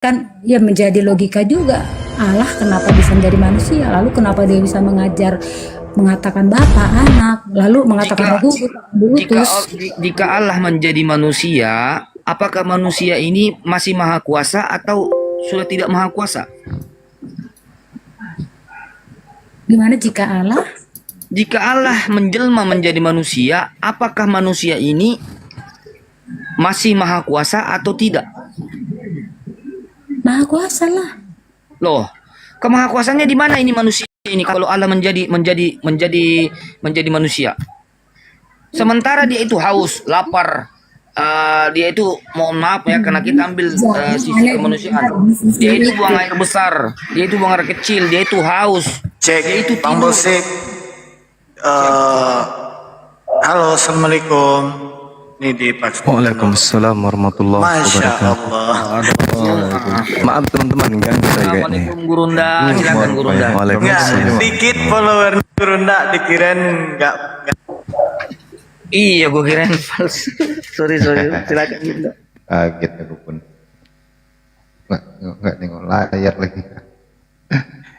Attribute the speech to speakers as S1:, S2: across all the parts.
S1: Kan ya menjadi logika juga. Allah kenapa bisa menjadi manusia? Lalu kenapa dia bisa mengatakan Bapa, Anak, lalu mengatakan
S2: Jika
S1: Roh Kudus,
S2: jika
S1: diutus?
S2: jika Allah menjadi manusia, apakah manusia ini masih maha kuasa atau sudah tidak maha kuasa?
S1: Gimana jika Allah?
S2: Jika Allah menjelma menjadi manusia, apakah manusia ini masih maha kuasa atau tidak?
S1: Maha kuasa lah.
S2: Loh, kemahakuasaannya di mana ini manusia ini kalau Allah menjadi manusia? Sementara dia itu haus, lapar, dia itu mohon maaf ya karena kita ambil sisi kemanusiaan. Dia itu buang air besar, dia itu buang air kecil, dia itu haus, dia itu
S3: Cek, Bang
S2: tidur.
S3: Bosik. Halo, Assalamualaikum. Ini di Pak.
S4: Waalaikumsalam warahmatullahi
S3: Masya
S4: wabarakatuh.
S3: Allah.
S4: Maaf teman-teman, ganggu saya kayaknya.
S2: Assalamualaikum Gurunda, silakan Gurunda.
S3: Enggak,
S4: Waalaikumsalam.
S3: dikit follower Gurunda dikirain enggak.
S2: Iya, gue kirain false. sorry, silakan Gurunda.
S5: Kaget aku pun nggak nengok layar lagi.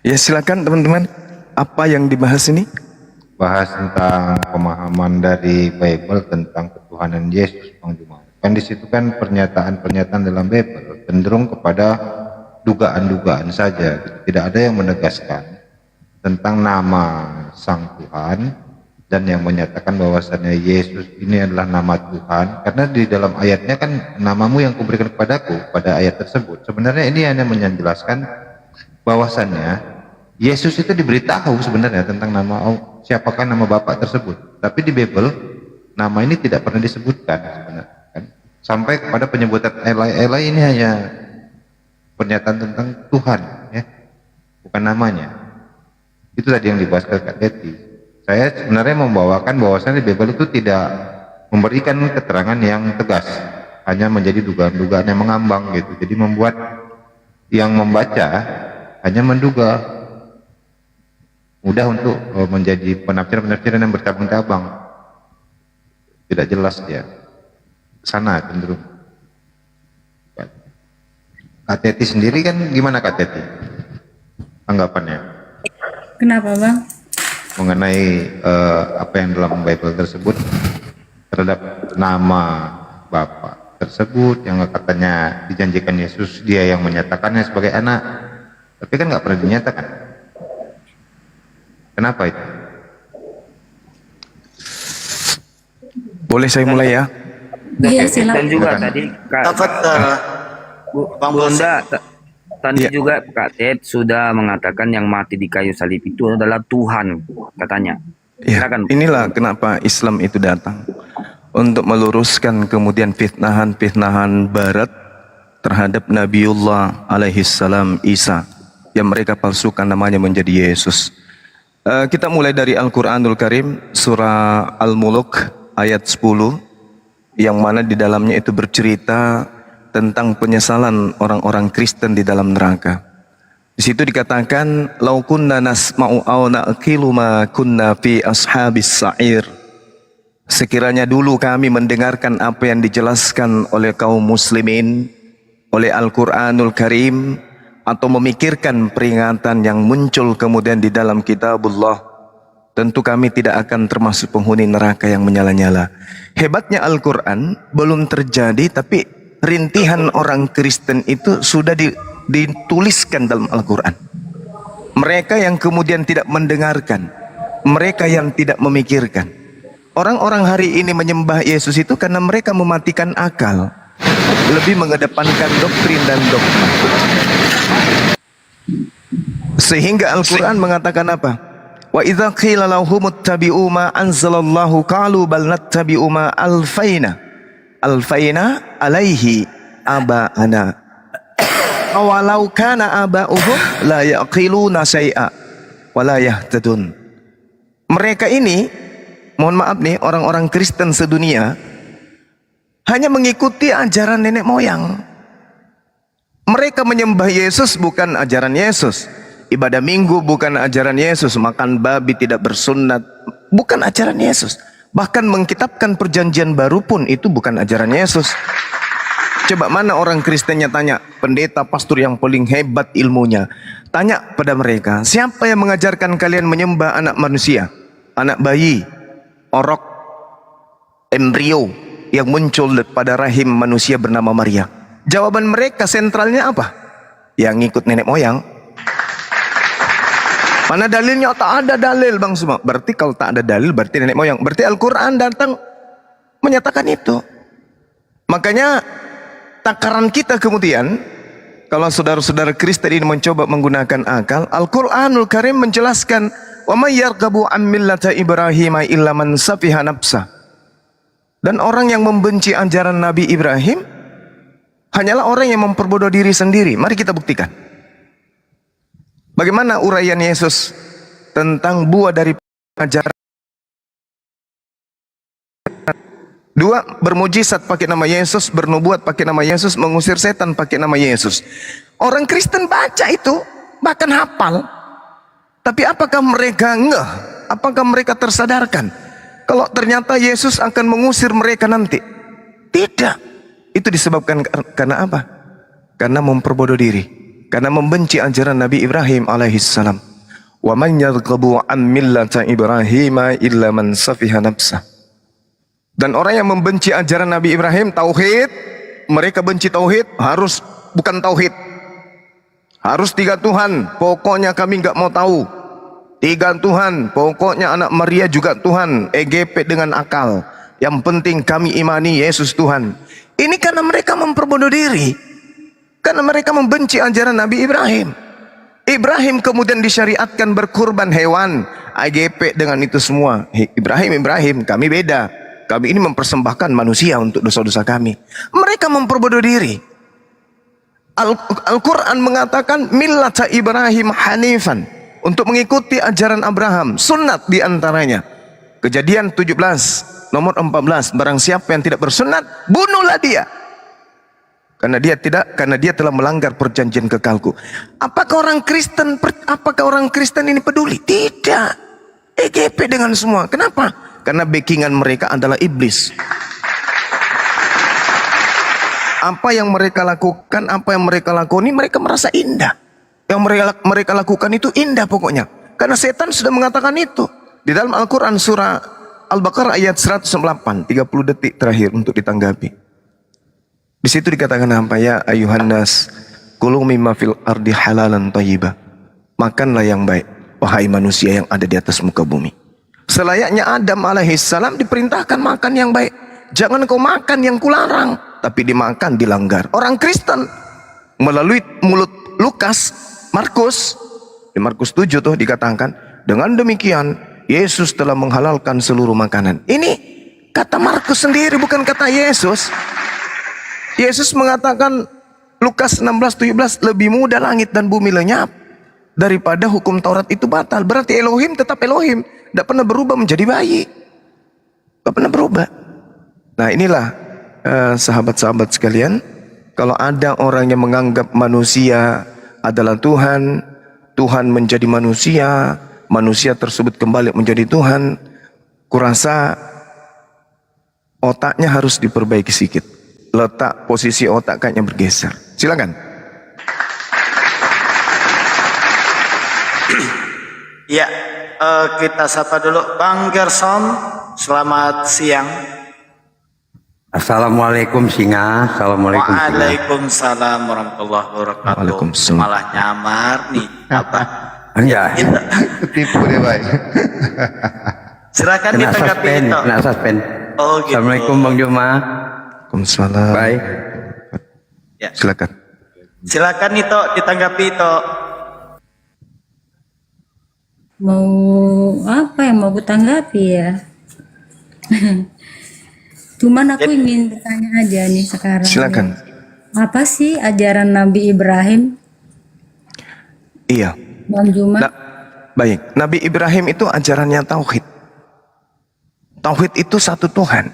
S4: Ya silakan teman-teman. Apa yang dibahas ini?
S5: Bahas tentang pemahaman dari Bible tentang ketuhanan Yesus, Bang Jumal. Kan di situ kan pernyataan-pernyataan dalam Bible cenderung kepada dugaan-dugaan saja, tidak ada yang menegaskan tentang nama Sang Tuhan dan yang menyatakan bahwasannya Yesus ini adalah nama Tuhan, karena di dalam ayatnya kan namamu yang kuberikan kepadaku pada ayat tersebut. Sebenarnya ini hanya menjelaskan bahwasannya Yesus itu diberitahu sebenarnya tentang siapakah nama Bapa tersebut, tapi di Bible nama ini tidak pernah disebutkan sebenarnya kan? Sampai kepada penyebutan Elai ini hanya pernyataan tentang Tuhan ya, bukan namanya. Itu tadi yang dibahas ke Kak Deti. Saya sebenarnya membawakan bahwasannya di Bible itu tidak memberikan keterangan yang tegas, hanya menjadi dugaan-dugaan yang mengambang gitu, jadi membuat yang membaca hanya menduga, mudah untuk menjadi penafsiran-penafsiran yang bercabang-cabang, tidak jelas dia sana cenderung. Kak Teti sendiri kan gimana Kak Teti anggapannya
S1: Kenapa Bang?
S5: mengenai apa yang dalam Bible tersebut terhadap nama Bapa tersebut yang katanya dijanjikan Yesus, dia yang menyatakannya sebagai anak, tapi kan nggak pernah dinyatakan. Kenapa itu?
S4: Boleh saya mulai ya?
S1: Iya
S2: Dan
S1: silakan.
S2: juga
S5: Silakan.
S2: tadi Kak
S3: Dapat Bang
S2: Gurunda, tadi
S4: Ya.
S2: juga Kak Ted sudah mengatakan yang mati di kayu salib itu adalah Tuhan katanya.
S4: Ya,
S2: Silakan.
S4: inilah kenapa Islam itu datang untuk meluruskan kemudian fitnahan-fitnahan Barat terhadap Nabiullah alaihi salam Isa yang mereka palsukan namanya menjadi Yesus. Kita mulai dari Al-Quranul Karim surah Al-Muluk ayat 10 yang mana di dalamnya itu bercerita tentang penyesalan orang-orang Kristen di dalam neraka. Di situ dikatakan, "Lau kunna nasma'u aw na'qilu ma kunna fi ashabis sa'ir." Sekiranya dulu kami mendengarkan apa yang dijelaskan oleh kaum muslimin, oleh Al-Quranul Karim, atau memikirkan peringatan yang muncul kemudian di dalam kitabullah, tentu kami tidak akan termasuk penghuni neraka yang menyala-nyala. Hebatnya Al-Quran belum terjadi, tapi rintihan orang Kristen itu sudah dituliskan dalam Al-Quran. Mereka yang kemudian tidak mendengarkan, mereka yang tidak memikirkan. Orang-orang hari ini menyembah Yesus itu karena mereka mematikan akal, lebih mengedepankan doktrin dan dogma. Sehingga Al-Quran mengatakan apa? Wa idza qila lahum ittabi'u ma anzalallahu qalu bal nattabi'u ma alfaina alaihi aba'ana awalau kana aba'uhum la yaqiluna syai'a wa la yahtadun. Mereka ini, mohon maaf nih, orang-orang Kristen sedunia hanya mengikuti ajaran nenek moyang. Mereka menyembah Yesus bukan ajaran Yesus, ibadah minggu bukan ajaran Yesus, makan babi tidak bersunat bukan ajaran Yesus, bahkan mengkitabkan perjanjian baru pun itu bukan ajaran Yesus. Coba mana orang Kristennya tanya, pendeta pastor yang paling hebat ilmunya. Tanya pada mereka, siapa yang mengajarkan kalian menyembah anak manusia? Anak bayi, orok, embrio yang muncul pada rahim manusia bernama Maria. Jawaban mereka sentralnya apa? Yang ngikut nenek moyang. Mana dalilnya? Tak ada dalil bang semua. Berarti kalau tak ada dalil berarti nenek moyang. Berarti Al-Quran datang menyatakan itu. Makanya takaran kita kemudian, kalau saudara-saudara Kristen ini mencoba menggunakan akal, Al-Quranul Karim menjelaskan, wa may yarghabu an millata Ibrahim illa man safiha nafsa. Dan orang yang membenci ajaran Nabi Ibrahim hanyalah orang yang memperbodoh diri sendiri. Mari kita buktikan. Bagaimana uraian Yesus tentang buah dari ajaran? 2. Bermujizat pakai nama Yesus, bernubuat pakai nama Yesus, mengusir setan pakai nama Yesus. Orang Kristen baca itu, bahkan hafal. Tapi apakah mereka ngeh? Apakah mereka tersadarkan kalau ternyata Yesus akan mengusir mereka nanti? Tidak. Itu disebabkan karena apa? Karena memperbodoh diri. Karena membenci ajaran Nabi Ibrahim alaihissalam. Wa man yarghabu an millata Ibrahim illa man safiha nafsah. Dan orang yang membenci ajaran Nabi Ibrahim, tauhid, mereka benci tauhid, harus bukan tauhid. Harus 3 Tuhan, pokoknya kami nggak mau tahu. 3 Tuhan, pokoknya anak Maria juga Tuhan, EGP dengan akal. Yang penting kami imani Yesus Tuhan. Ini karena mereka memperbodoh diri. Karena mereka membenci ajaran Nabi Ibrahim. Ibrahim kemudian disyariatkan berkurban hewan, EGP dengan itu semua. Ibrahim, kami beda. Kami ini mempersembahkan manusia untuk dosa-dosa kami. Mereka memperbodoh diri. Al-Quran mengatakan millata Ibrahim hanifan, untuk mengikuti ajaran Abraham, sunat diantaranya. Kejadian 17 nomor 14, barang siapa yang tidak bersunat, bunuhlah dia. Karena dia telah melanggar perjanjian kekalku. Apakah orang Kristen ini peduli? Tidak. EGP dengan semua. Kenapa? Karena backingan mereka adalah iblis. Apa yang mereka lakukan, apa yang mereka lakoni, mereka merasa indah. Yang mereka lakukan itu indah pokoknya. Karena setan sudah mengatakan itu. Di dalam Al-Quran surah Al-Baqarah ayat 108, 30 detik terakhir untuk ditanggapi. Di situ dikatakan apa? Ya ayuhan nas, kulu mimma fil ardi halalan thayyiba. Makanlah yang baik, wahai manusia yang ada di atas muka bumi. Selayaknya Adam alaihissalam diperintahkan makan yang baik. Jangan kau makan yang kularang, tapi dimakan, dilanggar. Orang Kristen melalui mulut Markus, di Markus 7 tuh dikatakan, dengan demikian Yesus telah menghalalkan seluruh makanan. Ini kata Markus sendiri, bukan kata Yesus. Yesus mengatakan Lukas 16:17, lebih mudah langit dan bumi lenyap daripada hukum Taurat itu batal. Berarti Elohim tetap Elohim, tidak pernah berubah menjadi bayi, tidak pernah berubah. Nah inilah sahabat-sahabat sekalian, kalau ada orang yang menganggap manusia adalah Tuhan, Tuhan menjadi manusia, manusia tersebut kembali menjadi Tuhan, kurasa otaknya harus diperbaiki sedikit. Letak posisi otak kayaknya bergeser. Silakan.
S3: Ya, kita sapa dulu Bang Gerson. Selamat siang.
S6: Assalamualaikum Singa. Assalamualaikum Singa.
S3: Waalaikumsalam warahmatullahi wabarakatuh.
S4: Waalaikumsalam.
S3: Malah nyamar nih apa?
S6: Ya.
S5: Tipu deh baik.
S3: Silakan
S6: Kena
S3: ditanggapi
S6: suspend,
S3: itu.
S6: kena suspend.
S3: Oh gitu.
S6: Assalamualaikum Bang Juma.
S4: Waalaikumsalam.
S6: Baik.
S3: Ya.
S4: Silakan.
S3: Silakan itu ditanggapi itu.
S1: Mau apa yang mau kutanggapi ya? Cuman aku ingin bertanya aja nih sekarang.
S4: Silakan.
S1: Apa sih ajaran Nabi Ibrahim,
S4: Iya.
S1: Bang Juma?
S4: Baik. Nabi Ibrahim itu ajarannya tauhid. Tauhid itu satu Tuhan.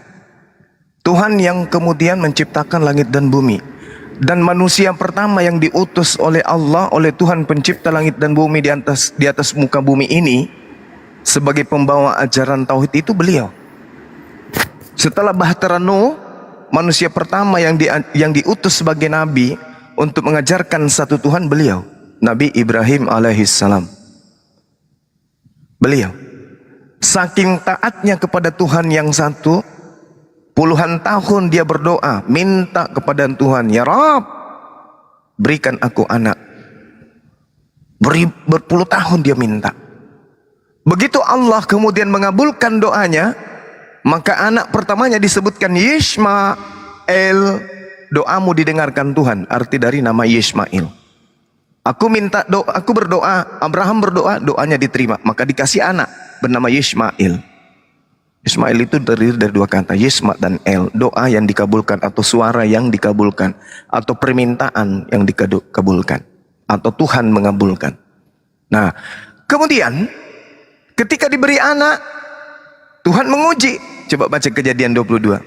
S4: Tuhan yang kemudian menciptakan langit dan bumi. Dan manusia pertama yang diutus oleh Allah, oleh Tuhan pencipta langit dan bumi di atas muka bumi ini, sebagai pembawa ajaran tauhid itu beliau. Setelah Bahtera Nuh, manusia pertama yang diutus sebagai nabi untuk mengajarkan satu Tuhan, beliau Nabi Ibrahim alaihissalam. Beliau saking taatnya kepada Tuhan yang satu, puluhan tahun dia berdoa, minta kepada Tuhan, ya Rabb, berikan aku anak. Berpuluh tahun dia minta. Begitu Allah kemudian mengabulkan doanya, maka anak pertamanya disebutkan Yishmael. Doamu didengarkan Tuhan, arti dari nama Yishmael. Aku berdoa, Abraham berdoa, doanya diterima, maka dikasih anak bernama Yishmael. Ismail itu terdiri dari dua kata, Yisma dan El. Doa yang dikabulkan atau suara yang dikabulkan atau permintaan yang dikabulkan atau Tuhan mengabulkan. Nah, kemudian ketika diberi anak, Tuhan menguji. Coba baca Kejadian 22.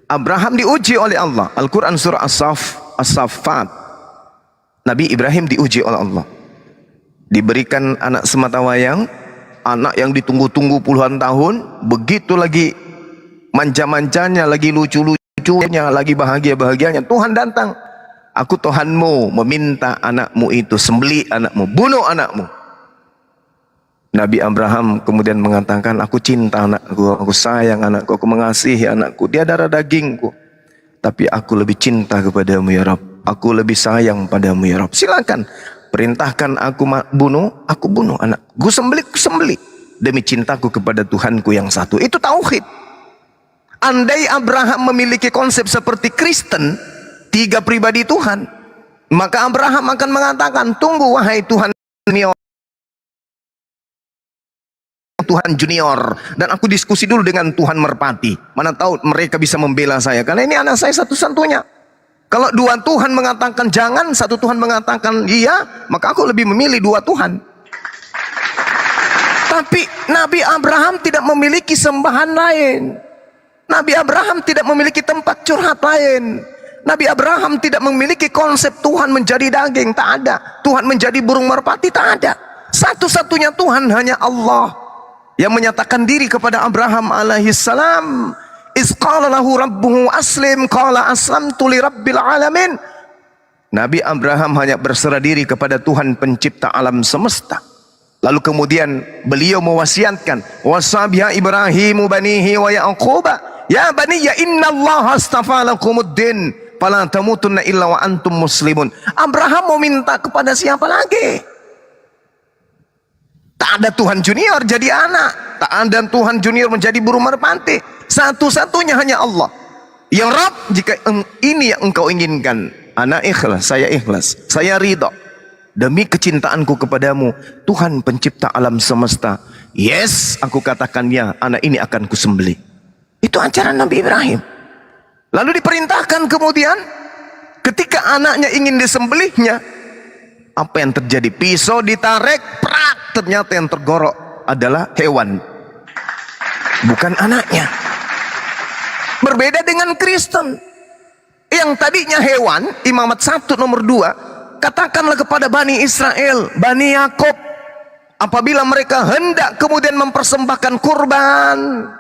S4: Abraham diuji oleh Allah. Al-Quran surah As-Saffat. Nabi Ibrahim diuji oleh Allah. Diberikan anak sematawayang, anak yang ditunggu-tunggu puluhan tahun, begitu lagi manja-manjanya, lagi lucu-lucunya, lagi bahagia-bahagianya, Tuhan datang. Aku Tuhanmu meminta anakmu itu, sembelih anakmu, bunuh anakmu. Nabi Abraham kemudian mengatakan, aku cinta anakku, aku sayang anakku, aku mengasihi anakku, dia darah dagingku. Tapi aku lebih cinta kepadamu ya Rabb, aku lebih sayang padamu ya Rabb. Silakan, perintahkan aku bunuh anak. Ku sembelih demi cintaku kepada Tuhanku yang satu. Itu tauhid. Andai Abraham memiliki konsep seperti Kristen, 3 pribadi Tuhan, maka Abraham akan mengatakan, tunggu wahai Tuhan senior, Tuhan junior, dan aku diskusi dulu dengan Tuhan merpati. Mana tahu mereka bisa membela saya, karena ini anak saya satu-satunya. Kalau 2 Tuhan mengatakan jangan, 1 Tuhan mengatakan iya, maka aku lebih memilih 2 Tuhan. Tapi Nabi Abraham tidak memiliki sembahan lain. Nabi Abraham tidak memiliki tempat curhat lain. Nabi Abraham tidak memiliki konsep Tuhan menjadi daging, tak ada. Tuhan menjadi burung merpati, tak ada. Satu-satunya Tuhan hanya Allah yang menyatakan diri kepada Abraham alaihissalam. Iz qala lahu rabbuhu aslim qala aslamtu li rabbil alamin. Nabi Abraham hanya berserah diri kepada Tuhan pencipta alam semesta. Lalu kemudian beliau mewasiatkan, wasabiha Ibrahimu banihi wa Yaquba, ya baniya innallaha astafa lakumuddin fala tamutunna illa wa antum muslimun. Abraham mau minta kepada siapa lagi? Tak ada Tuhan junior jadi anak, tak ada Tuhan junior menjadi burung merpati. Satu-satunya hanya Allah. Ya Rabb, jika ini yang engkau inginkan, anak ikhlas, saya ridha demi kecintaanku kepadamu, Tuhan pencipta alam semesta. Yes, aku katakan ya, anak ini akan kusembelih. Itu ajaran Nabi Ibrahim. Lalu diperintahkan kemudian, ketika anaknya ingin disembelihnya, apa yang terjadi? Pisau ditarik, prak, ternyata yang tergorok adalah hewan, bukan anaknya. Berbeda dengan Kristen yang tadinya hewan, Imamat 1 nomor 2, katakanlah kepada Bani Israel, Bani Yakob, apabila mereka hendak kemudian mempersembahkan kurban,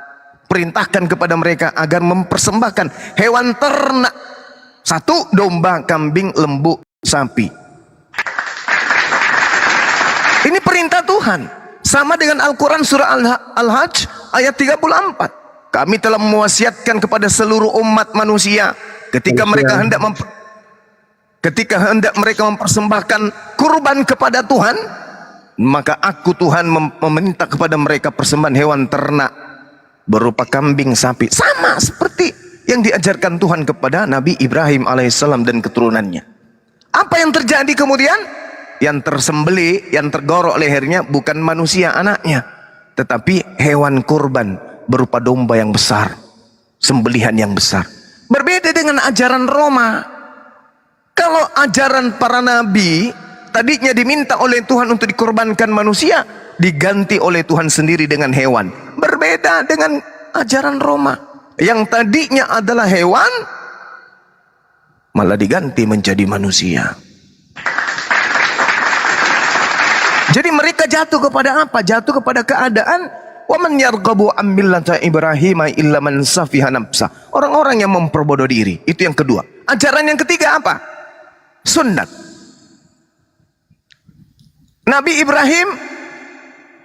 S4: perintahkan kepada mereka agar mempersembahkan hewan ternak. 1, domba, kambing, lembu, sapi. Ini perintah Tuhan. Sama dengan Al-Quran surah Al-Hajj ayat 34. Kami telah mewasiatkan kepada seluruh umat manusia ketika mereka hendak mempersembahkan kurban kepada Tuhan, maka aku Tuhan meminta kepada mereka persembahan hewan ternak berupa kambing, sapi, sama seperti yang diajarkan Tuhan kepada Nabi Ibrahim alaihissalam dan keturunannya. Apa yang terjadi kemudian? Yang tersembelih, yang tergorok lehernya bukan manusia anaknya, tetapi hewan kurban berupa domba yang besar, sembelihan yang besar. Berbeda dengan ajaran Roma. Kalau ajaran para nabi tadinya diminta oleh Tuhan untuk dikorbankan manusia, diganti oleh Tuhan sendiri dengan hewan. Berbeda dengan ajaran Roma yang tadinya adalah hewan, malah diganti menjadi manusia. Jadi mereka jatuh kepada apa? Jatuh kepada keadaan Wa man yarghabu an millati Ibrahim illa man safiha nafsa. Orang-orang yang memperbodoh diri. Itu yang kedua. Ajaran yang ketiga apa? Sunnat. Nabi Ibrahim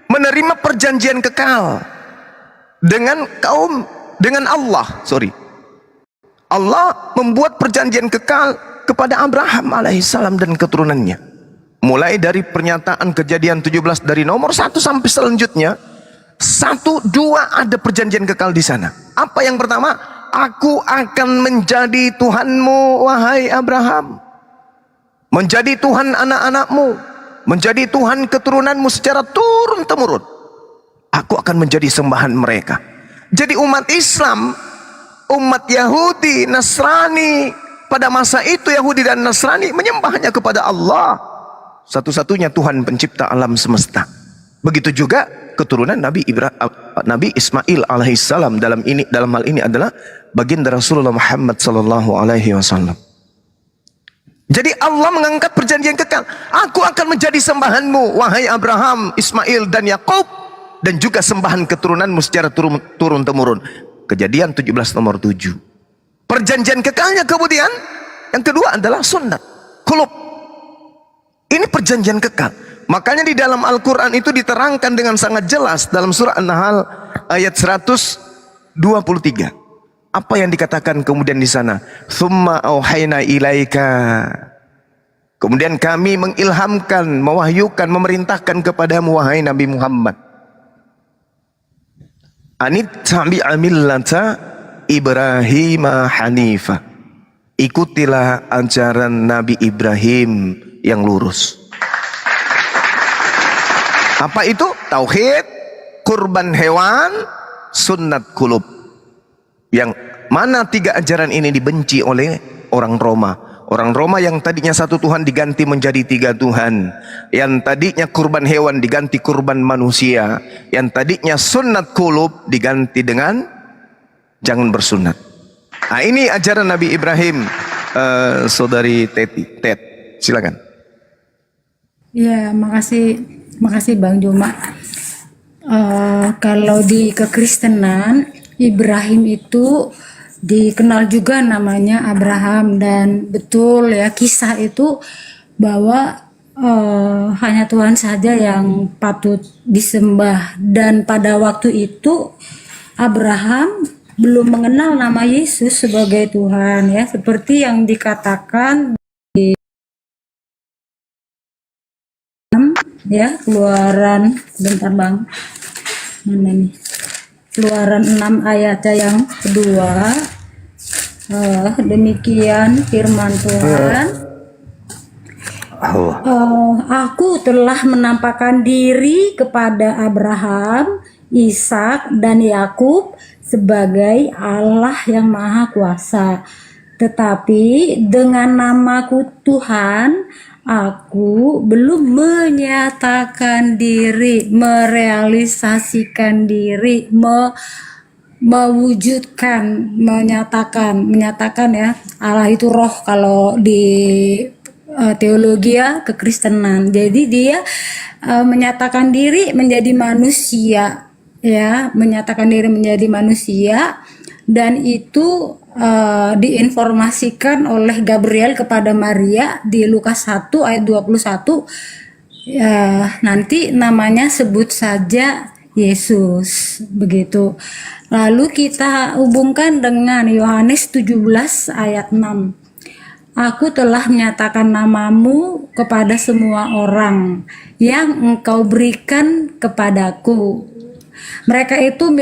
S4: menerima perjanjian kekal dengan Allah. Allah membuat perjanjian kekal kepada Abraham alaihissalam dan keturunannya. Mulai dari pernyataan Kejadian 17 dari nomor 1 sampai selanjutnya. 1, 2 ada perjanjian kekal di sana. Apa yang pertama? Aku akan menjadi Tuhanmu wahai Abraham. Menjadi Tuhan anak-anakmu. Menjadi Tuhan keturunanmu secara turun-temurun. Aku akan menjadi sembahan mereka. Jadi umat Islam, umat Yahudi, Nasrani, pada masa itu Yahudi dan Nasrani menyembahnya kepada Allah. Satu-satunya Tuhan pencipta alam semesta. Begitu juga keturunan Nabi Ismail alaihissalam dalam hal ini adalah baginda Rasulullah Muhammad sallallahu alaihi wasallam. Jadi Allah mengangkat perjanjian kekal. Aku akan menjadi sembahanmu wahai Abraham, Ismail dan Yakub, dan juga sembahan keturunanmu secara turun-temurun. Kejadian 17 nomor 7. Perjanjian kekalnya kemudian yang kedua adalah sunnat qulub. Ini perjanjian kekal. Makanya di dalam Al-Quran itu diterangkan dengan sangat jelas dalam surah An-Nahl ayat 123. Apa yang dikatakan kemudian di sana? Tsumma auhayna ilaika. Kemudian kami mengilhamkan, mewahyukan, memerintahkan kepadamu wahai Nabi Muhammad. Anittabi'a millata Ibrahim hanifa. Ikutilah ajaran Nabi Ibrahim yang lurus. Apa itu? Tauhid, kurban hewan, sunnat qulub. Yang mana 3 ajaran ini dibenci oleh orang Roma. Orang Roma yang tadinya 1 Tuhan diganti menjadi 3 Tuhan. Yang tadinya kurban hewan diganti kurban manusia. Yang tadinya sunnat qulub diganti dengan jangan bersunat. Nah, ini ajaran Nabi Ibrahim. Saudari Ted, silakan.
S1: Ya, makasih Bang Juma. Kalau di kekristenan, Ibrahim itu dikenal juga namanya Abraham, dan betul ya kisah itu bahwa hanya Tuhan saja yang patut disembah, dan pada waktu itu Abraham belum mengenal nama Yesus sebagai Tuhan ya, seperti yang dikatakan ya Keluaran, bentar Bang, mana nih, Keluaran 6 ayatnya yang kedua. Demikian firman Tuhan. Aku telah menampakkan diri kepada Abraham, Ishak dan Yakub sebagai Allah yang Maha Kuasa. Tetapi dengan namaku Tuhan, aku belum menyatakan diri, merealisasikan diri, mewujudkan, menyatakan ya. Allah itu roh kalau di teologi ya kekristenan. Jadi dia menyatakan diri menjadi manusia ya, menyatakan diri menjadi manusia, dan itu diinformasikan oleh Gabriel kepada Maria di Lukas 1 ayat 21. Nanti namanya sebut saja Yesus, begitu. Lalu kita hubungkan dengan Yohanes 17 ayat 6. Aku telah menyatakan namamu kepada semua orang yang engkau berikan kepadaku. Mereka itu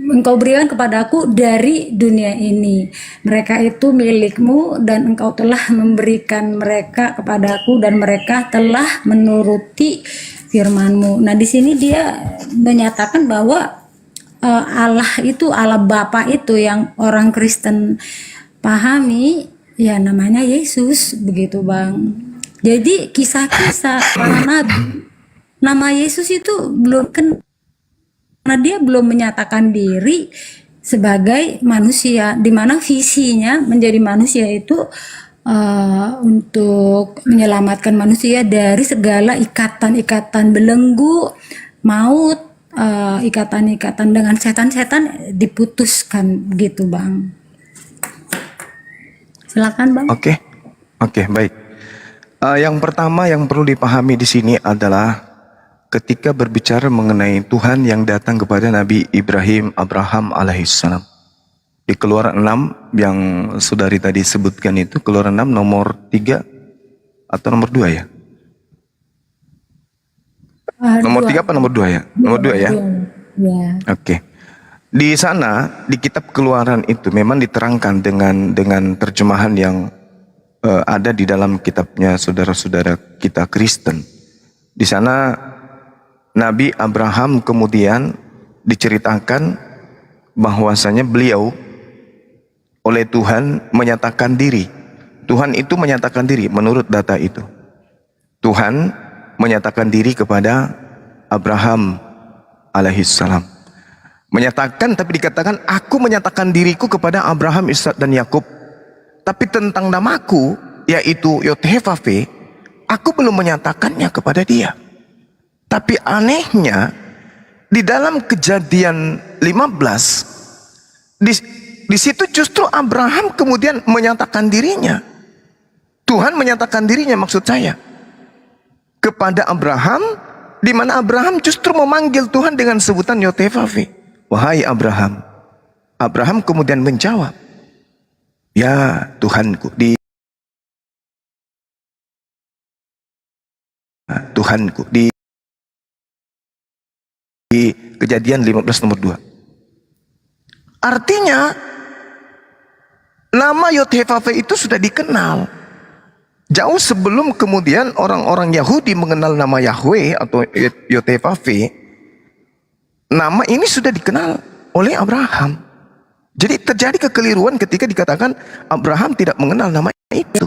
S1: engkau berikan kepadaku dari dunia ini. Mereka itu milikmu, dan engkau telah memberikan mereka kepadaku, dan mereka telah menuruti firman-Mu. Nah, di sini dia menyatakan bahwa Allah itu, Allah Bapa itu yang orang Kristen pahami ya namanya Yesus, begitu Bang. Jadi kisah-kisah para nabi, nama Yesus itu belum karena dia belum menyatakan diri sebagai manusia, di mana visinya menjadi manusia itu untuk menyelamatkan manusia dari segala ikatan-ikatan belenggu, maut, ikatan-ikatan dengan setan-setan diputuskan gitu Bang. Silakan Bang.
S4: Oke, baik. Yang pertama yang perlu dipahami di sini adalah ketika berbicara mengenai Tuhan yang datang kepada Nabi Ibrahim Abraham alaihissalam. Di Keluaran 6 yang saudari tadi sebutkan itu, Keluaran 6 nomor 3 atau nomor 2 ya? Nomor 3 apa nomor 2 ya? Nomor 2 ya?
S1: Ya.
S4: Oke. Di sana di kitab Keluaran itu memang diterangkan dengan terjemahan yang ada di dalam kitabnya saudara-saudara kita Kristen. Di sana Nabi Abraham kemudian diceritakan bahwasanya beliau oleh Tuhan menyatakan diri. Tuhan itu menyatakan diri menurut data itu. Tuhan menyatakan diri kepada Abraham alaihissalam. Menyatakan, tapi dikatakan aku menyatakan diriku kepada Abraham, Ishak dan Yakub. Tapi tentang namaku yaitu Yod-Heh-Vav-He, aku belum menyatakannya kepada dia. Tapi anehnya di dalam Kejadian 15 di situ justru Abraham kemudian menyatakan dirinya. Tuhan menyatakan dirinya, maksud saya, kepada Abraham, di mana Abraham justru memanggil Tuhan dengan sebutan Yod-Heh-Vav-He. Wahai Abraham. Abraham kemudian menjawab, ya Tuhanku, Tuhanku di Kejadian 15 nomor 2. Artinya nama Yod-Heh-Vav-He itu sudah dikenal jauh sebelum kemudian orang-orang Yahudi mengenal nama Yahweh atau Yod-Heh-Vav-He. Nama ini sudah dikenal oleh Abraham. Jadi terjadi kekeliruan ketika dikatakan Abraham tidak mengenal nama itu.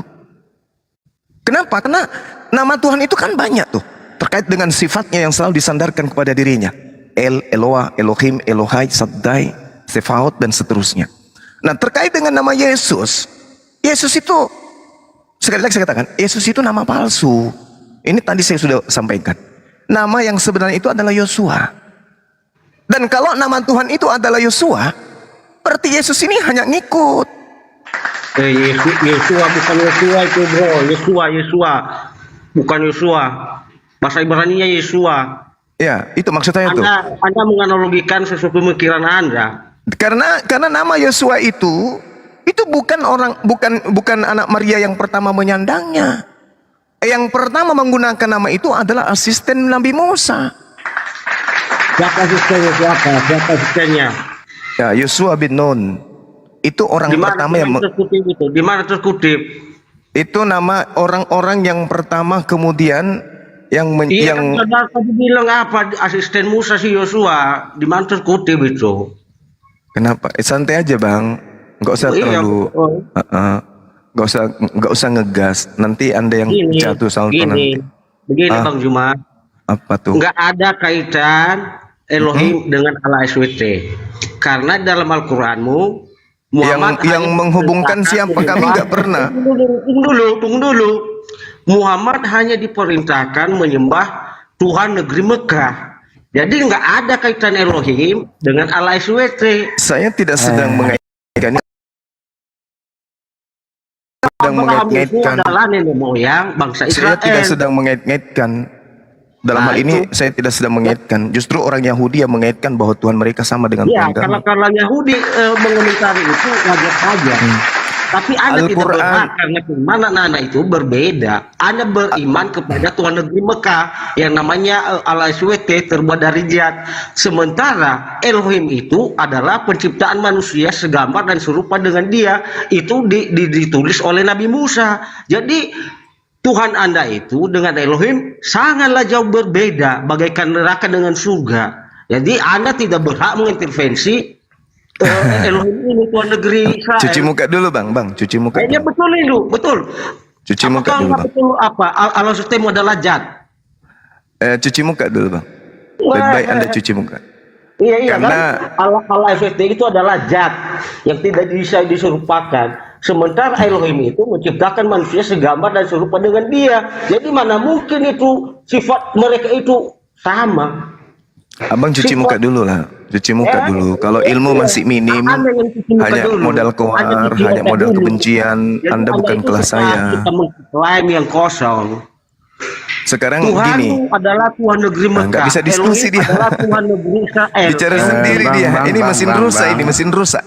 S4: Kenapa? Karena nama Tuhan itu kan banyak tuh, terkait dengan sifatnya yang selalu disandarkan kepada dirinya. El, Eloah, Elohim, Elohai, Shaddai, Sefaot, dan seterusnya. Nah, terkait dengan nama Yesus, Yesus itu, sekali lagi saya katakan, Yesus itu nama palsu. Ini tadi saya sudah sampaikan. Nama yang sebenarnya itu adalah Yosua. Dan kalau nama Tuhan itu adalah Yosua, berarti Yesus ini hanya ngikut.
S7: Yesua bukan Yosua itu bro, Yesua bukan Yosua. Bahasa Ibraninya Yesua.
S4: Ya, itu maksud saya tuh.
S7: Anda menganalogikan sesuatu pemikiran Anda.
S4: Karena nama Yosua itu bukan anak Maria yang pertama menyandangnya. Yang pertama menggunakan nama itu adalah asisten Nabi Musa.
S7: Siapa asistennya?
S4: Ya, Yosua bin Nun. Itu orang pertama yang
S7: di mana terkutip?
S4: Itu nama orang-orang yang pertama kemudian yang
S7: tadi bilang apa asisten Musa si Yosua, di mana terkutip itu?
S4: Kenapa? Santai aja Bang, nggak usah terlalu, nggak usah ngegas. Nanti Anda yang jatuh salto nanti.
S7: Begini Bang Juma.
S4: Apa tuh?
S7: Nggak ada kaitan Elohim dengan Allah SWT. Karena dalam Al-Quranmu Muhammad
S4: yang menghubungkan siapa kami nggak pernah.
S7: Tunggu dulu. Muhammad hanya diperintahkan menyembah Tuhan negeri Mekah. Jadi nggak ada kaitan Elohim dengan Allah SWT.
S4: Saya tidak sedang mengaitkan.
S7: Adalah nenek moyang bangsa Israel.
S4: Saya tidak sedang mengait-ngaitkan. Dalam hal ini saya tidak sedang mengaitkan. Justru orang Yahudi yang mengaitkan bahwa Tuhan mereka sama dengan Tuhan kami.
S7: Karena Yahudi mengomentari itu wajar saja. Tapi Anda tidak berhak, karena mana anak itu berbeda. Anda beriman kepada Tuhan negeri Mekah yang namanya Allah SWT terbuat dari zat. Sementara Elohim itu adalah penciptaan manusia segambar dan serupa dengan dia. Itu ditulis oleh Nabi Musa. Jadi Tuhan Anda itu dengan Elohim sangatlah jauh berbeda, bagaikan neraka dengan surga. Jadi Anda tidak berhak mengintervensi Elohim ini Tuhan negeri Israel.
S4: Cuci muka dulu Bang, cuci muka.
S7: Iya betul.
S4: Cuci muka dulu Bang.
S7: Betul apa? Allah sistem adalah zat.
S4: Cuci muka dulu Bang. Lebih baik Anda cuci muka.
S7: Iya
S4: Karena
S7: kan Allah SWT itu adalah zat yang tidak bisa diserupakan. Sementara Elohim itu menciptakan manusia segambar dan serupa dengan dia. Jadi mana mungkin itu sifat mereka itu sama.
S4: Abang cuci muka dulu lah, cuci muka dulu. Kalau ilmu masih minim,
S7: Anda yang cuci muka
S4: hanya
S7: dulu.
S4: modal
S7: Anda
S4: keluar,
S7: cuci
S4: hanya
S7: muka
S4: modal
S7: dulu.
S4: kebencian.
S7: Jadi
S4: Anda bukan
S7: itu
S4: kelas
S7: setelah
S4: saya.
S7: Kita mengklaim yang kosong.
S4: Sekarang
S7: Tuhanmu
S4: gini,
S7: adalah Tuhan negeri Mekah.
S4: nggak bisa diskusi
S7: Elohim
S4: dia.
S7: adalah Tuhan negeri Israel.
S4: bicara sendiri
S6: Bang,
S4: dia.
S6: bang,
S4: Ini
S6: bang,
S4: mesin
S6: bang,
S4: rusak,
S6: bang.
S4: ini mesin rusak.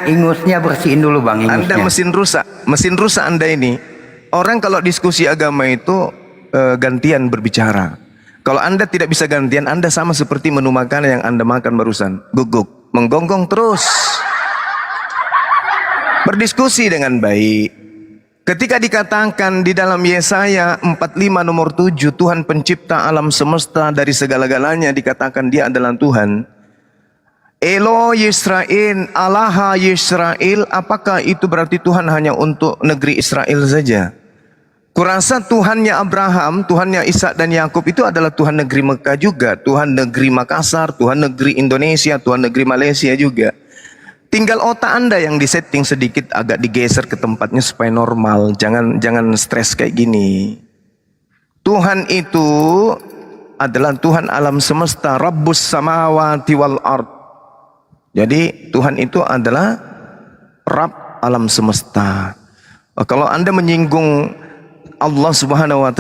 S6: Ingusnya bersihin dulu bang,
S4: Anda
S6: ingusnya.
S4: mesin rusak Anda ini. Orang kalau diskusi agama itu gantian berbicara. Kalau Anda tidak bisa gantian, Anda sama seperti menu makanan yang Anda makan barusan. Guguk, menggonggong terus. Berdiskusi dengan baik. Ketika dikatakan di dalam Yesaya 45 nomor 7, Tuhan pencipta alam semesta dari segala-galanya, dikatakan dia adalah Tuhan. Elo Yisrael, Allah Yisrael, apakah itu berarti Tuhan hanya untuk negeri Israel saja? Kurasa Tuhannya Abraham, Tuhannya Ishak dan Yakub itu adalah Tuhan negeri Mekah juga, Tuhan negeri Makassar, Tuhan negeri Indonesia, Tuhan negeri Malaysia juga. Tinggal otak Anda yang disetting sedikit, agak digeser ke tempatnya supaya normal. Jangan stres kayak gini. Tuhan itu adalah Tuhan alam semesta, Rabbus samawati wal ard. Jadi Tuhan itu adalah Rabb alam semesta. Kalau Anda menyinggung Allah Subhanahu wa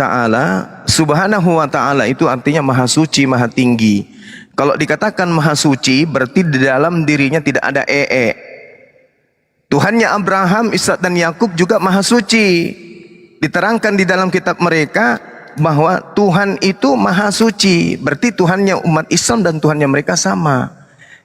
S4: taala itu artinya maha suci, maha tinggi. Kalau dikatakan maha suci berarti di dalam dirinya tidak ada Tuhannya Abraham, Ishak dan Yakub juga maha suci. Diterangkan di dalam kitab mereka bahwa Tuhan itu maha suci. Berarti Tuhannya umat Islam dan Tuhannya mereka sama.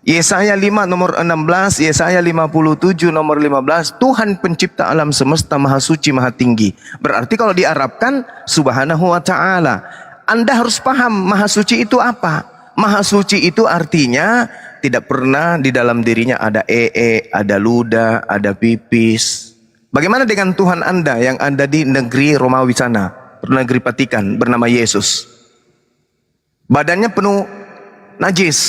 S4: Yesaya 5 nomor 16, Yesaya 57 nomor 15, Tuhan pencipta alam semesta maha suci, maha tinggi. Berarti kalau diarabkan Subhanahu wa ta'ala. Anda harus paham maha suci itu apa? Maha suci itu artinya tidak pernah di dalam dirinya ada ada ludah, ada pipis. Bagaimana dengan Tuhan Anda yang ada di negeri Romawi sana, negeri Vatikan, bernama Yesus? Badannya penuh najis.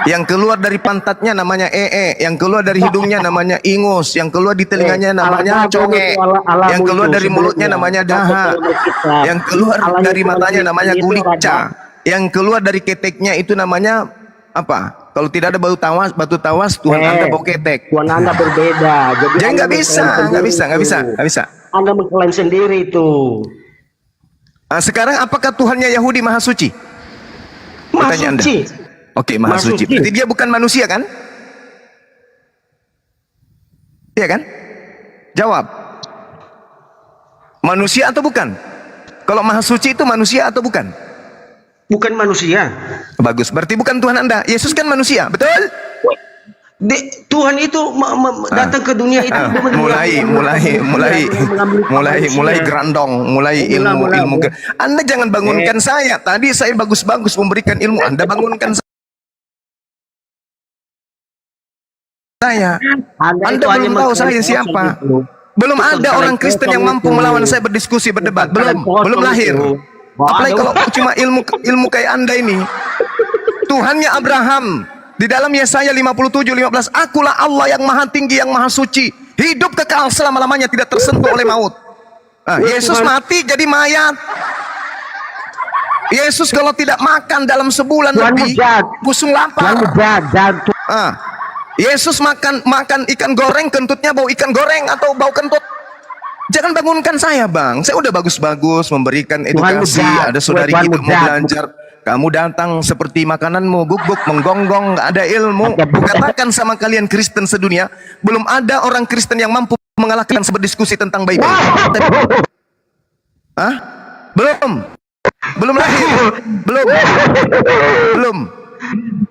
S4: Yang keluar dari pantatnya namanya yang keluar dari hidungnya namanya ingus, yang keluar di telinganya namanya conge, yang keluar dari mulutnya namanya dahak, yang keluar dari matanya namanya gulica, yang keluar dari keteknya itu namanya apa? Kalau tidak ada batu tawas, Tuhan Anda bau ketek.
S7: Tuhan Anda berbeda.
S4: Jadi nggak bisa.
S7: Anda mengklaim sendiri itu.
S4: Nah, sekarang apakah Tuhannya Yahudi maha suci?
S7: Maha
S4: Pertanyaan Anda.
S7: suci.
S4: Oke, maha suci. Berarti dia bukan manusia kan? Iya kan? Jawab. Manusia atau bukan? Kalau maha suci itu manusia atau bukan?
S7: Bukan manusia.
S4: Bagus. Berarti bukan Tuhan Anda. Yesus kan manusia, betul?
S7: Tuhan itu datang ke dunia itu
S4: mulai gerandong, mulai ilmu. Anda jangan bangunkan saya. Tadi saya bagus-bagus memberikan ilmu. Anda bangunkan saya. Anda belum tahu saya siapa. Belum ada orang Kristen yang mampu melawan saya berdiskusi, berdebat. Belum lahir. Apalagi kalau cuma ilmu kayak Anda ini. Tuhannya Abraham di dalam Yesaya 57:15, akulah Allah yang maha tinggi, yang maha suci, hidup kekal selama-lamanya, tidak tersentuh oleh maut. Nah, Yesus mati jadi mayat. Yesus kalau tidak makan dalam sebulan lebih, busung lapar. Yesus makan ikan goreng, kentutnya bau ikan goreng atau bau kentut. Jangan bangunkan saya, Bang. Saya udah bagus-bagus memberikan edukasi. Ada saudari kita mau belajar. Kamu datang seperti makananmu, guguk, menggonggong, nggak ada ilmu. Katakan sama kalian Kristen sedunia, belum ada orang Kristen yang mampu mengalahkan berdiskusi tentang Bible. Hah? Belum lahir. Belum.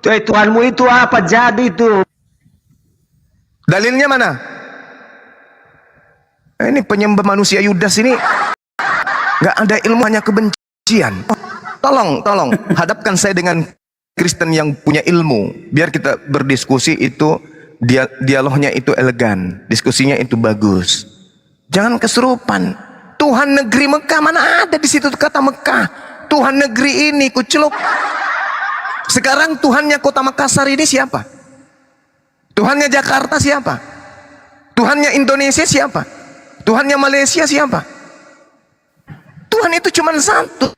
S7: Tuhanmu itu apa jadi itu?
S4: Dalilnya mana? Ini penyembah manusia Yudas ini nggak ada ilmu, hanya kebencian. Tolong hadapkan saya dengan Kristen yang punya ilmu, biar kita berdiskusi itu dialognya itu elegan, diskusinya itu bagus. Jangan kesurupan. Tuhan negeri Mekah, mana ada di situ kata Mekah? Tuhan negeri ini kucelup. Sekarang Tuhannya kota Makassar ini siapa? Tuhannya Jakarta siapa? Tuhannya Indonesia siapa? Tuhannya Malaysia siapa? Tuhan itu cuma satu.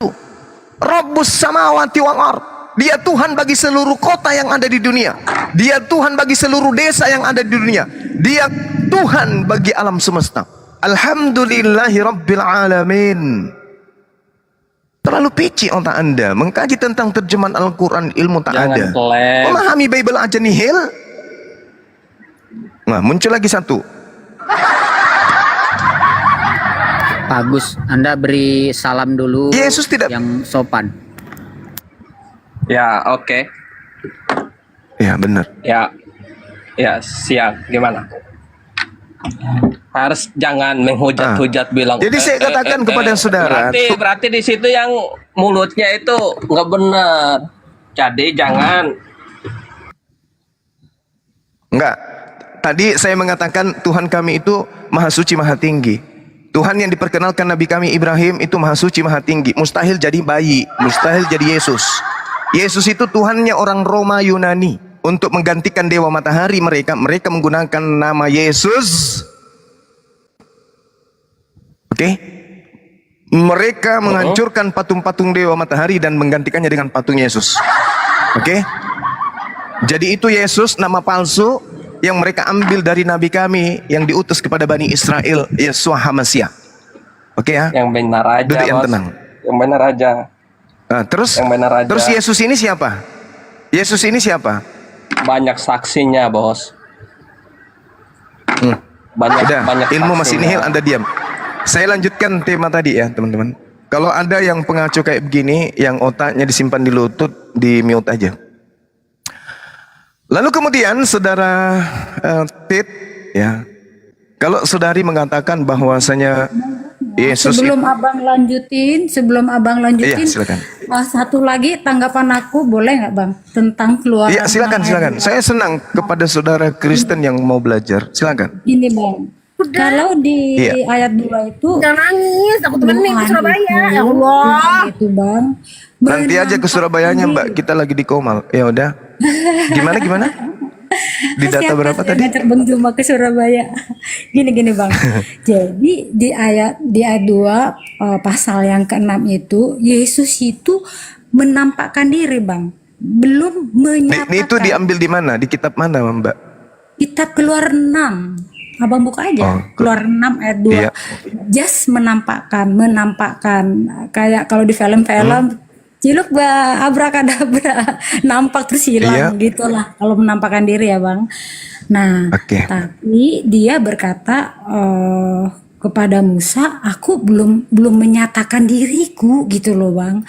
S4: Rabbus samawati wal ard. Dia Tuhan bagi seluruh kota yang ada di dunia. Dia Tuhan bagi seluruh desa yang ada di dunia. Dia Tuhan bagi alam semesta. Alhamdulillahi rabbil alamin. Terlalu peci otak Anda mengkaji tentang terjemahan Al-Quran, ilmu tak ada. Memahami Bible aja nihil. Nah, muncul lagi satu.
S8: Pak Agus, Anda beri salam dulu
S4: Yesus tidak.
S8: yang sopan.
S9: Ya, oke.
S4: Ya, benar.
S9: Ya, ya, siap. Gimana? Harus jangan menghujat-hujat bilang.
S4: Jadi saya katakan kepada saudara.
S9: Berarti di situ yang mulutnya itu nggak benar. Jadi jangan.
S4: Enggak. Tadi saya mengatakan Tuhan kami itu maha suci, maha tinggi. Tuhan yang diperkenalkan Nabi kami Ibrahim itu maha suci, maha tinggi. Mustahil jadi bayi, mustahil jadi Yesus. Yesus itu Tuhannya orang Roma Yunani. Untuk menggantikan dewa matahari mereka menggunakan nama Yesus. Oke? Mereka menghancurkan patung-patung dewa matahari dan menggantikannya dengan patung Yesus. Oke? Jadi itu Yesus nama palsu yang mereka ambil dari Nabi kami yang diutus kepada Bani Israel, Yeshua HaMashiach. Oke ya?
S9: Yang benar aja.
S4: Duduk yang
S9: Bos.
S4: tenang.
S9: Yang benar aja.
S4: Nah, terus
S9: Yang benar aja.
S4: Terus Yesus ini siapa? Yesus ini siapa?
S9: Banyak saksinya, Bos.
S4: Udah,
S9: Banyak
S4: ilmu masih
S9: saksinya.
S4: nihil, Anda diam. Saya lanjutkan tema tadi ya, teman-teman. Kalau ada yang pengacu kayak begini, yang otaknya disimpan di lutut, di mute aja. Lalu kemudian saudara Tit, ya, kalau saudari mengatakan bahwasanya Yesus
S1: sebelum abang lanjutin,
S4: Iya, silakan.
S1: Satu lagi tanggapan aku boleh nggak bang tentang keluaran?
S4: Iya, silakan,
S1: ayat
S4: silakan.
S1: dua.
S4: Saya senang kepada saudara Kristen yang mau belajar. Silakan.
S1: Ini bang, kalau di
S4: Iya.
S1: ayat 2 itu
S10: Jangan nangis, aku temenin ke
S1: Tuhan
S10: Surabaya.
S1: itu-
S10: Ya Allah.
S1: Tuhan itu bang.
S4: Nanti aja ke Surabayanya, Mbak. Kita lagi di Komal. Ya udah. Gimana? Di data
S1: Siapa
S4: berapa
S1: sih yang
S4: tadi?
S1: ngajak Bang Juma ke Surabaya? Gini bang. Jadi di ayat 2 pasal yang ke-6 itu Yesus itu menampakkan diri bang. Belum menyatakan.
S4: Itu diambil di mana? Di kitab mana, Mbak?
S1: Kitab Keluar 6. Abang buka aja.
S4: Oh,
S1: Keluar 6 ayat 2.
S4: Iya.
S1: Just menampakkan kayak kalau di film-film ciluk abrakadabra nampak terus hilang
S4: Iya.
S1: gitulah kalau menampakkan diri ya bang. Nah,
S4: Oke.
S1: tapi dia berkata kepada Musa, aku belum menyatakan diriku gitu loh bang.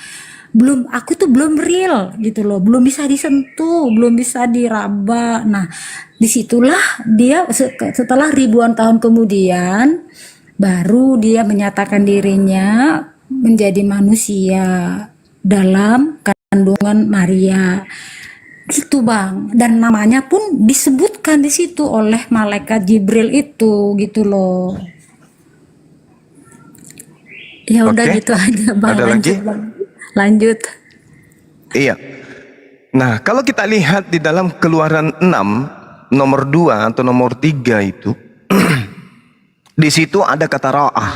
S1: Aku tuh belum real gitu loh, belum bisa disentuh, belum bisa diraba. Nah, disitulah dia setelah ribuan tahun kemudian baru dia menyatakan dirinya menjadi manusia dalam kandungan Maria. Itu bang, dan namanya pun disebutkan di situ oleh malaikat Jibril itu gitu loh. Ya udah
S4: Oke.
S1: gitu aja bang.
S4: Ada
S1: lanjut
S4: lagi?
S1: bang. Lanjut.
S4: Iya. Nah, kalau kita lihat di dalam Keluaran 6 nomor 2 atau nomor 3 itu di situ ada kata ra'ah.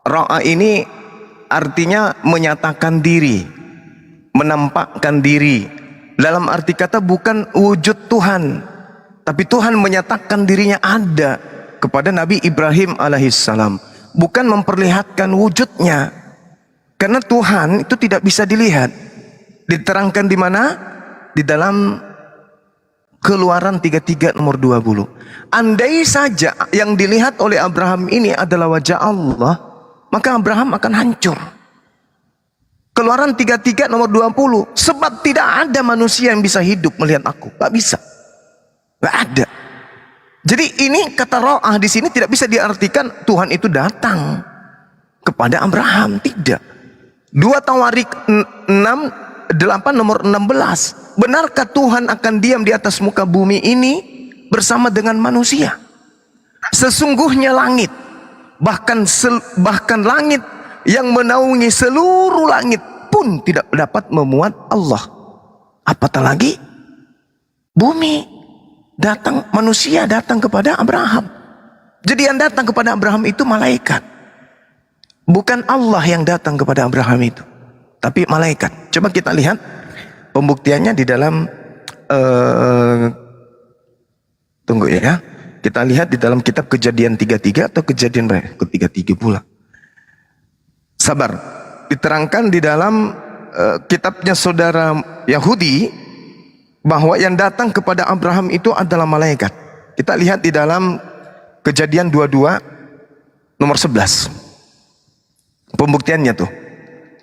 S4: Ra'ah ini artinya menyatakan diri, menampakkan diri. Dalam arti kata bukan wujud Tuhan, tapi Tuhan menyatakan dirinya ada kepada Nabi Ibrahim alaihissalam. Bukan memperlihatkan wujudnya, karena Tuhan itu tidak bisa dilihat. Diterangkan di mana? Di dalam Keluaran 33 nomor 20. Andai saja yang dilihat oleh Abraham ini adalah wajah Allah, maka Abraham akan hancur. Keluaran 33 nomor 20. Sebab tidak ada manusia yang bisa hidup melihat aku. Gak bisa. Gak ada. Jadi ini kata ro'ah di sini tidak bisa diartikan Tuhan itu datang kepada Abraham. Tidak. 2 Tawarik 8 nomor 16. Benarkah Tuhan akan diam di atas muka bumi ini bersama dengan manusia? Sesungguhnya langit, bahkan langit yang menaungi seluruh langit pun tidak dapat memuat Allah. Apatah lagi bumi datang, manusia datang kepada Abraham. Jadi yang datang kepada Abraham itu malaikat, bukan Allah yang datang kepada Abraham itu. tapi malaikat. Coba kita lihat pembuktiannya di dalam tunggu ya. Kita lihat di dalam kitab Kejadian 33 atau Kejadian berapa? Ke-33 pula. Sabar. Diterangkan di dalam kitabnya saudara Yahudi bahwa yang datang kepada Abraham itu adalah malaikat. Kita lihat di dalam Kejadian 22 nomor 11. Pembuktiannya tuh.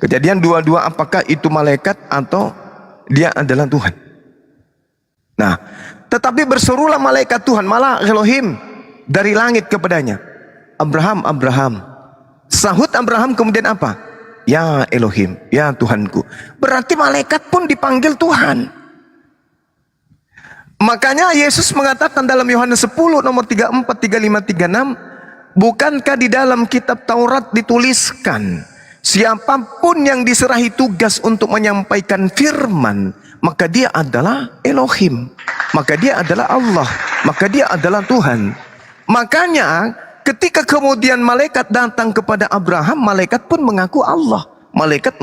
S4: Kejadian 22 apakah itu malaikat atau dia adalah Tuhan. Nah, tetapi berserulah malaikat Tuhan, malah Elohim dari langit kepadanya. Abraham, Abraham. Sahut Abraham kemudian apa? Ya Elohim, ya Tuhanku. Berarti malaikat pun dipanggil Tuhan. Makanya Yesus mengatakan dalam Yohanes 10 nomor 34, 35, 36, bukankah di dalam kitab Taurat dituliskan, siapapun yang diserahi tugas untuk menyampaikan firman, maka dia adalah Elohim, maka dia adalah Allah, maka dia adalah Tuhan. Makanya ketika kemudian malaikat datang kepada Abraham, malaikat pun mengaku Allah, malaikat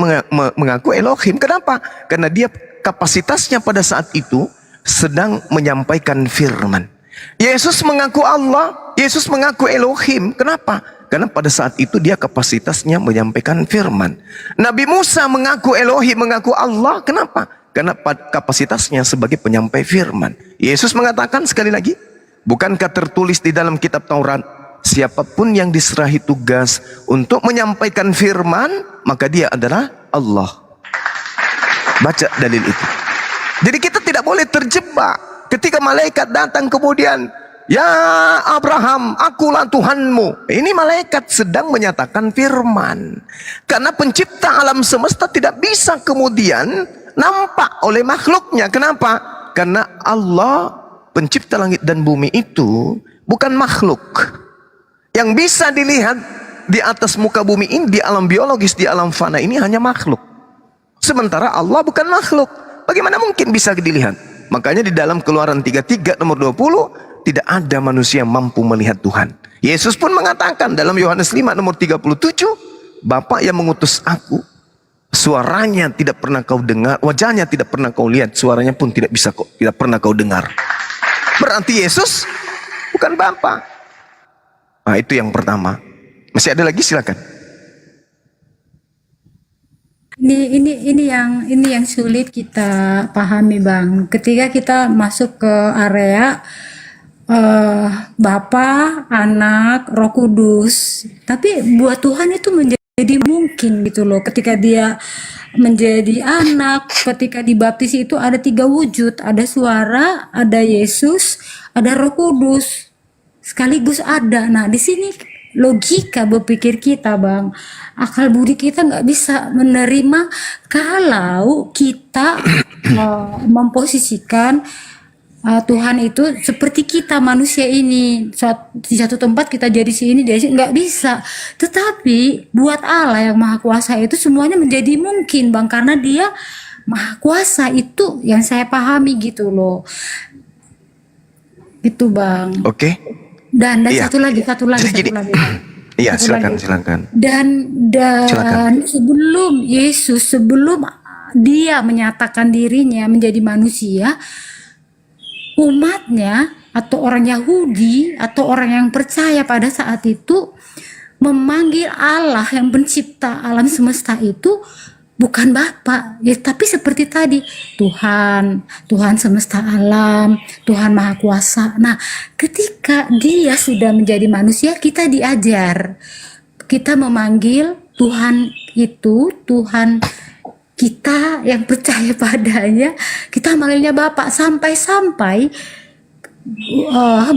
S4: mengaku Elohim. Kenapa? Karena dia kapasitasnya pada saat itu sedang menyampaikan firman. Yesus mengaku Allah, Yesus mengaku Elohim. Kenapa? Karena pada saat itu dia kapasitasnya menyampaikan firman. Nabi Musa mengaku Elohim, mengaku Allah. Kenapa? Karena kapasitasnya sebagai penyampai firman. Yesus mengatakan sekali lagi, bukankah tertulis di dalam kitab Taurat, siapapun yang diserahi tugas untuk menyampaikan firman, maka dia adalah Allah. Baca dalil itu. Jadi kita tidak boleh terjebak ketika malaikat datang kemudian, ya Abraham, akulah Tuhanmu. Ini malaikat sedang menyatakan firman. Karena pencipta alam semesta tidak bisa kemudian nampak oleh makhluknya. Kenapa? Karena Allah pencipta langit dan bumi itu bukan makhluk yang bisa dilihat di atas muka bumi ini, di alam biologis, di alam fana ini hanya makhluk. Sementara Allah bukan makhluk. Bagaimana mungkin bisa dilihat? Makanya di dalam Keluaran 33 nomor 20, tidak ada manusia yang mampu melihat Tuhan. Yesus pun mengatakan dalam Yohanes 5 nomor 37, Bapa yang mengutus aku, suaranya tidak pernah kau dengar, wajahnya tidak pernah kau lihat, suaranya pun tidak pernah kau dengar. Berarti Yesus bukan Bapa. Nah, itu yang pertama. Masih ada lagi, silakan.
S1: Ini yang sulit kita pahami, Bang. Ketika kita masuk ke area Bapa, Anak, Roh Kudus, tapi buat Tuhan itu menjadi mungkin gitu loh. Ketika dia menjadi anak, ketika dibaptis itu ada 3 wujud, ada suara, ada Yesus, ada Roh Kudus, sekaligus ada. Nah, di sini logika berpikir kita, Bang, akal budi kita nggak bisa menerima kalau kita memposisikan Tuhan itu seperti kita manusia ini, di satu tempat kita jadi sini, nggak bisa. Tetapi buat Allah yang Maha Kuasa itu semuanya menjadi mungkin, Bang, karena Dia Maha Kuasa. Itu yang saya pahami gitu loh, gitu, Bang.
S4: Oke.
S1: Dan
S4: Iya.
S1: satu lagi.
S4: Iya, silakan.
S1: Dan
S4: Silakan.
S1: sebelum Dia menyatakan dirinya menjadi manusia, umatnya atau orang Yahudi atau orang yang percaya pada saat itu memanggil Allah yang pencipta alam semesta itu bukan Bapa, ya, tapi seperti tadi, Tuhan semesta alam, Tuhan Maha Kuasa. Nah, ketika Dia sudah menjadi manusia, kita diajar, kita memanggil Tuhan itu, Tuhan kita yang percaya padanya, kita manggilnya Bapa, sampai-sampai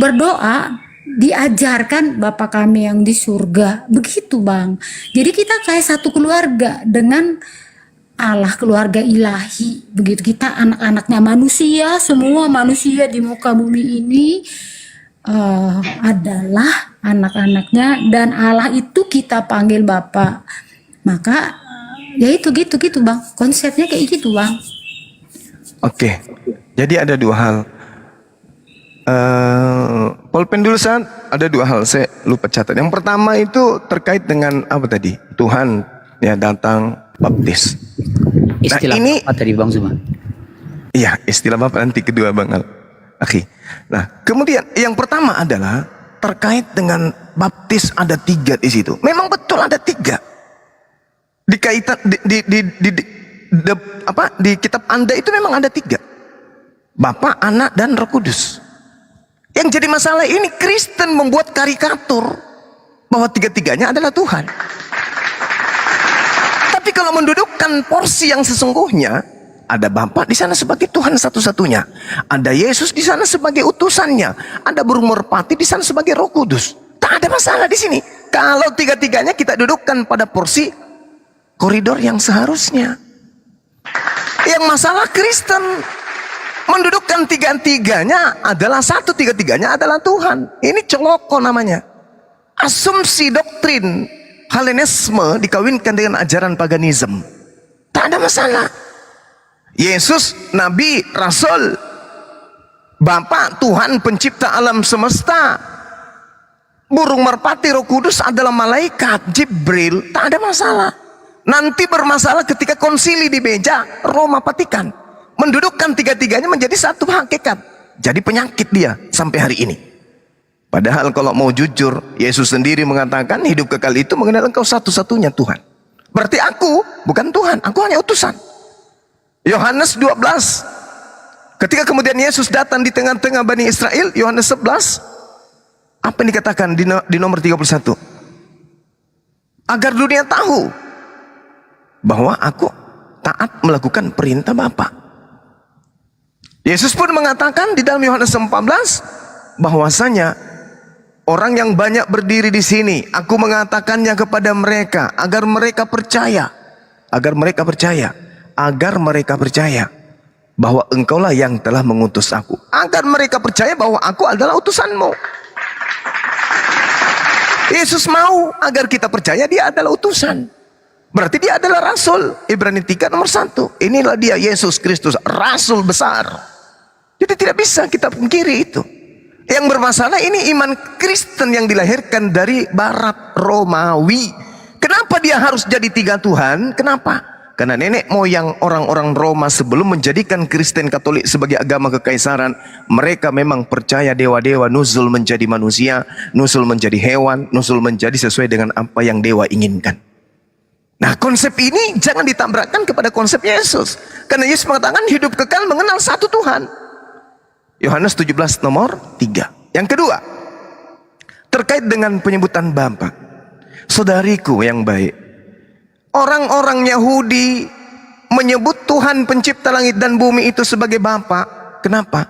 S1: berdoa diajarkan Bapa kami yang di surga, begitu, Bang. Jadi kita kayak satu keluarga dengan Allah, keluarga ilahi, begitu. Kita anak-anaknya manusia, semua manusia di muka bumi ini adalah anak-anaknya, dan Allah itu kita panggil Bapa. Maka ya itu gitu Bang, konsepnya kayak gitu, Bang.
S4: Oke. Jadi ada 2 hal. Pulpen dulu saat ada 2 hal saya lupa catat. Yang pertama itu terkait dengan apa tadi? Tuhan ya datang baptis.
S8: Istilah
S4: ini
S8: apa tadi Bang Zuma?
S4: iya, istilah Bapak nanti kedua Bang Al. Oke. Nah, kemudian yang pertama adalah terkait dengan baptis ada 3 di situ. Memang betul ada 3. Di kaitan di kitab Anda itu memang ada 3. Bapa, Anak, dan Roh Kudus. Yang jadi masalah ini Kristen membuat karikatur bahwa 3-tiganya adalah Tuhan. Tapi kalau mendudukkan porsi yang sesungguhnya, ada Bapa di sana sebagai Tuhan satu-satunya, ada Yesus di sana sebagai utusannya, ada burung merpati di sana sebagai Roh Kudus. Tak ada masalah di sini. Kalau 3-tiganya kita dudukkan pada porsi koridor yang seharusnya. Yang masalah Kristen mendudukkan 3-tiganya adalah satu, 3-tiganya adalah Tuhan. Ini celoko namanya. Asumsi doktrin Hellenisme dikawinkan dengan ajaran paganisme. Tak ada masalah. Yesus, Nabi, Rasul, Bapa, Tuhan pencipta alam semesta, burung merpati, Roh Kudus adalah malaikat, Jibril, tak ada masalah. Nanti bermasalah ketika konsili di meja Roma Vatikan, mendudukkan 3-tiganya menjadi satu hakikat. Jadi penyakit dia sampai hari ini. Padahal kalau mau jujur, Yesus sendiri mengatakan hidup kekal itu mengenal engkau satu-satunya Tuhan. Berarti aku bukan Tuhan, aku hanya utusan. Yohanes 12, ketika kemudian Yesus datang di tengah-tengah Bani Israel, Yohanes 11, apa yang dikatakan di nomor 31? Agar dunia tahu bahwa aku taat melakukan perintah Bapa. Yesus pun mengatakan di dalam Yohanes 14 bahwasanya orang yang banyak berdiri di sini, aku mengatakannya kepada mereka agar mereka percaya, agar mereka percaya bahwa engkaulah yang telah mengutus aku, agar mereka percaya bahwa aku adalah utusanmu. Yesus mau agar kita percaya dia adalah utusan. Berarti dia adalah rasul. Ibrani 3 nomor 1. Inilah dia Yesus Kristus, rasul besar. Jadi tidak bisa kita pungkiri itu. Yang bermasalah ini iman Kristen yang dilahirkan dari barat Romawi. Kenapa dia harus jadi 3 Tuhan? Kenapa? Karena nenek moyang orang-orang Roma sebelum menjadikan Kristen Katolik sebagai agama kekaisaran, mereka memang percaya dewa-dewa nuzul menjadi manusia, nuzul menjadi hewan, nuzul menjadi sesuai dengan apa yang dewa inginkan. Nah, konsep ini jangan ditabrakkan kepada konsep Yesus. Karena Yesus mengatakan hidup kekal mengenal satu Tuhan. Yohanes 17 nomor 3. Yang kedua, terkait dengan penyebutan Bapa. Saudariku yang baik, orang-orang Yahudi menyebut Tuhan pencipta langit dan bumi itu sebagai Bapa. Kenapa?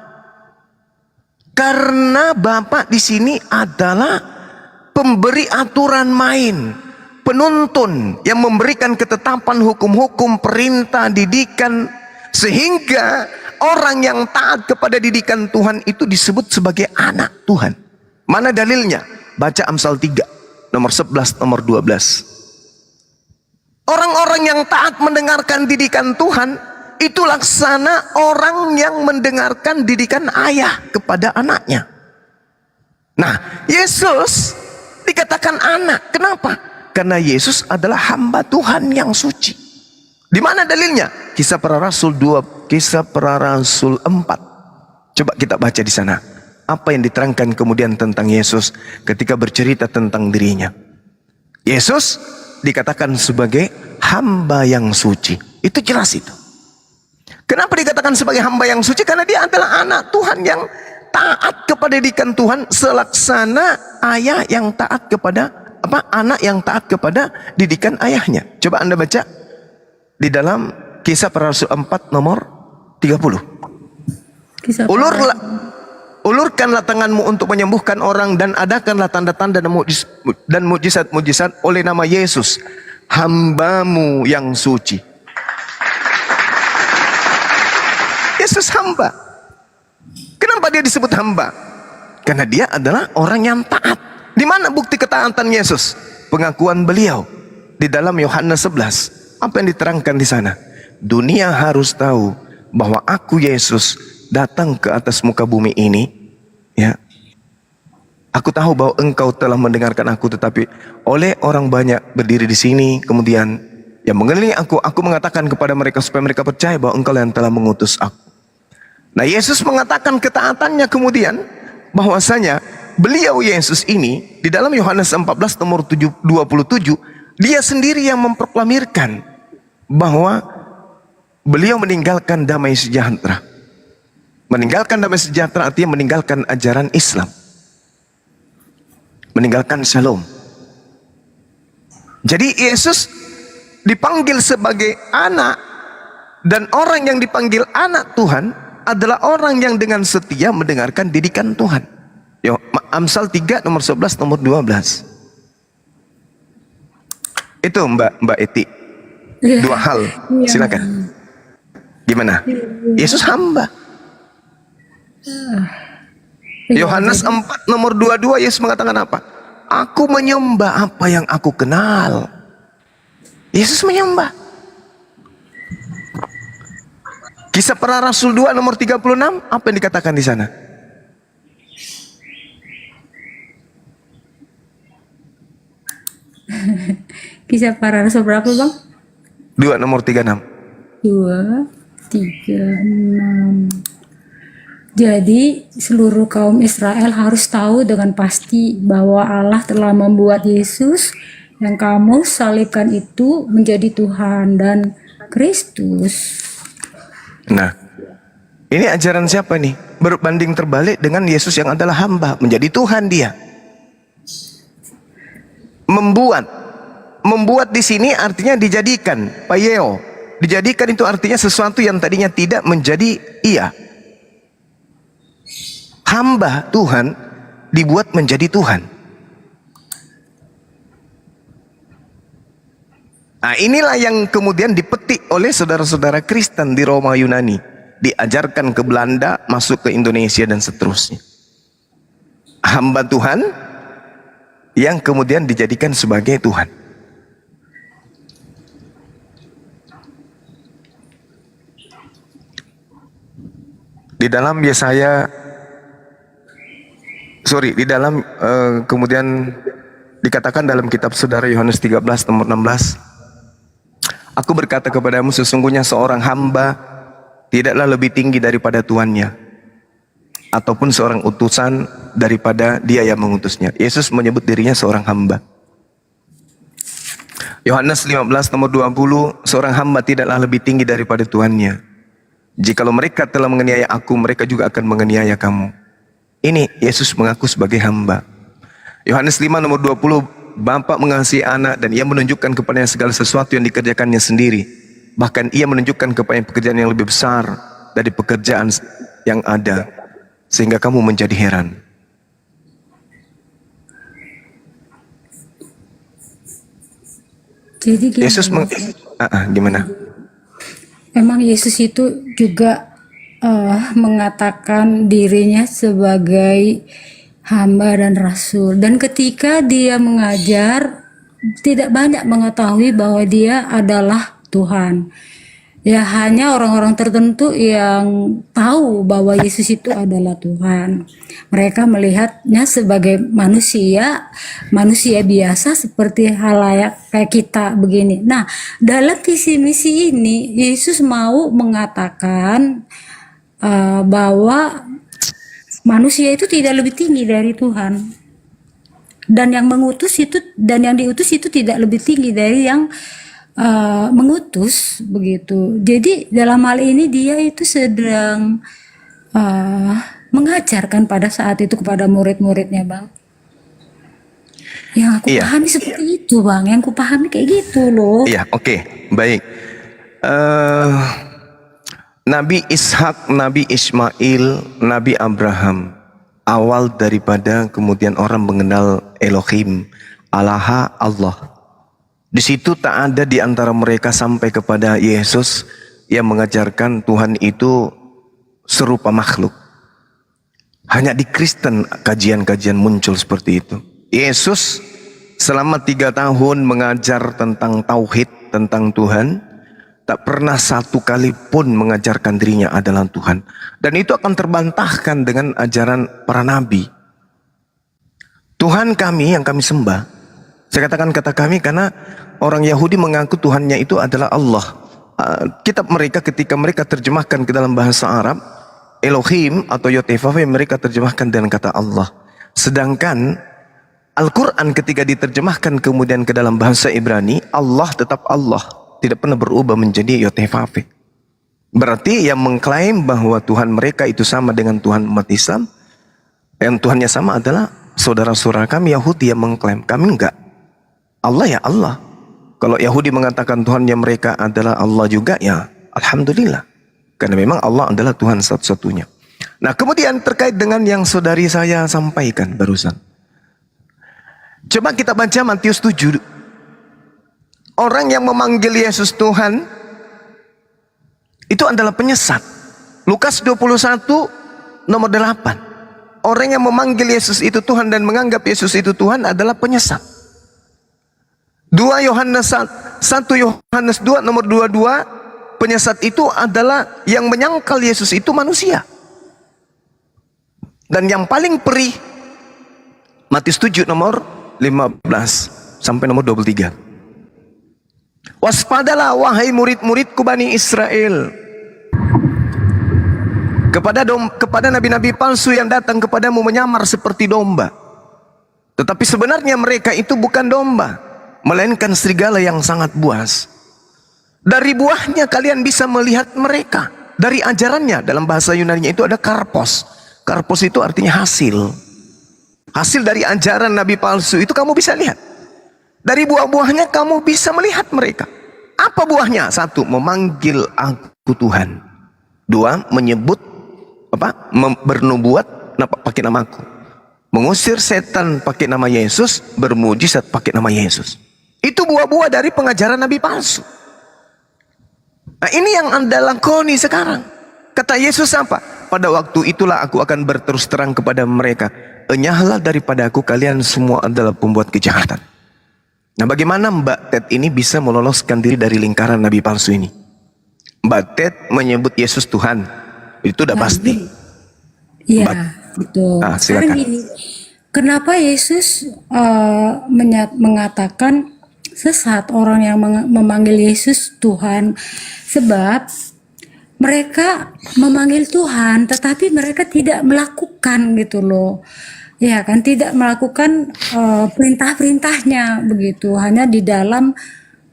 S4: Karena Bapa di sini adalah pemberi aturan main, penuntun yang memberikan ketetapan hukum-hukum, perintah, didikan, sehingga orang yang taat kepada didikan Tuhan itu disebut sebagai anak Tuhan. Mana dalilnya? Baca Amsal 3 nomor 11 nomor 12. Orang-orang yang taat mendengarkan didikan Tuhan itu laksana orang yang mendengarkan didikan ayah kepada anaknya. Nah, Yesus dikatakan anak. Kenapa? Karena Yesus adalah hamba Tuhan yang suci. Di mana dalilnya? Kisah Para Rasul 2, Kisah Para Rasul 4. Coba kita baca di sana. Apa yang diterangkan kemudian tentang Yesus ketika bercerita tentang dirinya. Yesus dikatakan sebagai hamba yang suci. Itu jelas itu. Kenapa dikatakan sebagai hamba yang suci? Karena dia adalah anak Tuhan yang taat kepada didikan Tuhan selaksana ayah yang taat kepada anak yang taat kepada didikan ayahnya. Coba Anda baca di dalam Kisah Para Rasul 4 nomor 30. Ulurkanlah tanganmu untuk menyembuhkan orang dan adakanlah tanda-tanda dan mujizat-mujizat oleh nama Yesus, hambamu yang suci. Yesus hamba. Kenapa dia disebut hamba? Karena dia adalah orang yang taat. Di mana bukti ketaatan Yesus? Pengakuan beliau di dalam Yohanes 11. Apa yang diterangkan di sana? Dunia harus tahu bahwa aku Yesus datang ke atas muka bumi ini, ya. Aku tahu bahwa engkau telah mendengarkan aku, tetapi oleh orang banyak berdiri di sini, kemudian yang mengelilingi aku mengatakan kepada mereka supaya mereka percaya bahwa engkau yang telah mengutus aku. Nah, Yesus mengatakan ketaatannya kemudian bahwasanya beliau Yesus ini di dalam Yohanes 14 nomor 27 dia sendiri yang memproklamirkan bahwa beliau meninggalkan damai sejahtera. Meninggalkan damai sejahtera artinya meninggalkan ajaran Islam. Meninggalkan shalom. Jadi Yesus dipanggil sebagai anak, dan orang yang dipanggil anak Tuhan adalah orang yang dengan setia mendengarkan didikan Tuhan. Amsal 3 nomor 11 nomor 12. Itu Mbak Eti. Dua hal. Silakan. Gimana? Yesus hamba. Yohanes 4 nomor 22 Yesus mengatakan apa? Aku menyembah apa yang aku kenal. Yesus menyembah. Kisah Para Rasul 2 nomor 36 apa yang dikatakan di sana?
S1: Kisah Para Rasul berapa, Bang?
S4: 2 nomor 36.
S1: 2, 3, 6. Jadi seluruh kaum Israel harus tahu dengan pasti bahwa Allah telah membuat Yesus yang kamu salibkan itu menjadi Tuhan dan Kristus.
S4: Nah, ini ajaran siapa nih? Berbanding terbalik dengan Yesus yang adalah hamba, menjadi Tuhan dia. Membuat di sini artinya dijadikan, payeo. Dijadikan itu artinya sesuatu yang tadinya tidak menjadi iya. Hamba Tuhan dibuat menjadi Tuhan. Nah, inilah yang kemudian dipetik oleh saudara-saudara Kristen di Roma Yunani, diajarkan ke Belanda, masuk ke Indonesia dan seterusnya. Hamba Tuhan yang kemudian dijadikan sebagai Tuhan. Di dalam kemudian dikatakan dalam kitab saudara Yohanes 13 nomor 16, aku berkata kepadamu sesungguhnya seorang hamba tidaklah lebih tinggi daripada tuannya, ataupun seorang utusan daripada dia yang mengutusnya. Yesus menyebut dirinya seorang hamba. Yohanes 15 nomor 20, seorang hamba tidaklah lebih tinggi daripada tuannya. Jikalau mereka telah menganiaya aku, mereka juga akan menganiaya kamu. Ini Yesus mengaku sebagai hamba. Yohanes 5 nomor 20, Bapa mengasihi anak dan ia menunjukkan kepadanya segala sesuatu yang dikerjakannya sendiri. Bahkan ia menunjukkan kepadanya pekerjaan yang lebih besar dari pekerjaan yang ada, sehingga kamu menjadi heran.
S1: Jadi
S4: Yesus gimana?
S1: Memang Yesus itu juga mengatakan dirinya sebagai hamba dan rasul. Dan ketika dia mengajar, tidak banyak mengetahui bahwa dia adalah Tuhan. Ya hanya orang-orang tertentu yang tahu bahwa Yesus itu adalah Tuhan. Mereka melihatnya sebagai manusia biasa seperti halayak kayak kita begini. Nah, dalam visi misi ini Yesus mau mengatakan bahwa manusia itu tidak lebih tinggi dari Tuhan. Dan yang mengutus itu dan yang diutus itu tidak lebih tinggi dari yang mengutus, begitu. Jadi dalam hal ini dia itu sedang mengajarkan pada saat itu kepada murid-muridnya, Bang. Yang aku pahami seperti itu, Bang. Yang aku pahami kayak gitu loh.
S4: Iya, oke. Baik. Nabi Ishak, Nabi Ismail, Nabi Abraham, awal daripada kemudian orang mengenal Elohim, Allah. Di situ tak ada di antara mereka sampai kepada Yesus yang mengajarkan Tuhan itu serupa makhluk. Hanya di Kristen kajian-kajian muncul seperti itu. Yesus selama 3 tahun mengajar tentang tauhid, tentang Tuhan, tak pernah satu kali pun mengajarkan dirinya adalah Tuhan. Dan itu akan terbantahkan dengan ajaran para nabi. Tuhan kami yang kami sembah. Saya katakan kata kami karena orang Yahudi mengaku Tuhannya itu adalah Allah. Kitab mereka ketika mereka terjemahkan ke dalam bahasa Arab, Elohim atau Yotevave mereka terjemahkan dengan kata Allah. Sedangkan Al-Quran ketika diterjemahkan kemudian ke dalam bahasa Ibrani, Allah tetap Allah, tidak pernah berubah menjadi Yotevave. Berarti yang mengklaim bahwa Tuhan mereka itu sama dengan Tuhan umat Islam, yang Tuhannya sama adalah saudara-saudara kami Yahudi yang mengklaim. Kami enggak. Allah ya Allah. Kalau Yahudi mengatakan Tuhannya mereka adalah Allah juga, ya Alhamdulillah. Karena memang Allah adalah Tuhan satu-satunya. Nah kemudian terkait dengan yang saudari saya sampaikan barusan. Coba kita baca Matius 7. Orang yang memanggil Yesus Tuhan itu adalah penyesat. Lukas 21 nomor 8. Orang yang memanggil Yesus itu Tuhan dan menganggap Yesus itu Tuhan adalah penyesat. 1 Yohanes 2 nomor 22, penyesat itu adalah yang menyangkal Yesus itu manusia. Dan yang paling perih, Matius 7 nomor 15 sampai nomor 23. Waspadalah wahai murid-muridku Bani Israel, kepada nabi-nabi palsu yang datang kepadamu menyamar seperti domba. Tetapi sebenarnya mereka itu bukan domba, melainkan serigala yang sangat buas. Dari buahnya kalian bisa melihat mereka. Dari ajarannya, dalam bahasa Yunani itu ada karpos. Karpos itu artinya hasil. Hasil dari ajaran nabi palsu itu kamu bisa lihat. Dari buah-buahnya kamu bisa melihat mereka. Apa buahnya? 1, memanggil aku Tuhan. 2, menyebut bernubuat pakai namaku. Mengusir setan pakai nama Yesus, bermujizat pakai nama Yesus. Itu buah-buah dari pengajaran nabi palsu. Nah ini yang Anda lakoni sekarang. Kata Yesus apa? Pada waktu itulah aku akan berterus terang kepada mereka, enyahlah daripada aku, kalian semua adalah pembuat kejahatan. Nah bagaimana Mbak Ted ini bisa meloloskan diri dari lingkaran nabi palsu ini? Mbak Ted menyebut Yesus Tuhan, itu udah pasti.
S1: Iya, betul.
S4: Nah,
S1: Sekarang
S4: silakan.
S1: gini, kenapa Yesus mengatakan sesat orang yang memanggil Yesus Tuhan? Sebab mereka memanggil Tuhan, tetapi mereka tidak melakukan gitu loh. Ya kan, tidak melakukan perintah-perintahnya begitu, hanya di dalam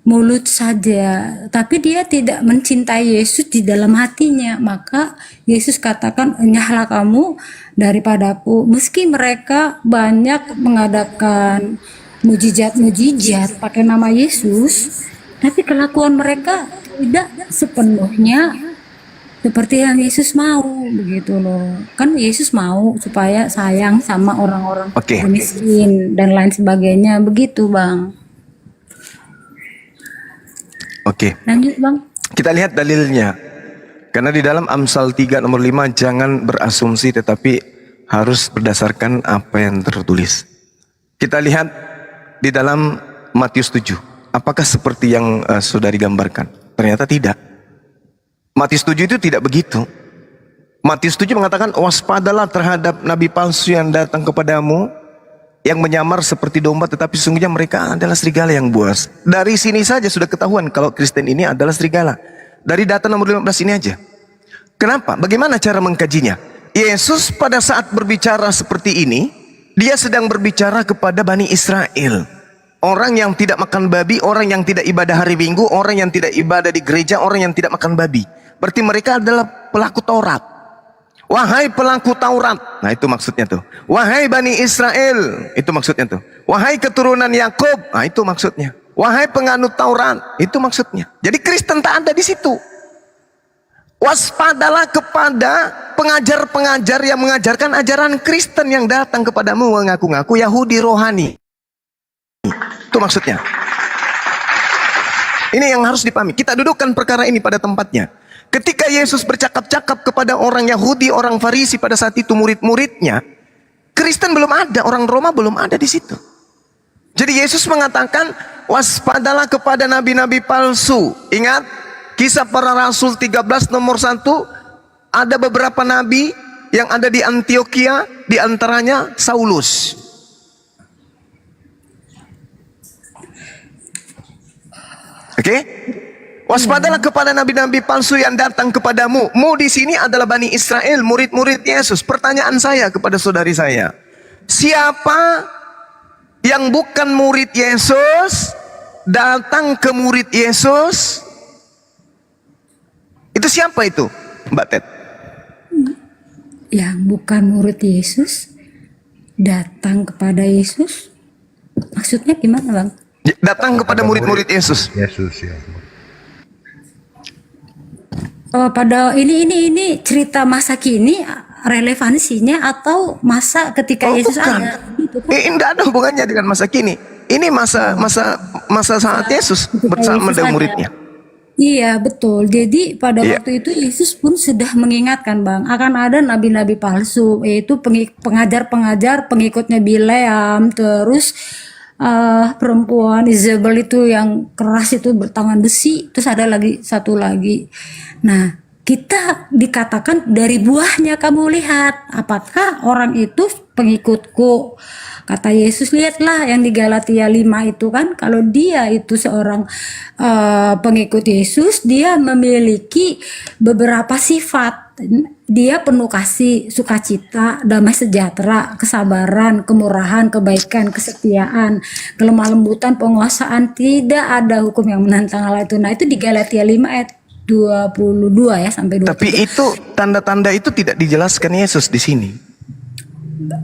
S1: mulut saja, tapi dia tidak mencintai Yesus di dalam hatinya. Maka Yesus katakan, enyahlah kamu daripadaku. Meski mereka banyak mengadakan mujizat-mujizat pakai nama Yesus, tapi kelakuan mereka tidak sepenuhnya seperti yang Yesus mau begitu loh. Kan Yesus mau supaya sayang sama orang-orang
S4: Oke.
S1: miskin dan lain sebagainya begitu, Bang.
S4: Oke.
S1: Lanjut, Bang.
S4: Kita lihat dalilnya. Karena di dalam Amsal 3 nomor 5, jangan berasumsi tetapi harus berdasarkan apa yang tertulis. Kita lihat di dalam Matius 7. Apakah seperti yang saudari gambarkan? Ternyata tidak. Matius 7 itu tidak begitu. Matius 7 mengatakan, waspadalah terhadap nabi palsu yang datang kepadamu, yang menyamar seperti domba tetapi sesungguhnya mereka adalah serigala yang buas. Dari sini saja sudah ketahuan kalau Kristen ini adalah serigala. Dari data nomor 15 ini aja. Kenapa? Bagaimana cara mengkajinya? Yesus pada saat berbicara seperti ini, dia sedang berbicara kepada Bani Israel. Orang yang tidak makan babi, orang yang tidak ibadah hari Minggu, orang yang tidak ibadah di gereja, orang yang tidak makan babi. Berarti mereka adalah pelaku Taurat. Wahai pelaku Taurat, nah itu maksudnya tuh. Wahai Bani Israel, itu maksudnya tuh. Wahai keturunan Yakub, nah itu maksudnya. Wahai penganut Taurat, itu maksudnya. Jadi Kristen tak ada di situ. Waspadalah kepada pengajar-pengajar yang mengajarkan ajaran Kristen yang datang kepadamu mengaku-ngaku Yahudi rohani. Itu maksudnya. Ini yang harus dipahami. Kita dudukkan perkara ini pada tempatnya. Ketika Yesus bercakap-cakap kepada orang Yahudi, orang Farisi pada saat itu murid-muridnya, Kristen belum ada, orang Roma belum ada di situ. Jadi Yesus mengatakan, waspadalah kepada nabi-nabi palsu. Ingat, Kisah Para Rasul 13 nomor 1, ada beberapa nabi yang ada di Antioquia, di antaranya Saulus. Oke? Waspadalah kepada nabi-nabi palsu yang datang kepadamu. Mu di sini adalah Bani Israel, murid-murid Yesus. Pertanyaan saya kepada saudari saya, siapa yang bukan murid Yesus datang ke murid Yesus? Itu siapa itu, Mbak Ted?
S1: Yang bukan murid Yesus datang kepada Yesus, maksudnya gimana, Bang?
S4: Datang kepada murid-murid Yesus.
S5: Yesus ya.
S1: Oh, pada ini cerita masa kini relevansinya atau masa ketika Yesus
S4: Bukan.
S1: ada gitu kan?
S4: Tidak ada hubungannya dengan masa kini. Ini masa saat Yesus bersama
S1: Yesus
S4: dengan
S1: ada.
S4: muridnya.
S1: Iya betul. Jadi pada
S4: Iya.
S1: waktu itu Yesus pun sudah mengingatkan, Bang, akan ada nabi-nabi palsu, yaitu pengajar-pengajar pengikutnya Bileam, terus perempuan Isabel itu yang keras itu bertangan besi, terus ada lagi satu lagi. Nah, kita dikatakan dari buahnya kamu lihat apakah orang itu pengikutku. Kata Yesus, lihatlah yang di Galatia 5 itu kan, kalau dia itu seorang pengikut Yesus, dia memiliki beberapa sifat. Dia penuh kasih, sukacita, damai sejahtera, kesabaran, kemurahan, kebaikan, kesetiaan, kelemah lembutan, penguasaan. Tidak ada hukum yang menentang hal itu. Nah, itu di Galatia 5 ayat 22 ya sampai 23.
S4: Tapi itu tanda-tanda itu tidak dijelaskan Yesus di sini.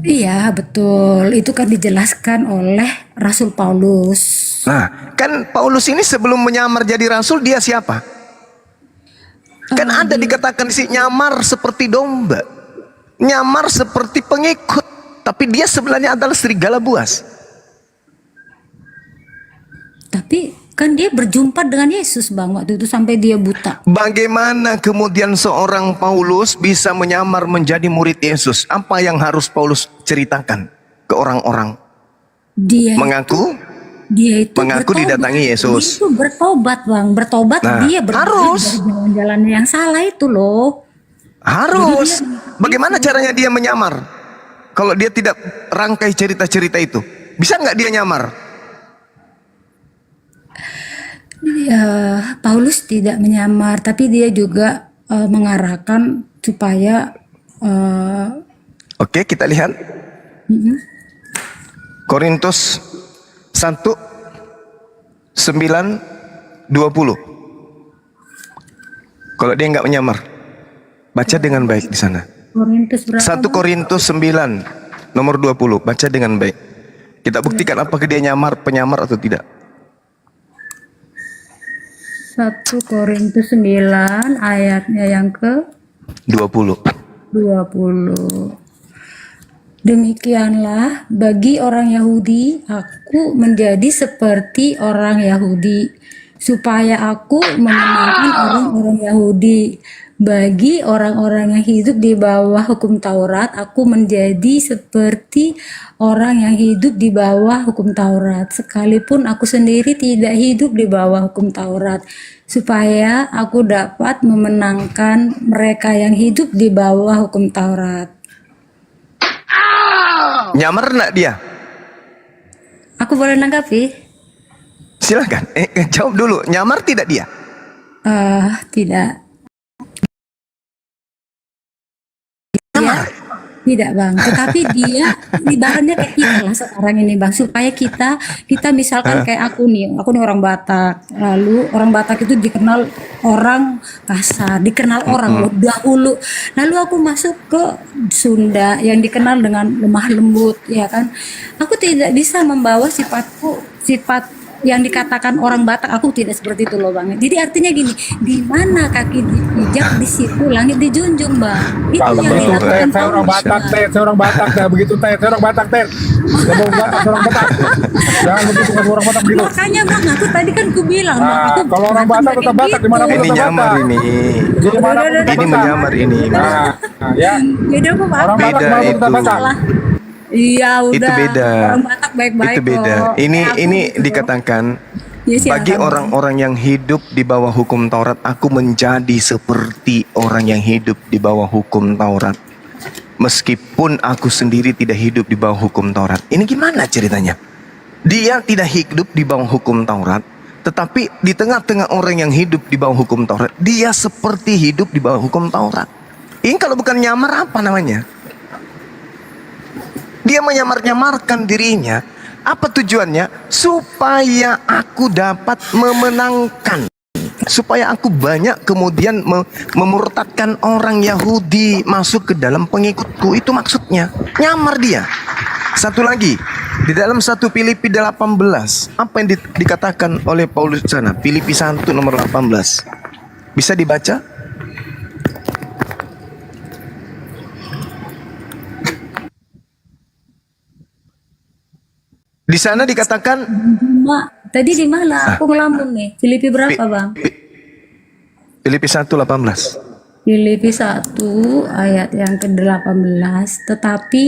S1: Iya betul, itu kan dijelaskan oleh Rasul Paulus.
S4: Nah, kan Paulus ini sebelum menyamar jadi rasul dia siapa? Kan ada dikatakan si nyamar seperti domba, nyamar seperti pengikut, tapi dia sebenarnya adalah serigala buas.
S1: Tapi kan dia berjumpa dengan Yesus, Bang, waktu itu sampai dia buta.
S4: Bagaimana kemudian seorang Paulus bisa menyamar menjadi murid Yesus? Apa yang harus Paulus ceritakan ke orang-orang?
S1: Dia
S4: Mengaku
S1: itu
S4: mengaku
S1: bertobat.
S4: didatangi Yesus.
S1: Dia itu bertobat, Bang, bertobat.
S4: Nah,
S1: Dia bertobat
S4: harus.
S1: dari jalan-jalan yang salah itu loh.
S4: Harus. Bagaimana caranya dia menyamar? Kalau dia tidak rangkai cerita-cerita itu, bisa nggak dia nyamar?
S1: Paulus tidak menyamar, tapi dia juga mengarahkan supaya
S4: Oke, kita lihat. Korintus 1:9-20. Kalau dia nggak menyamar, baca dengan baik di sana.
S1: Korintus berapa?
S4: 1 Korintus 9 nomor 20, baca dengan baik. Kita buktikan apakah dia penyamar atau tidak.
S1: 1 Korintus 9 ayatnya yang ke
S4: 20.
S1: 20. Demikianlah bagi orang Yahudi aku menjadi seperti orang Yahudi supaya aku memenangkan orang-orang Yahudi. Bagi orang-orang yang hidup di bawah hukum Taurat aku menjadi seperti orang yang hidup di bawah hukum Taurat, sekalipun aku sendiri tidak hidup di bawah hukum Taurat, supaya aku dapat memenangkan mereka yang hidup di bawah hukum Taurat.
S4: Nyamar enggak dia?
S1: Aku boleh nanggapi?
S4: Silakan. Jawab dulu. Nyamar tidak dia?
S1: Tidak. Tidak, Bang. Tetapi dia ibaratnya kayak kita lah sekarang ini, Bang. Supaya kita misalkan kayak aku nih orang Batak. Lalu orang Batak itu dikenal orang kasar, dikenal orang dahulu. Lalu aku masuk ke Sunda yang dikenal dengan lemah lembut, ya kan. Aku tidak bisa membawa sifat yang dikatakan orang Batak, aku tidak seperti itu loh, Bang. Jadi artinya gini, di mana kaki dipijak, di situ langit dijunjung, Bang. Itu yang dilakukan
S10: Saya orang Batak, saya orang Batak, begitu saya orang Batak, saya mau Batak, orang Batak. Jangan begitu ke orang Batak begitu.
S1: Makanya, Bang, aku tadi kan ku bilang, Bang, aku
S10: kalau orang Batak tetap Batak, di mana pun
S4: Ini
S10: tetap
S4: nyamar
S10: Batak.
S4: ini.
S10: Di mana pun tetap
S4: Ini
S10: Batak.
S4: menyamar ini.
S10: Ya.
S1: Jadi aku
S10: Orang
S1: apa?
S10: Batak
S4: Beda
S10: mana pun tetap
S4: itu.
S10: Batak.
S1: Iya, udah.
S4: Itu beda.
S1: Orang Batak baik-baik
S4: Itu beda.
S1: kok.
S4: Ini
S1: Kayak aku gitu.
S4: dikatakan
S1: Ya, silakan,
S4: bagi
S1: Bang.
S4: orang-orang yang hidup di bawah hukum Taurat, aku menjadi seperti orang yang hidup di bawah hukum Taurat. Meskipun aku sendiri tidak hidup di bawah hukum Taurat. Ini gimana ceritanya? Dia tidak hidup di bawah hukum Taurat, Tetapi di tengah-tengah orang yang hidup di bawah hukum Taurat, dia seperti hidup di bawah hukum Taurat. Ini kalau bukan nyamar apa namanya? Dia menyamar-nyamarkan dirinya. Apa tujuannya? Supaya aku dapat memenangkan. Supaya aku banyak kemudian memurtadkan orang Yahudi masuk ke dalam pengikutku. Itu maksudnya. Nyamar dia. Satu lagi. Di dalam 1 Filipi 18. Apa yang dikatakan oleh Paulus di sana? Filipi 1 nomor 18. Bisa dibaca? Di sana dikatakan
S1: Tadi di mana? Aku ngelamun nih. Filipi berapa, Bang?
S4: Filipi 1:18.
S1: Filipi 1 ayat yang ke-18. Tetapi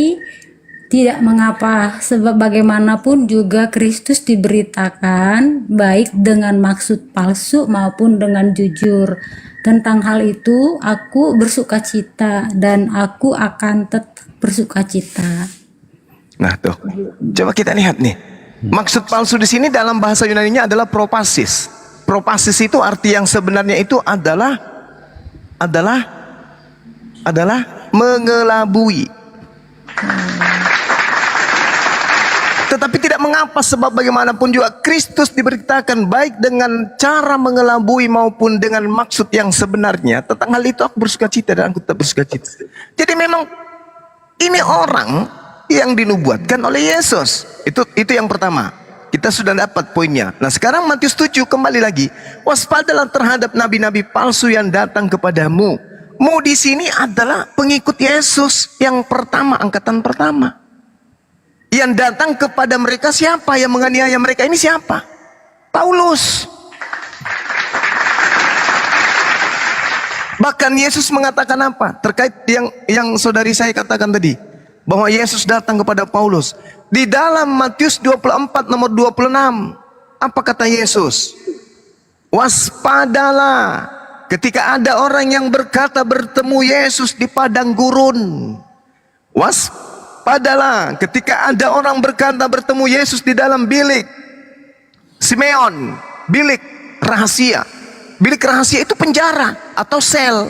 S1: tidak mengapa, sebab bagaimanapun juga Kristus diberitakan baik dengan maksud palsu maupun dengan jujur. Tentang hal itu aku bersukacita dan aku akan tetap bersukacita.
S4: Nah tuh, coba kita lihat nih. Maksud palsu di sini dalam bahasa Yunani-nya adalah propasis. Propasis itu arti yang sebenarnya itu adalah mengelabui. Tetapi tidak mengapa, sebab bagaimanapun juga Kristus diberitakan baik dengan cara mengelabui maupun dengan maksud yang sebenarnya. Tentang hal itu aku bersukacita dan aku tetap bersukacita. Jadi memang ini orang yang dinubuatkan oleh Yesus. Itu yang pertama. Kita sudah dapat poinnya. Nah sekarang Matius 7 kembali lagi. Waspadalah terhadap nabi-nabi palsu yang datang kepadamu. Mu di sini adalah pengikut Yesus yang pertama, angkatan pertama. Yang datang kepada mereka siapa? Yang menganiaya mereka ini siapa? Paulus. Bahkan Yesus mengatakan apa? Terkait yang saudari saya katakan tadi. Bahwa Yesus datang kepada Paulus. Di dalam Matius 24 nomor 26. Apa kata Yesus? Waspadalah ketika ada orang yang berkata bertemu Yesus di padang gurun. Waspadalah ketika ada orang berkata bertemu Yesus di dalam bilik Simeon, bilik rahasia. Bilik rahasia itu penjara atau sel.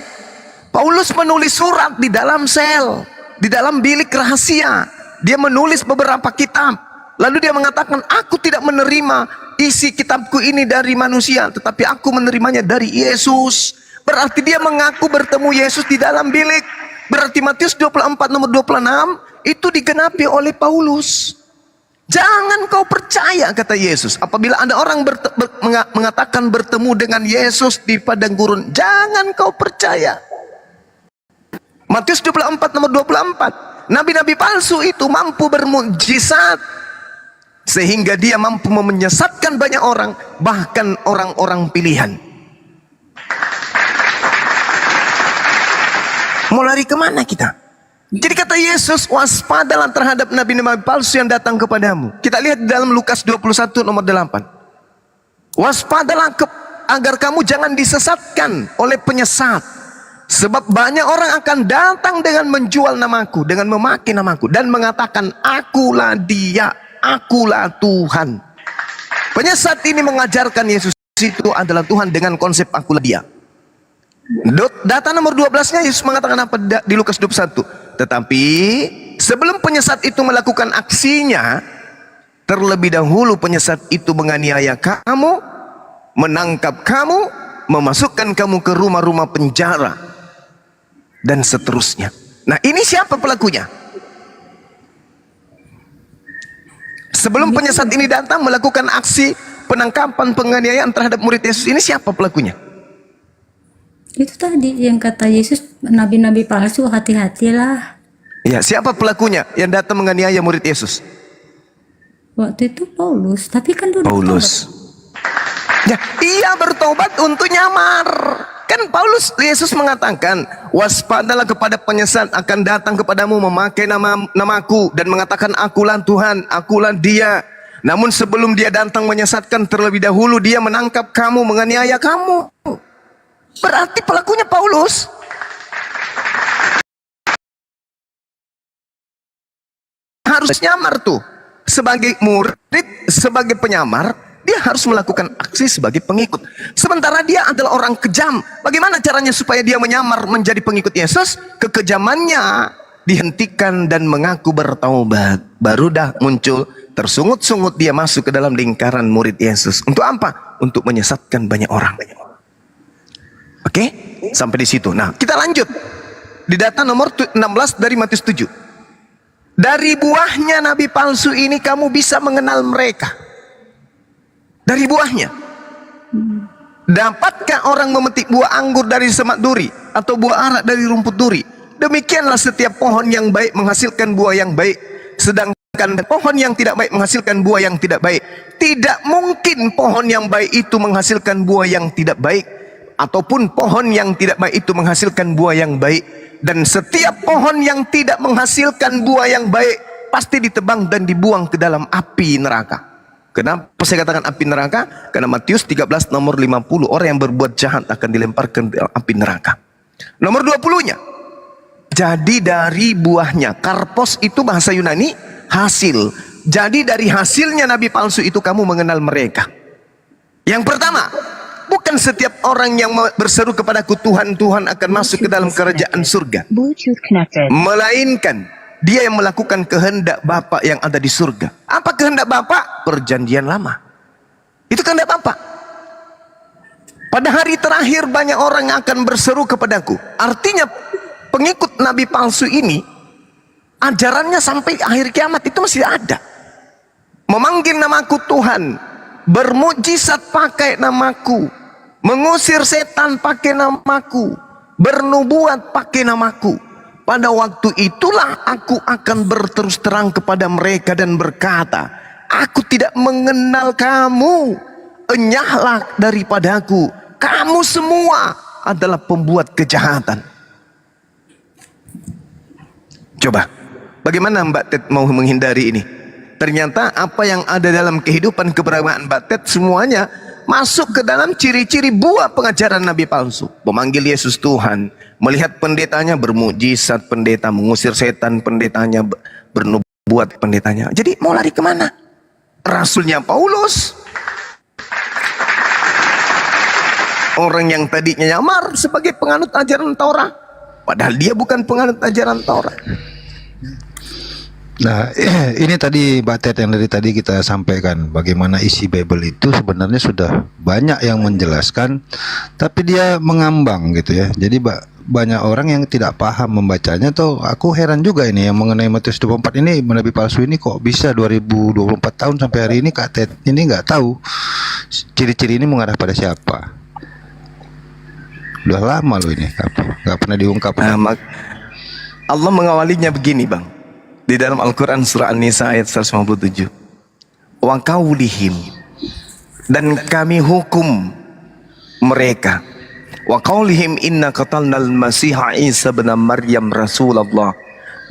S4: Paulus menulis surat di dalam sel, di dalam bilik rahasia. Dia menulis beberapa kitab. Lalu dia mengatakan, aku tidak menerima isi kitabku ini dari manusia, tetapi aku menerimanya dari Yesus. Berarti dia mengaku bertemu Yesus di dalam bilik. Berarti Matius 24 nomor 26 itu digenapi oleh Paulus. Jangan kau percaya, kata Yesus, apabila ada orang mengatakan bertemu dengan Yesus di padang gurun. Jangan kau percaya. Matius 24 nomor 24. Nabi-nabi palsu itu mampu bermukjizat sehingga dia mampu menyesatkan banyak orang, bahkan orang-orang pilihan. Mau lari kemana kita? Jadi kata Yesus, waspadalah terhadap nabi-nabi palsu yang datang kepadamu. Kita lihat di dalam Lukas 21 nomor 8. Waspadalah agar kamu jangan disesatkan oleh penyesat. Sebab banyak orang akan datang dengan menjual namaku, dengan memakai namaku, dan mengatakan, akulah dia, akulah Tuhan. Penyesat ini mengajarkan Yesus itu adalah Tuhan dengan konsep akulah dia. Data nomor 12-nya Yesus mengatakan apa di Lukas 21? Tetapi sebelum penyesat itu melakukan aksinya, terlebih dahulu penyesat itu menganiaya kamu, menangkap kamu, memasukkan kamu ke rumah-rumah penjara, dan seterusnya. Nah ini siapa pelakunya? Sebelum penyesat ini datang melakukan aksi penangkapan, penganiayaan terhadap murid Yesus, ini siapa pelakunya?
S1: Itu tadi yang kata Yesus, nabi-nabi palsu, hati-hatilah.
S4: Ya, siapa pelakunya yang datang menganiaya murid Yesus?
S1: Waktu itu Paulus, tapi kan dulu
S4: Paulus. Ya, ia bertobat untuk nyamar. Kan Paulus, Yesus mengatakan, waspadalah kepada penyesat akan datang kepadamu memakai namaku dan mengatakan akulah Tuhan, akulah dia. Namun sebelum dia datang menyesatkan, terlebih dahulu dia menangkap kamu, menganiaya kamu. Berarti pelakunya Paulus. Harus nyamar tuh. Sebagai murid, sebagai penyamar, dia dia harus melakukan aksi sebagai pengikut. Sementara dia adalah orang kejam. Bagaimana caranya supaya dia menyamar menjadi pengikut Yesus? Kekejamannya dihentikan dan mengaku bertaubat. Baru dah muncul, tersungut-sungut dia masuk ke dalam lingkaran murid Yesus. Untuk apa? Untuk menyesatkan banyak orang. Oke? Sampai di situ. Nah, kita lanjut. Di data nomor 16 dari Matius 7. Dari buahnya nabi palsu ini kamu bisa mengenal mereka. Dari buahnya. Dapatkah orang memetik buah anggur dari semak duri atau buah arak dari rumput duri? Demikianlah setiap pohon yang baik menghasilkan buah yang baik, sedangkan pohon yang tidak baik menghasilkan buah yang tidak baik. Tidak mungkin pohon yang baik itu menghasilkan buah yang tidak baik, ataupun pohon yang tidak baik itu menghasilkan buah yang baik. Dan setiap pohon yang tidak menghasilkan buah yang baik pasti ditebang dan dibuang ke dalam api neraka. Kenapa saya katakan api neraka? Karena Matius 13 nomor 50, orang yang berbuat jahat akan dilemparkan ke api neraka. Nomor 20-nya, jadi dari buahnya. Karpos itu bahasa Yunani hasil. Jadi dari hasilnya nabi palsu itu kamu mengenal mereka. Yang pertama, bukan setiap orang yang berseru kepadaku Tuhan, Tuhan akan masuk ke dalam kerajaan surga. Melainkan dia yang melakukan kehendak Bapa yang ada di surga. Apa kehendak Bapa? Perjanjian lama. Itu kehendak Bapa. Pada hari terakhir banyak orang yang akan berseru kepadaku. Artinya pengikut nabi palsu ini ajarannya sampai akhir kiamat itu masih ada. Memanggil namaku Tuhan, bermukjizat pakai namaku, mengusir setan pakai namaku, bernubuat pakai namaku. Pada waktu itulah aku akan berterus terang kepada mereka dan berkata, aku tidak mengenal kamu, enyahlah daripadaku, kamu semua adalah pembuat kejahatan. Coba, bagaimana Mbak Ted mau menghindari ini? Ternyata apa yang ada dalam kehidupan keberagamaan Mbak Ted semuanya masuk ke dalam ciri-ciri buah pengajaran nabi palsu. Memanggil Yesus Tuhan, melihat pendetanya bermukjizat, pendeta mengusir setan, pendetanya bernubuat, pendetanya. Jadi mau lari kemana? Rasulnya Paulus, orang yang tadinya nyamar sebagai penganut ajaran Taurat, padahal dia bukan penganut ajaran Taurat.
S5: Nah, ini tadi Mbak Ted yang dari tadi kita sampaikan bagaimana isi Bible itu sebenarnya sudah banyak yang menjelaskan, tapi dia mengambang gitu ya. Jadi banyak orang yang tidak paham membacanya. Tuh aku heran juga ini yang mengenai Matius 24 ini, nabi palsu ini kok bisa 2024 tahun sampai hari ini Kak Ted ini nggak tahu ciri-ciri ini mengarah pada siapa. Udah lama loh ini, nggak pernah diungkap.
S4: Allah mengawalinya begini Bang. Di dalam Al-Quran surah An-Nisa ayat 157. Wa qaulihim, dan kami hukum mereka. Wa qaulihim inna qatalnal masiha Isa bin Maryam Rasulullah,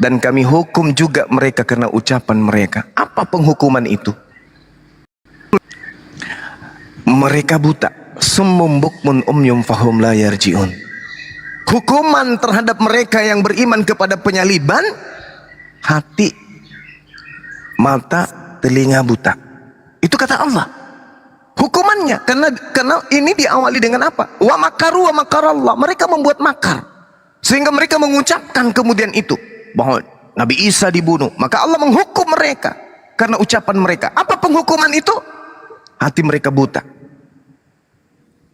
S4: dan kami hukum juga mereka karena ucapan mereka. Apa penghukuman itu? Mereka buta, summum bukmun umyum fahum la yarji'un. Hukuman terhadap mereka yang beriman kepada penyaliban, hati, mata, telinga buta. Itu kata Allah. Hukumannya karena ini diawali dengan apa? Wa makaru wa makarallah. Mereka membuat makar sehingga mereka mengucapkan kemudian itu bahwa Nabi Isa dibunuh. Maka Allah menghukum mereka karena ucapan mereka. Apa penghukuman itu? Hati mereka buta.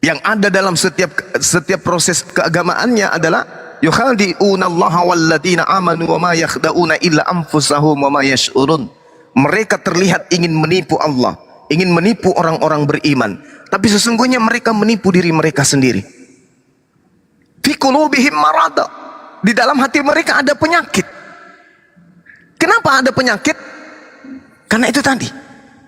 S4: Yang ada dalam setiap proses keagamaannya adalah yukhadi'una Allah walladzina amanu wa ma yakhda'una illa anfusahum wa ma yash'urun. Mereka terlihat ingin menipu Allah, ingin menipu orang-orang beriman, tapi sesungguhnya mereka menipu diri mereka sendiri. Fi qulubihim marad. Di dalam hati mereka ada penyakit. Kenapa ada penyakit? Karena itu tadi.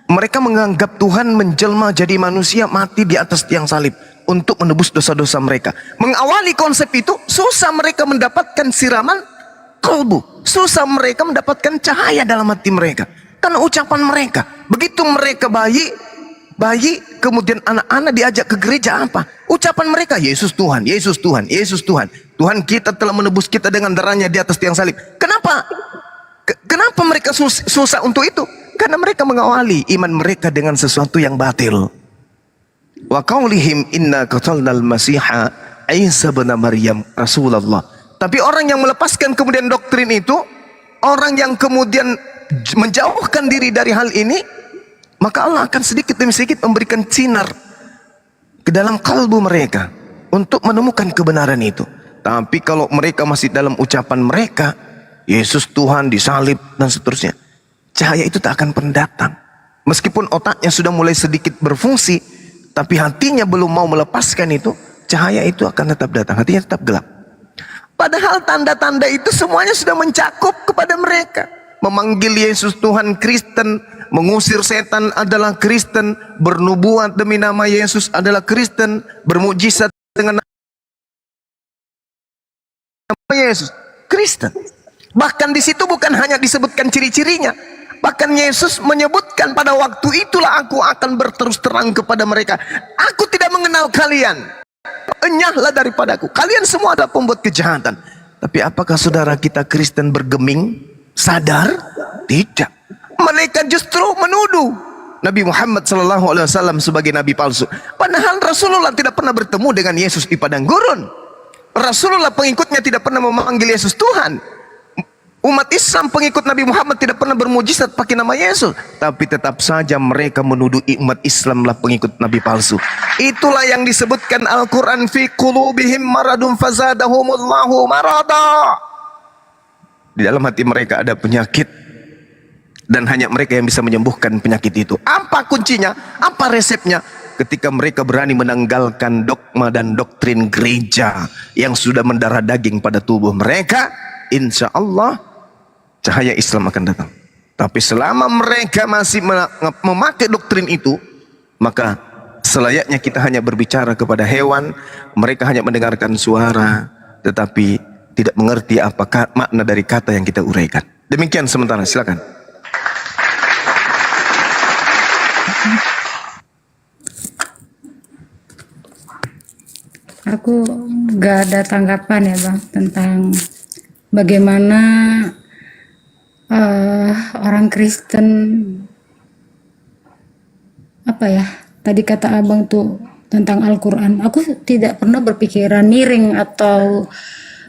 S4: Mereka menganggap Tuhan menjelma jadi manusia, mati di atas tiang salib untuk menebus dosa-dosa mereka. Mengawali konsep itu, susah mereka mendapatkan siraman kalbu. Susah mereka mendapatkan cahaya dalam hati mereka. Karena ucapan mereka. Begitu mereka bayi, kemudian anak-anak diajak ke gereja apa? Ucapan mereka, Yesus Tuhan, Yesus Tuhan, Yesus Tuhan. Tuhan kita telah menebus kita dengan darahnya di atas tiang salib. Kenapa? Kenapa mereka susah untuk itu? Karena mereka mengawali iman mereka dengan sesuatu yang batil. Wa qaulihim inna qatalnal masiha Isa bin Maryam Rasulullah. Tapi orang yang melepaskan kemudian doktrin itu, orang yang kemudian menjauhkan diri dari hal ini, maka Allah akan sedikit demi sedikit memberikan sinar ke dalam kalbu mereka untuk menemukan kebenaran itu. Tapi kalau mereka masih dalam ucapan mereka, Yesus Tuhan disalib dan seterusnya, cahaya itu tak akan pernah datang. Meskipun otaknya sudah mulai sedikit berfungsi, tapi hatinya belum mau melepaskan itu, cahaya itu akan tetap datang, hatinya tetap gelap. Padahal tanda-tanda itu semuanya sudah mencakup kepada mereka. Memanggil Yesus Tuhan Kristen, mengusir setan adalah Kristen, bernubuat demi nama Yesus adalah Kristen, bermujizat dengan nama Yesus Kristen. Bahkan di situ bukan hanya disebutkan ciri-cirinya, bahkan Yesus menyebutkan pada waktu itulah aku akan berterus terang kepada mereka, aku tidak mengenal kalian, enyahlah daripadaku, kalian semua adalah pembuat kejahatan. Tapi apakah saudara kita Kristen bergeming, sadar? Tidak. Mereka justru menuduh Nabi Muhammad SAW sebagai nabi palsu. Padahal Rasulullah tidak pernah bertemu dengan Yesus di padang gurun. Rasulullah pengikutnya tidak pernah memanggil Yesus Tuhan. Umat Islam pengikut Nabi Muhammad tidak pernah bermujizat pakai nama Yesus. Tapi tetap saja mereka menuduh umat Islam lah pengikut Nabi palsu. Itulah yang disebutkan Al-Quran, fi qulubihim maradun fazadahumullahu marada. Di dalam hati mereka ada penyakit, dan hanya mereka yang bisa menyembuhkan penyakit itu. Apa kuncinya? Apa resepnya? Ketika mereka berani menanggalkan dogma dan doktrin gereja yang sudah mendarah daging pada tubuh mereka, insya Allah cahaya Islam akan datang. Tapi selama mereka masih memakai doktrin itu, maka selayaknya kita hanya berbicara kepada hewan. Mereka hanya mendengarkan suara, tetapi tidak mengerti apa makna dari kata yang kita uraikan. Demikian sementara, silakan.
S1: Aku gak ada tanggapan ya Bang tentang bagaimana orang Kristen, apa ya tadi kata Abang tuh tentang Al-Quran. Aku tidak pernah berpikiran miring atau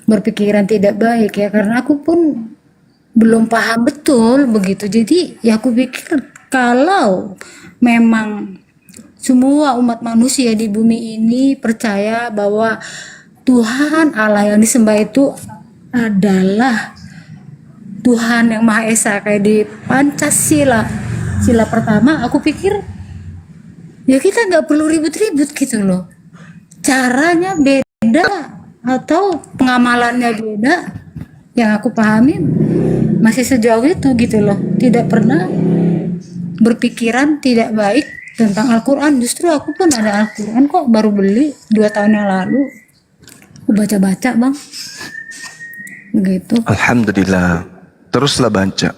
S1: berpikiran tidak baik ya, karena aku pun belum paham betul begitu. Jadi ya aku pikir kalau memang semua umat manusia di bumi ini percaya bahwa Tuhan Allah yang disembah itu adalah Tuhan yang Maha Esa kayak di Pancasila, sila pertama, aku pikir ya kita nggak perlu ribut-ribut gitu loh. Caranya beda atau pengamalannya beda, yang aku pahami masih sejauh itu gitu loh. Tidak pernah berpikiran tidak baik tentang Al-Quran. Justru aku pun ada Al-Quran kok, baru beli 2 tahun yang lalu. Aku baca-baca Bang. Begitu.
S4: Alhamdulillah. Teruslah baca.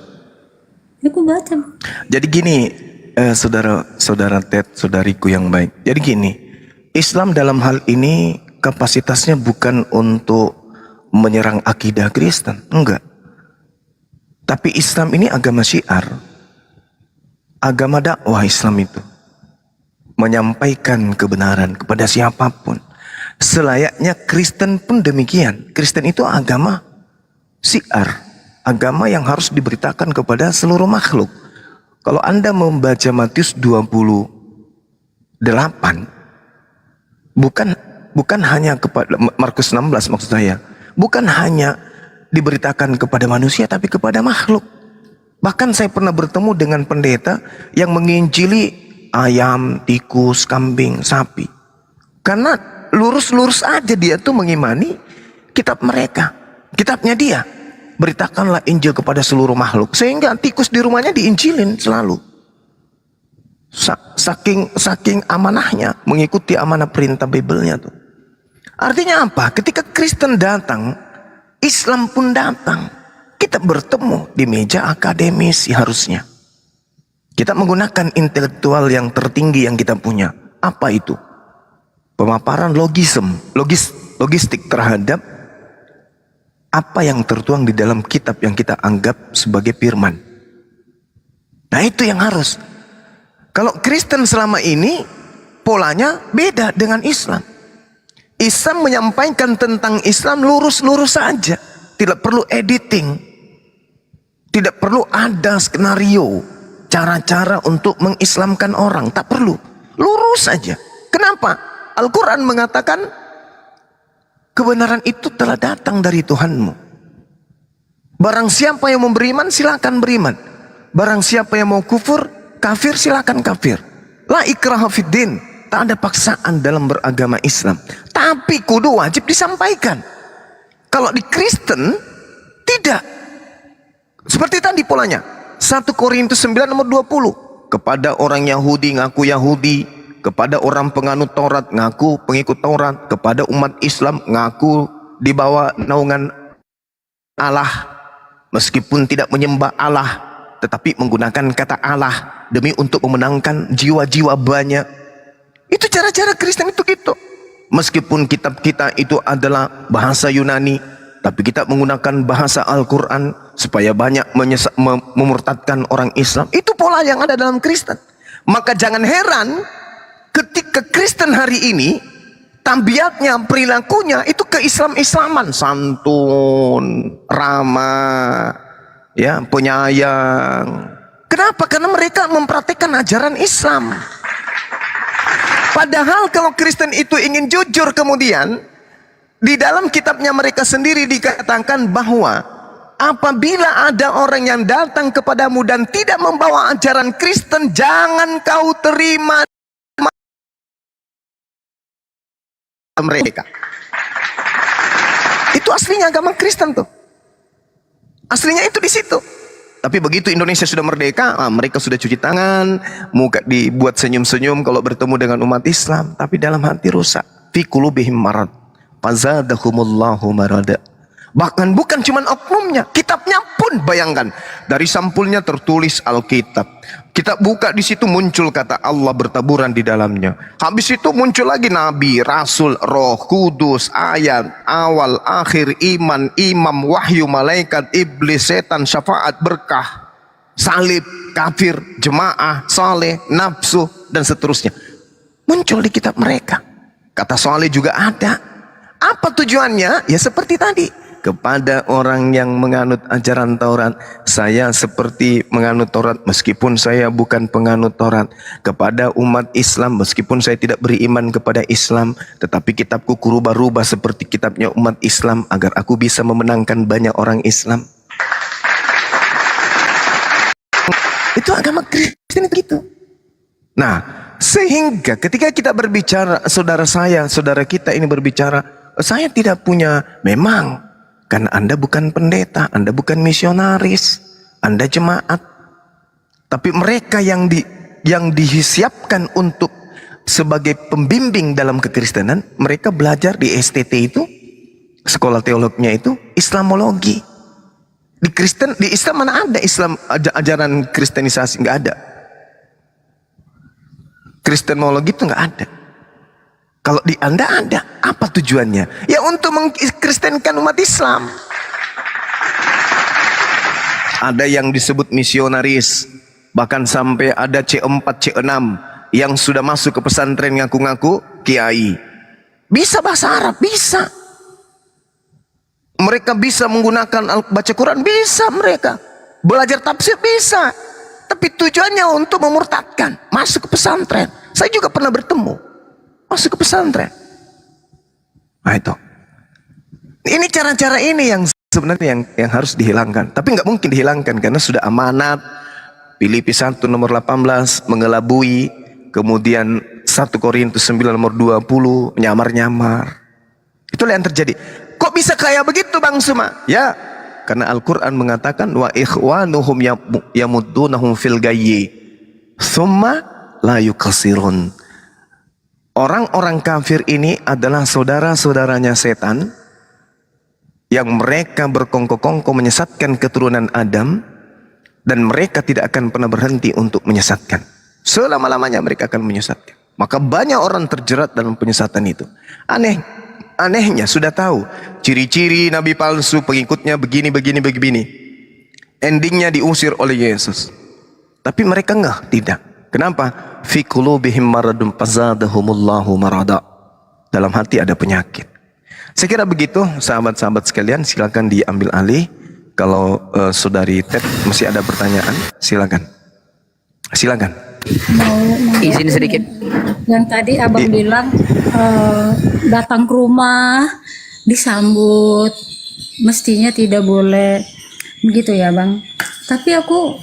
S1: Aku baca Bang.
S4: Jadi gini, saudara Ted, saudariku yang baik. Jadi gini, Islam dalam hal ini kapasitasnya bukan untuk menyerang akidah Kristen, enggak. Tapi Islam ini agama syiar, agama dakwah. Islam itu menyampaikan kebenaran kepada siapapun. Selayaknya Kristen pun demikian. Kristen itu agama syiar, agama yang harus diberitakan kepada seluruh makhluk. Kalau Anda membaca Matius 28, bukan hanya kepada Markus 16 maksud saya, bukan hanya diberitakan kepada manusia tapi kepada makhluk. Bahkan saya pernah bertemu dengan pendeta yang menginjili ayam, tikus, kambing, sapi. Karena lurus-lurus aja dia tuh mengimani kitab mereka, kitabnya dia. Beritakanlah Injil kepada seluruh makhluk, sehingga tikus di rumahnya diinjilin selalu. Saking amanahnya, mengikuti amanah perintah Bible-nya tuh. Artinya apa? Ketika Kristen datang, Islam pun datang. Kita bertemu di meja akademis harusnya. Kita menggunakan intelektual yang tertinggi yang kita punya. Apa itu? Pemaparan logistik terhadap apa yang tertuang di dalam kitab yang kita anggap sebagai firman. Nah itu yang harus. Kalau Kristen selama ini polanya beda dengan Islam. Islam menyampaikan tentang Islam lurus-lurus saja, tidak perlu editing, tidak perlu ada skenario, cara-cara untuk mengislamkan orang, tak perlu, lurus saja. Kenapa? Al-Quran mengatakan kebenaran itu telah datang dari Tuhanmu. Barang siapa yang mau beriman, silakan beriman. Barang siapa yang mau kafir, silakan kafir. La ikraha fiddin, tak ada paksaan dalam beragama Islam. Tapi kudu wajib disampaikan. Kalau di Kristen, tidak. Seperti tadi polanya. 1 Korintus 9 nomor 20. Kepada orang Yahudi ngaku Yahudi, kepada orang penganut Taurat ngaku pengikut Taurat, kepada umat Islam ngaku di bawah naungan Allah. Meskipun tidak menyembah Allah, tetapi menggunakan kata Allah demi untuk memenangkan jiwa-jiwa banyak. Itu cara-cara Kristen itu gitu. Meskipun kitab kita itu adalah bahasa Yunani, tapi kita menggunakan bahasa Al-Quran supaya banyak memurtadkan orang Islam. Itu pola yang ada dalam Kristen. Maka jangan heran ketika Kristen hari ini tabiatnya, perilakunya itu ke-Islam-Islaman, santun, ramah, ya, penyayang. Kenapa? Karena mereka mempraktikkan ajaran Islam. Padahal kalau Kristen itu ingin jujur, kemudian di dalam kitabnya mereka sendiri dikatakan bahwa apabila ada orang yang datang kepadamu dan tidak membawa ajaran Kristen, jangan kau terima mereka. Itu aslinya agama Kristen tuh. Aslinya itu di situ. Tapi begitu Indonesia sudah merdeka, mereka sudah cuci tangan, muka dibuat senyum-senyum kalau bertemu dengan umat Islam, tapi dalam hati rusak. Fi qulubihim marad, fazadahumullahu marada. Bahkan bukan cuma oknumnya, kitabnya pun bayangkan. Dari sampulnya tertulis Alkitab. Kita buka di situ muncul kata Allah bertaburan di dalamnya. Habis itu muncul lagi Nabi, Rasul, Roh, Kudus, ayat, awal, akhir, iman, imam, wahyu, malaikat, iblis, setan, syafaat, berkah, salib, kafir, jemaah, saleh, nafsu, dan seterusnya. Muncul di kitab mereka. Kata saleh juga ada. Apa tujuannya? Ya seperti tadi. Kepada orang yang menganut ajaran Taurat, saya seperti menganut Taurat meskipun saya bukan penganut Taurat. Kepada umat Islam, meskipun saya tidak beriman kepada Islam, tetapi kitabku kurubah-rubah seperti kitabnya umat Islam agar aku bisa memenangkan banyak orang Islam. Itu agama Kristen itu gitu. Nah, sehingga ketika kita berbicara, saudara saya, saudara kita ini berbicara, saya tidak punya, memang karena Anda bukan pendeta, Anda bukan misionaris, Anda jemaat. Tapi mereka yang disiapkan untuk sebagai pembimbing dalam kekristenan, mereka belajar di STT itu, sekolah teolognya itu Islamologi. Di Islam mana ada Islam ajaran kristenisasi? Nggak ada. Kristenologi itu nggak ada. Kalau di Anda ada, apa tujuannya? Ya untuk mengkristenkan umat Islam. Ada yang disebut misionaris, bahkan sampai ada C4, C6 yang sudah masuk ke pesantren ngaku-ngaku kiai. Bisa bahasa Arab, bisa. Mereka bisa menggunakan baca Quran, bisa mereka. Belajar tafsir, bisa. Tapi tujuannya untuk memurtadkan, masuk ke pesantren. Saya juga pernah bertemu. Masuk ke pesantren. Nah itu. Ini cara-cara ini yang sebenarnya yang harus dihilangkan. Tapi nggak mungkin dihilangkan karena sudah amanat. Filipi 1 nomor 18 mengelabui. Kemudian 1 Korintus 9 nomor 20 menyamar-nyamar. Itulah yang terjadi. Kok bisa kayak begitu Bang Suma? Ya, karena Al-Quran mengatakan wa ikhwanuhum yamuddunahum fil gayyi thumma la yukasirun. Orang-orang kafir ini adalah saudara-saudaranya setan yang mereka berkongko-kongko menyesatkan keturunan Adam, dan mereka tidak akan pernah berhenti untuk menyesatkan. Selama-lamanya mereka akan menyesatkan. Maka banyak orang terjerat dalam penyesatan itu. Anehnya sudah tahu ciri-ciri nabi palsu, pengikutnya begini. Endingnya diusir oleh Yesus. Tapi mereka tidak. Kenapa? Fi qulubihim maradun fazadahumullahu marada. Dalam hati ada penyakit. Saya kira begitu, sahabat-sahabat sekalian, silakan diambil alih. Kalau saudari Ted masih ada pertanyaan, silakan. Silakan.
S1: Mau
S8: Izin sedikit.
S1: yang tadi abang bilang datang ke rumah disambut, mestinya tidak boleh begitu ya bang. Tapi aku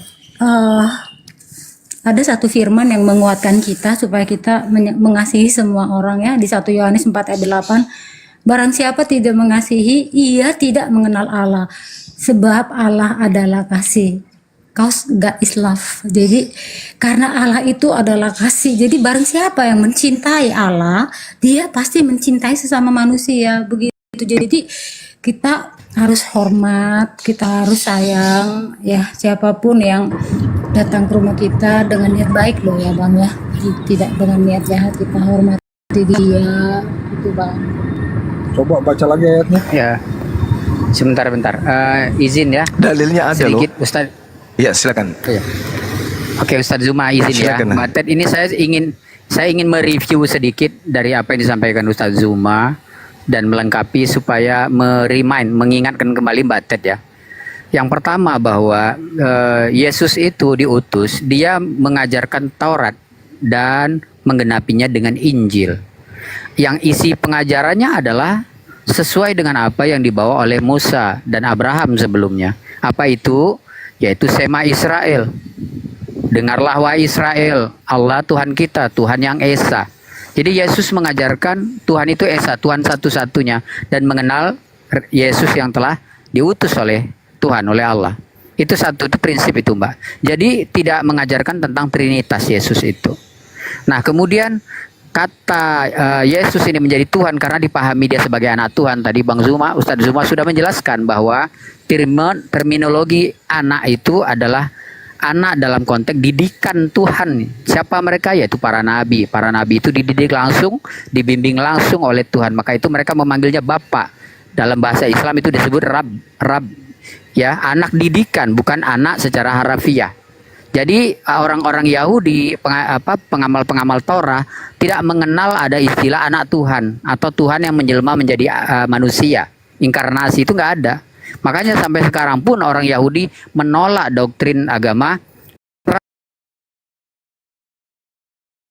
S1: ada satu firman yang menguatkan kita supaya kita mengasihi semua orang ya, di 1 Yohanes 4 ayat 8. Barang siapa tidak mengasihi, ia tidak mengenal Allah, sebab Allah adalah kasih. Cause God is love. Jadi karena Allah itu adalah kasih, jadi barang siapa yang mencintai Allah, dia pasti mencintai sesama manusia. Begitu. Jadi kita harus hormat, kita harus sayang ya, siapapun yang datang ke rumah kita dengan niat baik loh ya bang ya, tidak dengan niat jahat, kita hormati dia itu bang.
S10: Coba baca lagi ayatnya.
S8: Ya. Sebentar. Izin ya.
S4: Dalilnya ada
S8: Sedikit
S4: loh.
S8: Ustaz.
S4: Ya, silakan.
S8: Iya. Oke, Ustaz Zuma izin ya.
S4: Silakan.
S8: Mbak Ted, ini saya ingin mereview sedikit dari apa yang disampaikan Ustaz Zuma dan melengkapi supaya mengingatkan kembali Mbak Ted ya. Yang pertama bahwa Yesus itu diutus, dia mengajarkan Taurat dan menggenapinya dengan Injil. Yang isi pengajarannya adalah sesuai dengan apa yang dibawa oleh Musa dan Abraham sebelumnya. Apa itu? Yaitu Sema Israel. Dengarlah wahai Israel, Allah Tuhan kita, Tuhan yang Esa. Jadi Yesus mengajarkan Tuhan itu Esa, Tuhan satu-satunya, dan mengenal Yesus yang telah diutus oleh Tuhan, oleh Allah. Itu satu prinsip itu Mbak. Jadi tidak mengajarkan tentang Trinitas Yesus itu. Nah kemudian kata Yesus ini menjadi Tuhan karena dipahami dia sebagai anak Tuhan. Tadi Ustadz Zuma sudah menjelaskan bahwa terminologi anak itu adalah anak dalam konteks didikan Tuhan. Siapa mereka? Yaitu para nabi. Para nabi itu dididik langsung, dibimbing langsung oleh Tuhan. Maka itu mereka memanggilnya Bapa. Dalam bahasa Islam itu disebut Rab. Ya, anak didikan, bukan anak secara harafiah. Jadi orang-orang Yahudi, pengamal-pengamal Torah tidak mengenal ada istilah anak Tuhan atau Tuhan yang menjelma menjadi manusia. Inkarnasi itu nggak ada. Makanya sampai sekarang pun orang Yahudi menolak doktrin agama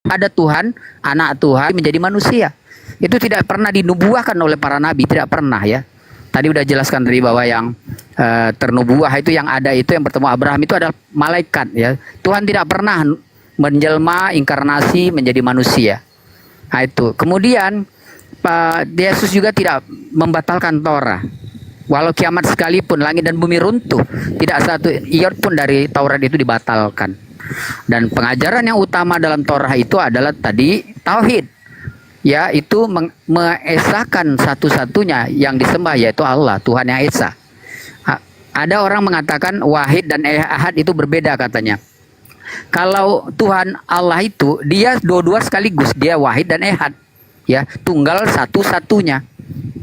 S8: ada Tuhan, anak Tuhan menjadi manusia. Itu tidak pernah dinubuahkan oleh para nabi, tidak pernah ya. Tadi udah jelaskan tadi bahwa yang ternubuah itu yang ada itu yang bertemu Abraham itu adalah malaikat ya. Tuhan tidak pernah menjelma inkarnasi menjadi manusia. Nah itu. Kemudian Yesus juga tidak membatalkan Torah. Walau kiamat sekalipun langit dan bumi runtuh, tidak satu iot pun dari Taurat itu dibatalkan. Dan pengajaran yang utama dalam Torah itu adalah tadi tauhid. Ya, itu mengesahkan satu-satunya yang disembah yaitu Allah, Tuhan yang Esa. Ada orang mengatakan wahid dan ahad itu berbeda katanya. Kalau Tuhan Allah itu dia dua-dua sekaligus, dia wahid dan ahad. Ya, tunggal satu-satunya.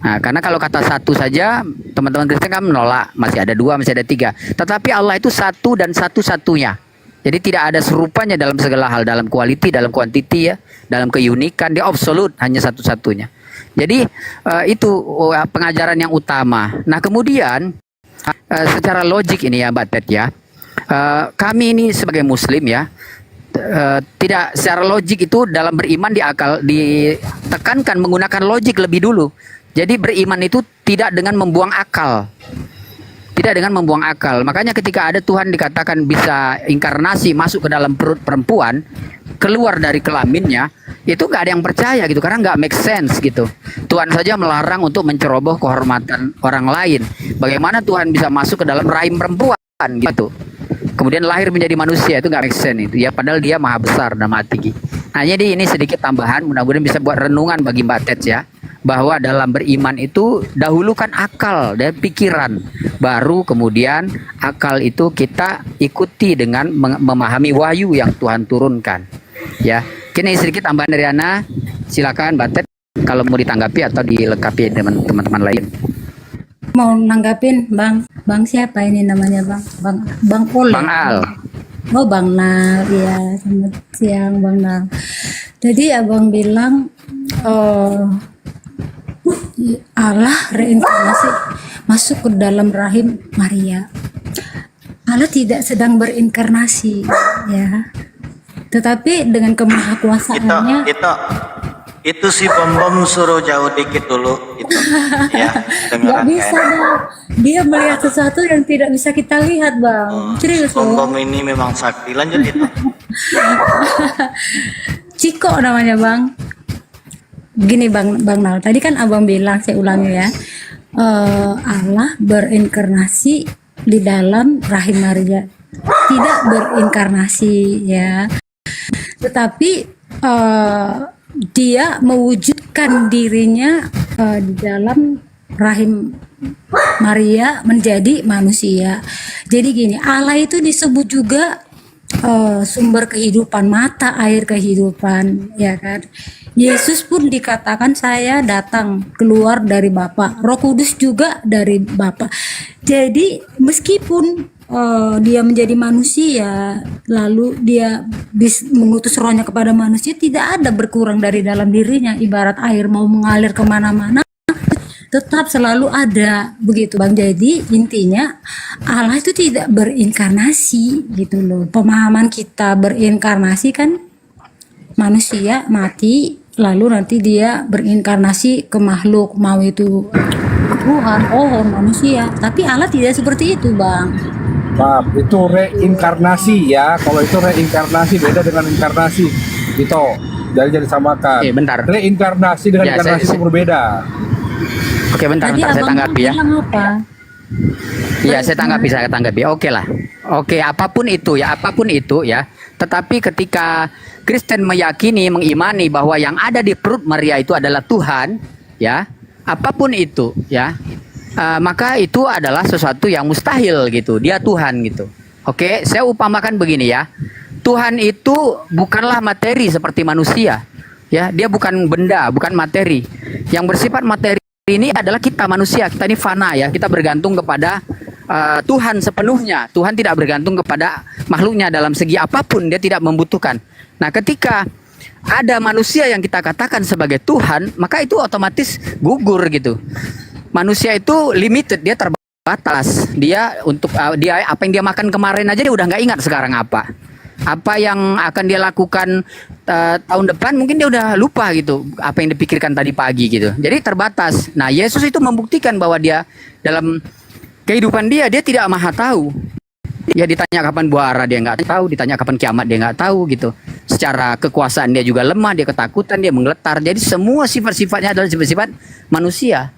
S8: Nah, karena kalau kata satu saja teman-teman Kristen kan menolak, masih ada dua, masih ada tiga. Tetapi Allah itu satu dan satu-satunya. Jadi tidak ada serupanya dalam segala hal, dalam quality, dalam quantity ya, dalam keunikan, dia absolut, hanya satu-satunya. Jadi itu pengajaran yang utama. Nah kemudian secara logik ini ya Mbak Ted ya, kami ini sebagai Muslim ya, tidak secara logik itu dalam beriman ditekankan menggunakan logik lebih dulu. Jadi beriman itu tidak dengan membuang akal. Tidak dengan membuang akal. Makanya ketika ada Tuhan dikatakan bisa inkarnasi masuk ke dalam perut perempuan, keluar dari kelaminnya, itu nggak ada yang percaya gitu, karena nggak make sense gitu. Tuhan saja melarang untuk menceroboh kehormatan orang lain. Bagaimana Tuhan bisa masuk ke dalam rahim perempuan gitu? Kemudian lahir menjadi manusia, itu nggak make sense itu. Ya padahal dia maha besar dan maha tinggi. Nah jadi ini sedikit tambahan, mudah-mudahan bisa buat renungan bagi Mbak Ted ya, bahwa dalam beriman itu dahulukan akal dan pikiran, baru kemudian akal itu kita ikuti dengan memahami wahyu yang Tuhan turunkan ya. Kini sedikit tambahan dari Ana, silakan Mbak Ted kalau mau ditanggapi atau dilengkapi teman-teman lain.
S1: Mau nanggapin bang siapa ini namanya bang Ol.
S8: Bang Al.
S1: Oh Bang Nal, ya selamat siang Bang Nal. Jadi Abang bilang eh, Allah reinkarnasi masuk ke dalam rahim Maria. Allah tidak sedang berinkarnasi, ya. Tetapi dengan
S3: Itu
S1: kemahakuasaannya,
S3: itu si bom suruh jauh dikit dulu itu. Ya,
S1: nggak
S3: dengeran
S1: bisa
S3: kayak.
S1: Bang. Dia melihat sesuatu yang tidak bisa kita lihat Bang. Serius loh.
S3: Bom ini memang sakti. Lanjut itu.
S1: Ciko namanya Bang. Gini Bang Nal, tadi kan Abang bilang, saya ulangi ya, Allah berinkarnasi di dalam rahim Maria, tidak berinkarnasi ya, tetapi dia mewujudkan dirinya di dalam rahim Maria menjadi manusia. Jadi gini, Allah itu disebut juga sumber kehidupan, mata air kehidupan, ya kan. Yesus pun dikatakan saya datang keluar dari Bapa, Roh Kudus juga dari Bapa. Jadi meskipun dia menjadi manusia, lalu dia mengutus rohnya kepada manusia, tidak ada berkurang dari dalam dirinya. Ibarat air mau mengalir kemana-mana, tetap selalu ada, begitu Bang. Jadi intinya Allah itu tidak berinkarnasi gitu loh. Pemahaman kita berinkarnasi kan manusia mati lalu nanti dia berinkarnasi ke makhluk, mau itu Tuhan, pohon, manusia. Tapi Allah tidak seperti itu Bang.
S10: Maaf, itu reinkarnasi ya. Kalau itu reinkarnasi beda dengan inkarnasi. Gitu. Jadi samakan.
S8: Bentar.
S10: Reinkarnasi dengan
S8: Ya,
S10: inkarnasi
S8: saya-
S10: itu berbeda.
S8: Oke, bentar,
S1: Tadi
S8: saya
S1: Abang
S8: tanggapi ya.
S1: bilang apa?
S8: Iya, saya tanggapi. Oke lah. Oke, apapun itu ya. Tetapi ketika Kristen meyakini, mengimani bahwa yang ada di perut Maria itu adalah Tuhan, ya, apapun itu, ya, maka itu adalah sesuatu yang mustahil gitu. Dia Tuhan gitu. Oke, saya upamakan begini ya. Tuhan itu bukanlah materi seperti manusia, ya. Dia bukan benda, bukan materi. Yang bersifat materi ini adalah kita manusia. Kita ini fana ya. Kita bergantung kepada Tuhan sepenuhnya. Tuhan tidak bergantung kepada makhluknya dalam segi apapun. Dia tidak membutuhkan. Nah, ketika ada manusia yang kita katakan sebagai Tuhan, maka itu otomatis gugur gitu. Manusia itu limited, dia terbatas. Dia untuk dia apa yang dia makan kemarin aja dia udah nggak ingat sekarang apa. Apa yang akan dia lakukan tahun depan mungkin dia udah lupa gitu. Apa yang dipikirkan tadi pagi gitu. Jadi terbatas. Nah, Yesus itu membuktikan bahwa dia dalam kehidupan dia tidak maha tahu. Ya, ditanya kapan buara dia nggak tahu, ditanya kapan kiamat dia nggak tahu gitu. Secara kekuasaan dia juga lemah, dia ketakutan, dia menggeletar. Jadi semua sifat-sifatnya adalah sifat-sifat manusia.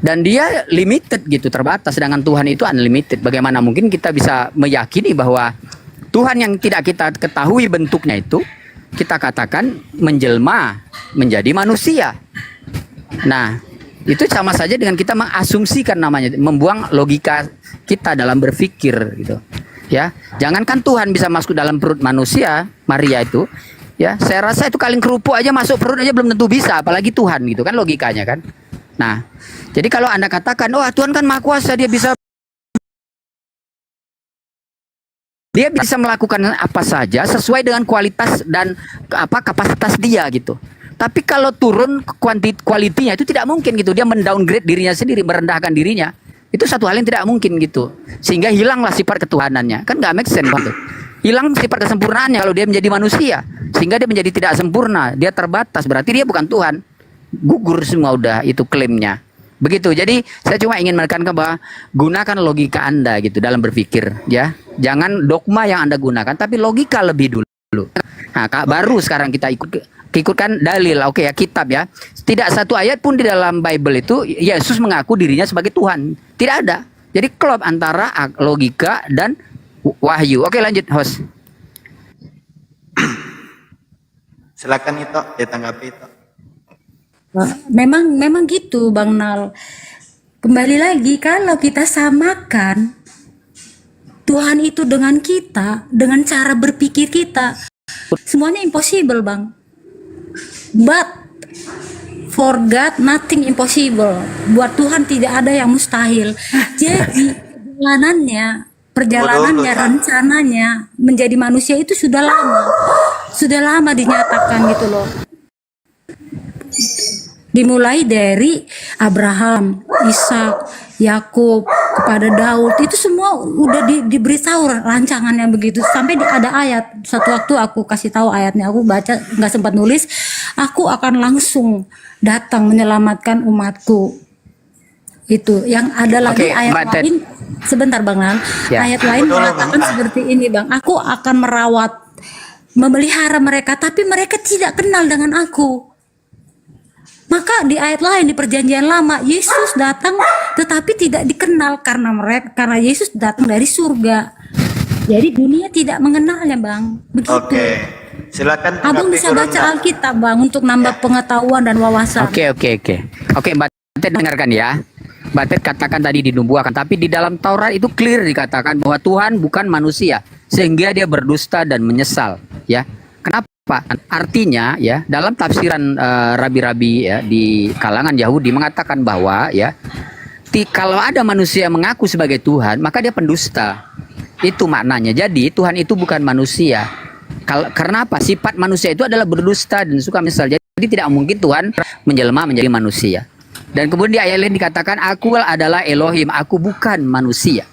S8: Dan dia limited gitu, terbatas. Sedangkan Tuhan itu unlimited. Bagaimana mungkin kita bisa meyakini bahwa Tuhan yang tidak kita ketahui bentuknya itu kita katakan menjelma menjadi manusia. Nah, itu sama saja dengan kita mengasumsikan namanya, membuang logika kita dalam berpikir gitu. Ya, jangankan Tuhan bisa masuk dalam perut manusia, Maria itu, ya, saya rasa itu kaleng kerupuk aja masuk perut aja belum tentu bisa, apalagi Tuhan gitu kan logikanya kan. Nah, jadi kalau Anda katakan, "Oh, Tuhan kan Maha Kuasa, dia bisa melakukan apa saja sesuai dengan kualitas dan kapasitas dia gitu." Tapi kalau turun kualitinya itu tidak mungkin gitu. Dia mendowngrade dirinya sendiri, merendahkan dirinya. Itu satu hal yang tidak mungkin gitu. Sehingga hilanglah sifat ketuhanannya. Kan nggak make sense banget. Hilang sifat kesempurnaannya kalau dia menjadi manusia. Sehingga dia menjadi tidak sempurna. Dia terbatas. Berarti dia bukan Tuhan. Gugur semua udah itu klaimnya. Begitu. Jadi saya cuma ingin menekankan bahwa gunakan logika Anda gitu dalam berpikir. Ya, jangan dogma yang Anda gunakan, tapi logika lebih dulu. Nah, baru sekarang kita ikutkan dalil, oke ya, kitab ya. Tidak satu ayat pun di dalam Bible itu Yesus mengaku dirinya sebagai Tuhan. Tidak ada. Jadi klop antara logika dan wahyu. Oke, lanjut host.
S3: Silakan itu ditanggapi itu.
S1: Memang gitu Bang Nal. Kembali lagi, kalau kita samakan Tuhan itu dengan kita, dengan cara berpikir kita, semuanya impossible Bang. But for God nothing impossible. Buat Tuhan tidak ada yang mustahil. Jadi perjalanannya perjalanannya, rencananya menjadi manusia itu sudah lama dinyatakan gitu loh. Dimulai dari Abraham, Ishak, Yakub kepada Daud, itu semua udah diberitahu rancangannya begitu. Sampai ada ayat, satu waktu aku kasih tahu ayatnya, aku baca nggak sempat nulis, aku akan langsung datang menyelamatkan umatku. Itu yang ada lagi ayat lain, sebentar Bang Lan, ayat lain mengatakan seperti ini Bang, aku akan merawat, memelihara mereka, tapi mereka tidak kenal dengan aku. Maka di ayat lain di perjanjian lama Yesus datang tetapi tidak dikenal karena Yesus datang dari surga. Jadi dunia tidak mengenalnya Bang. Begitu.
S3: Oke. Silakan
S1: Abang bisa baca Alkitab Bang untuk nambah pengetahuan dan wawasan.
S8: Oke, Mbak Ted dengarkan ya. Mbak Ted katakan tadi dinubuahkan, tapi di dalam Taurat itu clear dikatakan bahwa Tuhan bukan manusia sehingga dia berdusta dan menyesal, ya. Kenapa? Artinya ya, dalam tafsiran rabi-rabi ya di kalangan Yahudi mengatakan bahwa ya, kalau ada manusia mengaku sebagai Tuhan, maka dia pendusta. Itu maknanya. Jadi Tuhan itu bukan manusia. Karena apa? Sifat manusia itu adalah berdusta dan suka menyesal. Jadi tidak mungkin Tuhan menjelma menjadi manusia. Dan kemudian di ayat lain dikatakan, aku adalah Elohim, aku bukan manusia.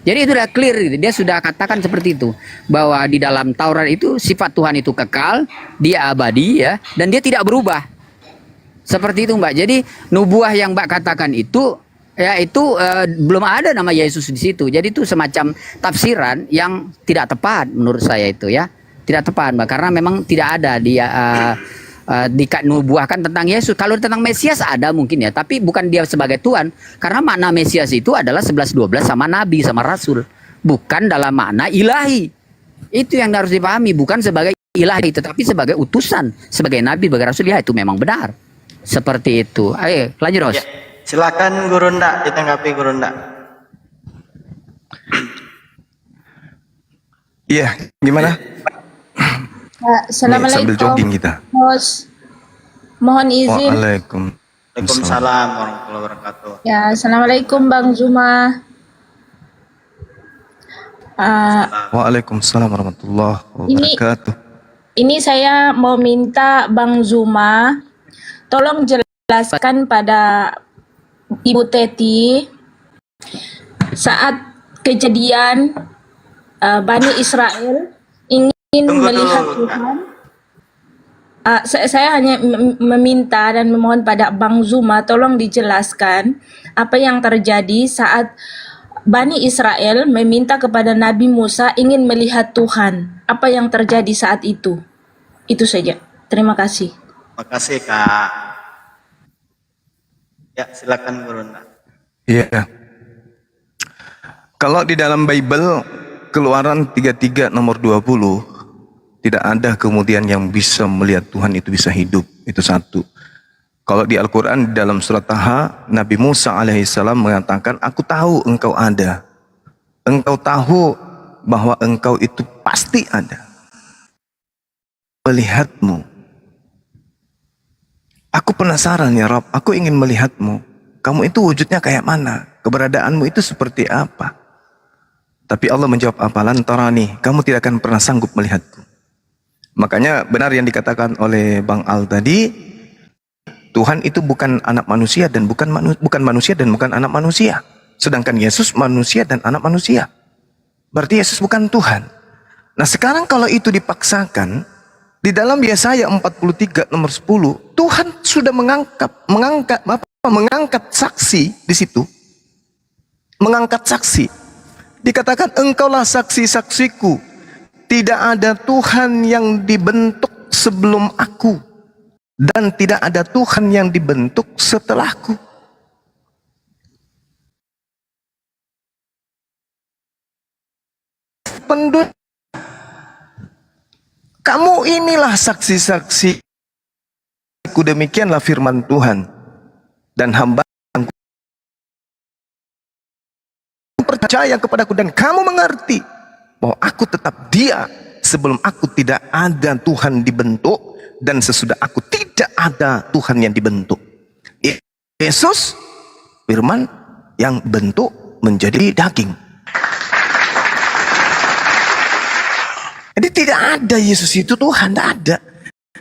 S8: Jadi itu sudah clear, gitu. Dia sudah katakan seperti itu, bahwa di dalam Taurat itu sifat Tuhan itu kekal, dia abadi ya, dan dia tidak berubah. Seperti itu Mbak. Jadi nubuah yang Mbak katakan itu ya itu belum ada nama Yesus di situ. Jadi itu semacam tafsiran yang tidak tepat menurut saya itu ya. Tidak tepat Mbak, karena memang tidak ada dia nubuahkan tentang Yesus. Kalau tentang Mesias ada mungkin ya, tapi bukan dia sebagai Tuhan. Karena makna Mesias itu adalah 11-12 sama Nabi, sama Rasul. Bukan dalam makna ilahi. Itu yang harus dipahami, bukan sebagai ilahi, tetapi sebagai utusan, sebagai Nabi, sebagai Rasul. Ya itu memang benar. Seperti itu. Ayo lanjut Ros.
S3: Ya, silakan Guru Ndak, ditanggapi Guru Ndak.
S4: Iya, gimana?
S11: Assalamualaikum.
S4: Sambil jogging kita.
S11: Bos, mohon izin.
S3: Waalaikumsalam warahmatullahi wabarakatuh.
S11: Ya, assalamualaikum Bang Zuma.
S4: Waalaikumsalam warahmatullahi wabarakatuh.
S11: Ini saya mau minta Bang Zuma, tolong jelaskan pada Ibu Teti saat kejadian Bani Israel ingin melihat Tuhan. Saya hanya meminta dan memohon pada Bang Zuma, tolong dijelaskan apa yang terjadi saat Bani Israel meminta kepada Nabi Musa ingin melihat Tuhan. Apa yang terjadi saat itu? Itu saja. Terima kasih.
S3: Terima kasih Kak. Ya, silakan Guru Ndak.
S4: Iya. Kalau di dalam Bible Keluaran 33 nomor 20 tidak ada kemudian yang bisa melihat Tuhan itu bisa hidup. Itu satu. Kalau di Al-Quran dalam surat Taha, Nabi Musa alaihissalam mengatakan, aku tahu engkau ada. Engkau tahu bahwa engkau itu pasti ada. Melihatmu. Aku penasaran ya Rabb, aku ingin melihatmu. Kamu itu wujudnya kayak mana? Keberadaanmu itu seperti apa? Tapi Allah menjawab apa? Lantarani, kamu tidak akan pernah sanggup melihatku. Makanya benar yang dikatakan oleh Bang Al tadi, Tuhan itu bukan anak manusia dan bukan manusia dan bukan anak manusia. Sedangkan Yesus manusia dan anak manusia. Berarti Yesus bukan Tuhan. Nah sekarang kalau itu dipaksakan, di dalam Yesaya 43 nomor 10, Tuhan sudah mengangkat saksi di situ. Mengangkat saksi. Dikatakan engkaulah saksi-saksiku. Tidak ada Tuhan yang dibentuk sebelum aku. Dan tidak ada Tuhan yang dibentuk setelahku. Penduduk, kamu inilah saksi-saksi. Demikianlah firman Tuhan. Dan hamba yang percaya kepadaku dan kamu mengerti bahwa aku tetap dia. Sebelum aku tidak ada Tuhan dibentuk, dan sesudah aku tidak ada Tuhan yang dibentuk. Yesus firman yang bentuk menjadi daging. Tidak ada Yesus itu Tuhan, tidak ada.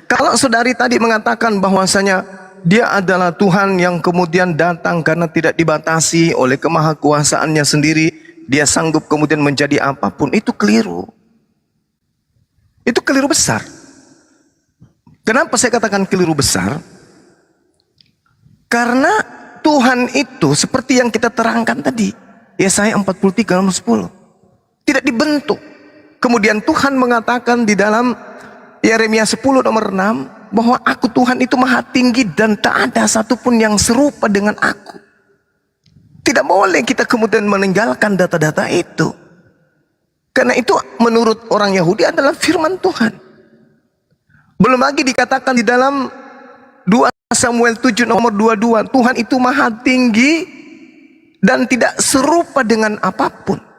S4: Kalau saudari tadi mengatakan bahwasanya dia adalah Tuhan yang kemudian datang karena tidak dibatasi oleh kemahakuasaannya sendiri, dia sanggup kemudian menjadi apapun, itu keliru. Itu keliru besar. Kenapa saya katakan keliru besar? Karena Tuhan itu seperti yang kita terangkan tadi, Yesaya 43 nomor 10. Tidak dibentuk. Kemudian Tuhan mengatakan di dalam Yeremia 10 nomor 6 bahwa aku Tuhan itu maha tinggi dan tak ada satupun yang serupa dengan aku. Tidak boleh kita kemudian meninggalkan data-data itu. Karena itu menurut orang Yahudi adalah firman Tuhan. Belum lagi dikatakan di dalam 2 Samuel 7 nomor 22, Tuhan itu maha tinggi dan tidak serupa dengan apapun.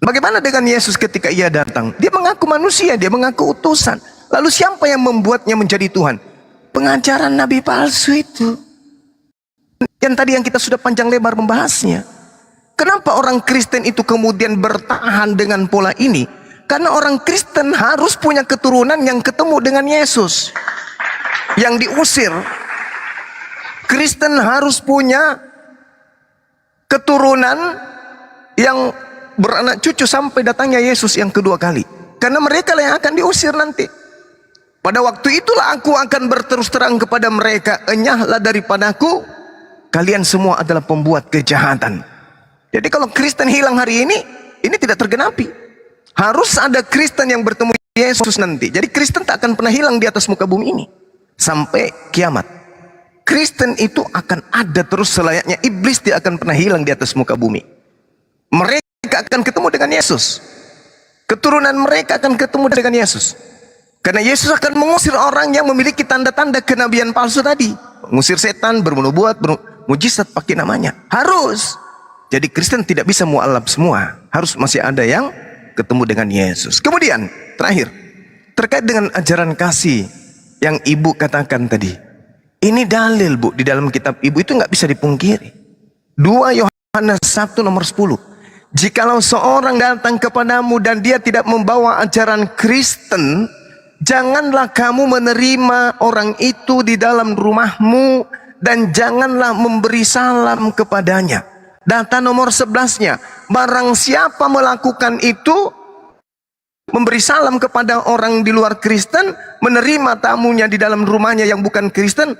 S4: Bagaimana dengan Yesus ketika ia datang? Dia mengaku manusia, dia mengaku utusan. Lalu siapa yang membuatnya menjadi Tuhan? Pengajaran nabi palsu itu. Yang tadi yang kita sudah panjang lebar membahasnya. Kenapa orang Kristen itu kemudian bertahan dengan pola ini? Karena orang Kristen harus punya keturunan yang ketemu dengan Yesus. Yang diusir. Kristen harus punya keturunan yang beranak cucu sampai datangnya Yesus yang kedua kali. Karena mereka yang akan diusir nanti. Pada waktu itulah aku akan berterus terang kepada mereka, enyahlah daripadaku, kalian semua adalah pembuat kejahatan. Jadi kalau Kristen hilang hari ini tidak tergenapi. Harus ada Kristen yang bertemu Yesus nanti. Jadi Kristen tak akan pernah hilang di atas muka bumi ini sampai kiamat. Kristen itu akan ada terus selayaknya iblis, tidak akan pernah hilang di atas muka bumi. Mereka akan ketemu dengan Yesus. Keturunan mereka akan ketemu dengan Yesus. Karena Yesus akan mengusir orang yang memiliki tanda-tanda kenabian palsu tadi. Mengusir setan, bernubuat, mujizat pakai namanya. Harus. Jadi Kristen tidak bisa mualaf semua. Harus masih ada yang ketemu dengan Yesus. Kemudian, terakhir. Terkait dengan ajaran kasih yang ibu katakan tadi. Ini dalil, Bu, di dalam kitab ibu itu nggak bisa dipungkiri. 2 Yohanes 1 nomor 10. Jikalau seorang datang kepadamu dan dia tidak membawa ajaran Kristen, janganlah kamu menerima orang itu di dalam rumahmu dan janganlah memberi salam kepadanya. Data nomor 11-nya, barang siapa melakukan itu, memberi salam kepada orang di luar Kristen, menerima tamunya di dalam rumahnya yang bukan Kristen,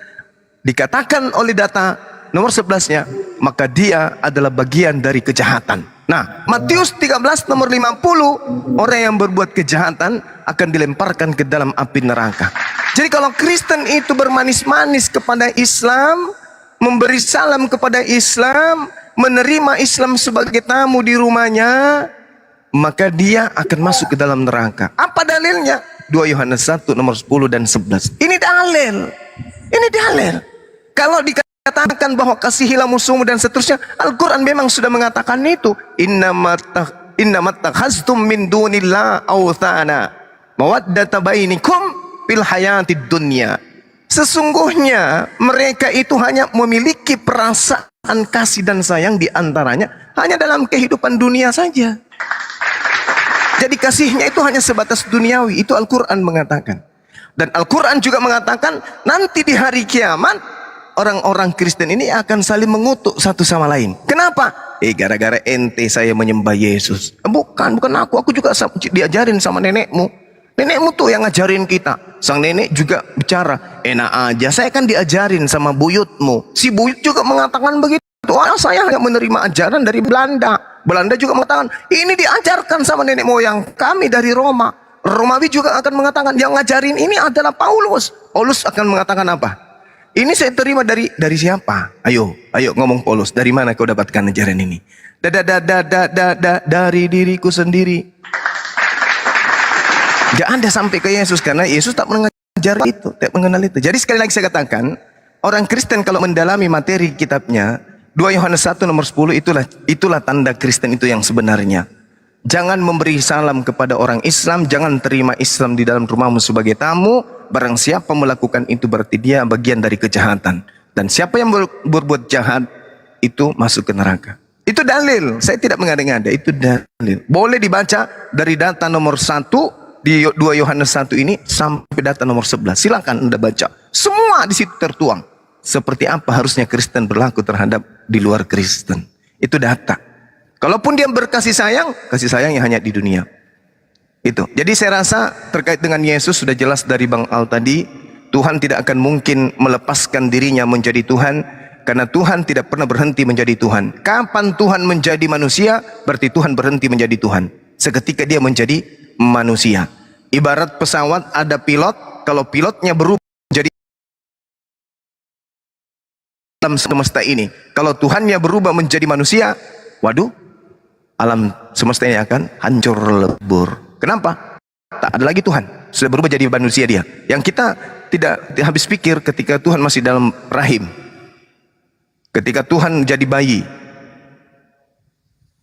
S4: dikatakan oleh data nomor 11-nya, maka dia adalah bagian dari kejahatan. Nah, Matius 13 nomor 50, orang yang berbuat kejahatan akan dilemparkan ke dalam api neraka. Jadi kalau Kristen itu bermanis-manis kepada Islam, memberi salam kepada Islam, menerima Islam sebagai tamu di rumahnya, maka dia akan masuk ke dalam neraka. Apa dalilnya? 2 Yohanes 1 nomor 10 dan 11. Ini dalil. Ini dalil. Kalau dikatakan bahwa kasihilah musuhmu dan seterusnya, Al-Quran memang sudah mengatakan itu. Innamat takhaztum min dunillah awthana mawaddata bainikum fil hayatid dunya. Sesungguhnya mereka itu hanya memiliki perasaan kasih dan sayang di antaranya hanya dalam kehidupan dunia saja. Jadi kasihnya itu hanya sebatas duniawi. Itu Al-Quran mengatakan. Dan Al-Quran juga mengatakan nanti di hari kiamat orang-orang Kristen ini akan saling mengutuk satu sama lain. Kenapa? Gara-gara ente saya menyembah Yesus. Bukan aku juga diajarin sama nenekmu. Nenekmu tuh yang ngajarin kita. Sang nenek juga bicara, enak aja, saya kan diajarin sama buyutmu. Si buyut juga mengatakan begitu. Saya hanya menerima ajaran dari Belanda. Belanda juga mengatakan, ini diajarkan sama nenek moyang kami dari Roma. Romawi juga akan mengatakan, yang ngajarin ini adalah Paulus. Paulus akan mengatakan apa? Ini saya terima dari siapa? Ayo ngomong Paulus, dari mana kau dapatkan ajaran ini? Dari diriku sendiri. Gak ada sampai ke Yesus, karena Yesus tak mengajar itu, tak mengenal itu. Jadi sekali lagi saya katakan, orang Kristen kalau mendalami materi kitabnya, 2 Yohanes 1 nomor 10, itulah tanda Kristen itu yang sebenarnya. Jangan memberi salam kepada orang Islam, jangan terima Islam di dalam rumahmu sebagai tamu. Barang siapa melakukan itu berarti dia bagian dari kejahatan. Dan siapa yang berbuat jahat itu masuk ke neraka. Itu dalil, saya tidak mengada-ngada, itu dalil. Boleh dibaca dari data nomor 1 di 2 Yohanes 1 ini sampai data nomor 11. Silakan Anda baca. Semua di situ tertuang. Seperti apa harusnya Kristen berlaku terhadap di luar Kristen. Itu data. Kalaupun dia berkasih sayang, kasih sayangnya hanya di dunia. Itu. Jadi saya rasa terkait dengan Yesus sudah jelas dari Bang Al tadi. Tuhan tidak akan mungkin melepaskan dirinya menjadi Tuhan, karena Tuhan tidak pernah berhenti menjadi Tuhan. Kapan Tuhan menjadi manusia, berarti Tuhan berhenti menjadi Tuhan. Seketika dia menjadi manusia. Ibarat pesawat ada pilot, kalau pilotnya berubah menjadi alam semesta ini. Kalau Tuhannya berubah menjadi manusia, waduh, alam semesta ini akan hancur lebur. Kenapa? Tak ada lagi Tuhan, sudah berubah jadi manusia dia. Yang kita tidak habis pikir ketika Tuhan masih dalam rahim. Ketika Tuhan jadi bayi,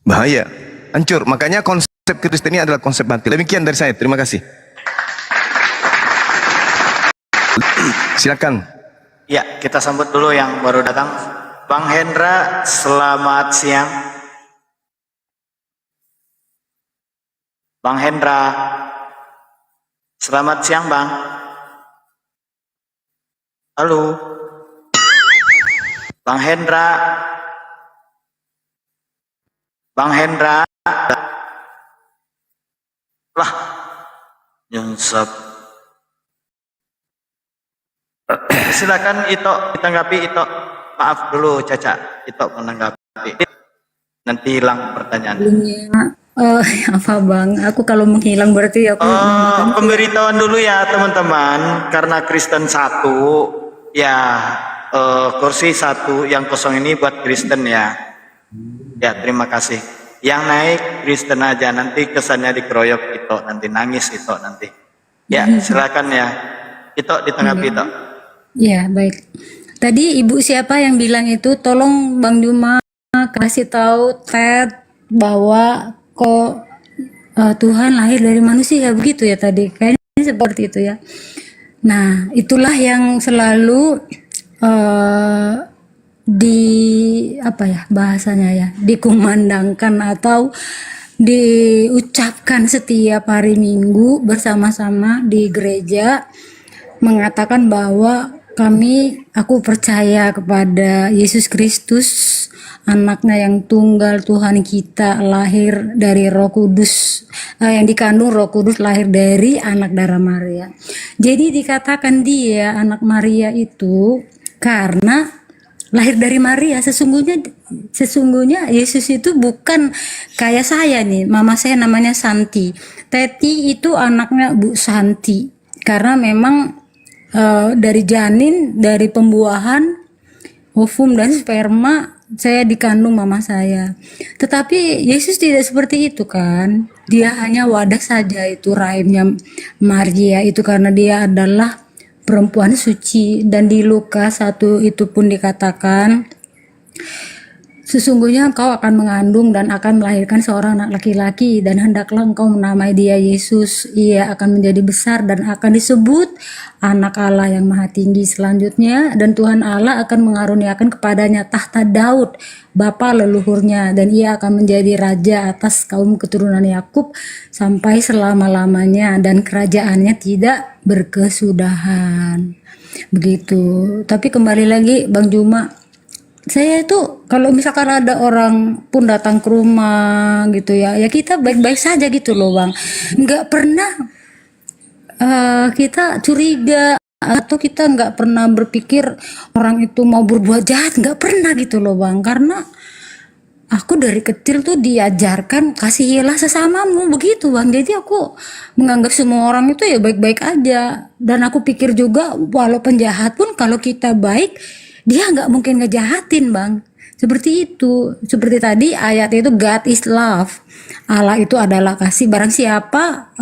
S4: bahaya, hancur. Makanya konsep Kristen ini adalah konsep mati. Demikian dari saya, terima kasih. Silakan.
S3: Ya, kita sambut dulu yang baru datang. Bang Hendra, selamat siang. Bang Hendra, selamat siang Bang. Halo. Bang Hendra. Bang Hendra. Lah, nyungsep. Silakan Ito ditanggapi Ito. Maaf dulu Caca, Ito menanggapi. Nanti hilang pertanyaan.
S1: Apa Bang? Aku kalau menghilang berarti aku
S3: Pemberitahuan dulu ya teman-teman, karena Kristen 1 ya, kursi 1 yang kosong ini buat Kristen ya. Ya, terima kasih. Yang naik Kristen aja, nanti kesannya dikeroyok Ito, nanti nangis Ito nanti. Ya, silakan ya. Ito ditanggapi Ito.
S1: Ya, baik. Tadi ibu siapa yang bilang itu, tolong Bang Juma kasih tahu Ted bahwa kok Tuhan lahir dari manusia, begitu ya tadi. Kayaknya seperti itu ya. Nah, itulah yang selalu di apa ya bahasanya ya, dikumandangkan atau diucapkan setiap hari Minggu bersama-sama di gereja, mengatakan bahwa aku percaya kepada Yesus Kristus, anaknya yang tunggal Tuhan kita, lahir dari Roh Kudus, yang dikandung Roh Kudus, lahir dari anak darah Maria. Jadi dikatakan dia anak Maria itu karena lahir dari Maria. Sesungguhnya Yesus itu bukan kayak saya nih, mama saya namanya Santi, Teti itu anaknya Bu Santi, karena memang dari janin, dari pembuahan, ovum dan sperma, saya dikandung mama saya. Tetapi Yesus tidak seperti itu kan. Dia hanya wadah saja, itu rahimnya Maria itu, karena dia adalah perempuan suci. Dan di Lukas 1 itu pun dikatakan, sesungguhnya engkau akan mengandung dan akan melahirkan seorang anak laki-laki, dan hendaklah engkau menamai dia Yesus. Ia akan menjadi besar dan akan disebut Anak Allah yang Maha Tinggi. Selanjutnya, dan Tuhan Allah akan mengaruniakan kepadanya tahta Daud, bapa leluhurnya, dan ia akan menjadi raja atas kaum keturunan Yakub sampai selama-lamanya, dan kerajaannya tidak berkesudahan. Begitu. Tapi kembali lagi Bang Juma, saya itu kalau misalkan ada orang pun datang ke rumah gitu ya, ya kita baik-baik saja gitu loh Bang. Nggak pernah kita curiga, atau kita nggak pernah berpikir orang itu mau berbuat jahat, nggak pernah gitu loh Bang. Karena aku dari kecil tuh diajarkan kasihilah sesamamu, begitu Bang. Jadi aku menganggap semua orang itu ya baik-baik aja. Dan aku pikir juga walau penjahat pun kalau kita baik, dia nggak mungkin ngejahatin Bang. Seperti itu. Seperti tadi ayat itu, God is love. Allah itu adalah kasih. Barang siapa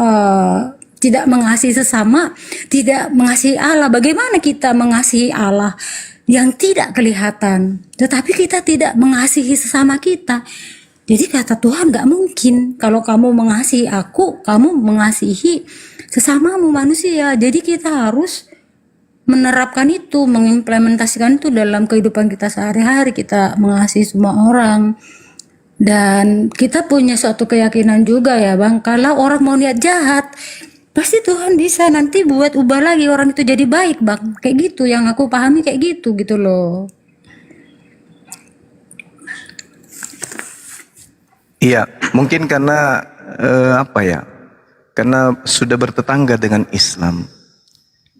S1: tidak mengasihi sesama, tidak mengasihi Allah. Bagaimana kita mengasihi Allah yang tidak kelihatan, tetapi kita tidak mengasihi sesama kita? Jadi kata Tuhan, gak mungkin kalau kamu mengasihi aku, kamu mengasihi sesamamu manusia. Jadi kita harus menerapkan itu, mengimplementasikan itu dalam kehidupan kita sehari-hari. Kita mengasihi semua orang. Dan kita punya suatu keyakinan juga ya Bang, kalau orang mau niat jahat, pasti Tuhan bisa nanti buat ubah lagi orang itu jadi baik, Bang. Kayak gitu yang aku pahami, kayak gitu loh.
S4: Iya, mungkin karena apa ya? Karena sudah bertetangga dengan Islam.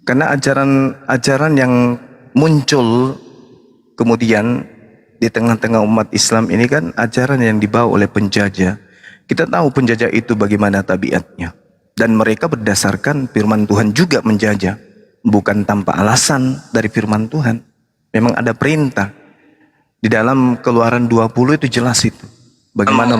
S4: Karena ajaran yang muncul kemudian di tengah-tengah umat Islam ini kan ajaran yang dibawa oleh penjajah. Kita tahu penjajah itu bagaimana tabiatnya. Dan mereka berdasarkan firman Tuhan juga menjajah. Bukan tanpa alasan dari firman Tuhan. Memang ada perintah. Di dalam Keluaran 20 itu jelas itu. Bagaimana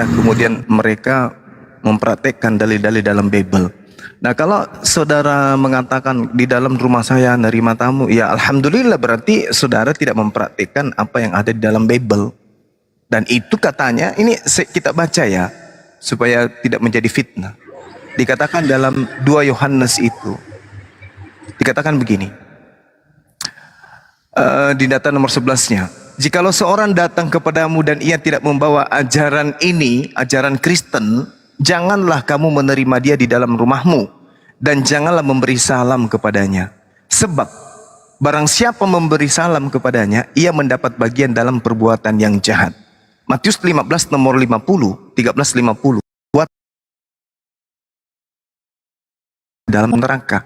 S4: kemudian mereka mempraktekkan dalil-dalil dalam Bible. Nah, kalau saudara mengatakan di dalam rumah saya nerima tamu, ya alhamdulillah, berarti saudara tidak mempraktekkan apa yang ada di dalam Bible. Dan itu katanya, ini kita baca ya, supaya tidak menjadi fitnah. Dikatakan dalam 2 Yohanes itu, dikatakan begini, di data nomor 11-nya, jikalau seorang datang kepadamu dan ia tidak membawa ajaran ini, ajaran Kristen, janganlah kamu menerima dia di dalam rumahmu, dan janganlah memberi salam kepadanya. Sebab barang siapa memberi salam kepadanya, ia mendapat bagian dalam perbuatan yang jahat. Matius 15 nomor 50, 13-50. Buat dalam neraka.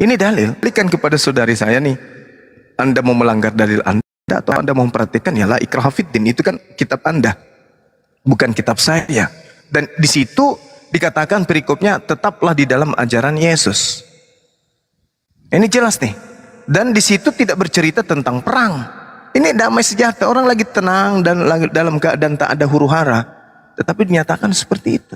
S4: Ini dalil. Berikan kepada saudari saya nih, Anda mau melanggar dalil Anda atau Anda mau memperhatikan, ya la ikraha fiddin, itu kan kitab Anda, bukan kitab saya. Dan di situ dikatakan perikopnya, tetaplah di dalam ajaran Yesus. Ini jelas nih. Dan di situ tidak bercerita tentang perang. Ini damai sejahtera, orang lagi tenang dan dalam keadaan tak ada huru-hara. Tetapi dinyatakan seperti itu.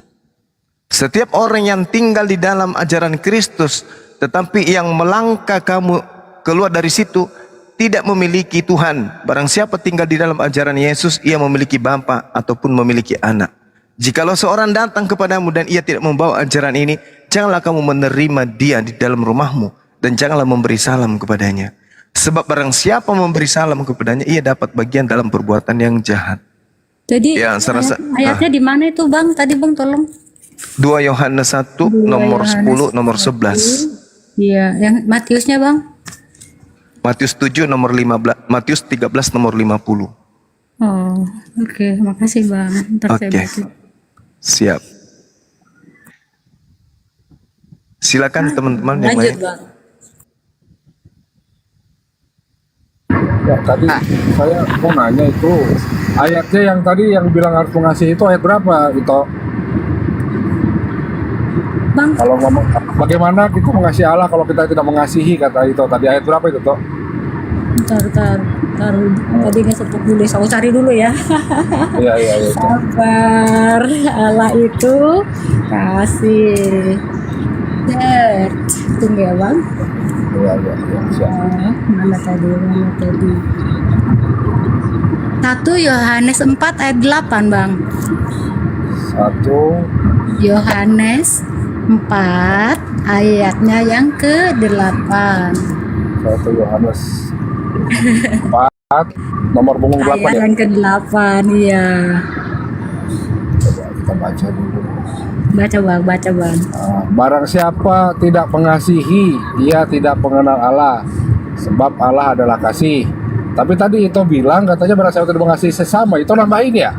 S4: Setiap orang yang tinggal di dalam ajaran Kristus, tetapi yang melangkah kamu keluar dari situ, tidak memiliki Tuhan. Barang siapa tinggal di dalam ajaran Yesus, ia memiliki bapa ataupun memiliki anak. Jikalau seorang datang kepadamu dan ia tidak membawa ajaran ini, janganlah kamu menerima dia di dalam rumahmu, dan janganlah memberi salam kepadanya. Sebab barang siapa memberi salam kepadanya, ia dapat bagian dalam perbuatan yang jahat.
S1: Jadi
S4: Ya,
S1: ayatnya di mana itu, Bang? Tadi Bang tolong.
S4: 2 Yohanes 1 nomor 10 nomor 11.
S1: Iya, yang Matiusnya, Bang.
S4: Matius 7 nomor 15, Matius 13 nomor 50.
S1: Oh, oke. Makasih, Bang. Ntar saya
S4: Oke.
S1: baca.
S4: Siap. Silakan teman-teman yang lain.
S11: Bang.
S10: Ya, tadi saya mau nanya itu ayatnya yang tadi yang bilang harus mengasihi itu ayat berapa itu?
S1: Bang,
S10: Kalau ngomong bagaimana kita mengasihi Allah kalau kita tidak mengasihi, kata itu tadi ayat berapa itu toh?
S1: ntar. Tadi nggak sempat dulu. Aku cari dulu ya.
S10: Iya.
S1: Sabar. Allah itu kasih. Tunggu ya, Bang.
S10: Iya. Siap.
S1: Mana tadi? 1 Yohanes 4 ayat 8, Bang.
S10: 1
S1: Yohanes 4 ayatnya yang ke-8.
S10: 1 Yohanes 4 nomor punggung 8
S1: Ayat
S10: ya.
S1: yang ke-8, iya.
S10: Coba kita baca dulu.
S1: Baca, Bang.
S10: Barang siapa tidak mengasihi, ia tidak mengenal Allah, sebab Allah adalah kasih. Tapi tadi itu bilang katanya barang siapa tidak mengasihi sesama, itu nambahin ya.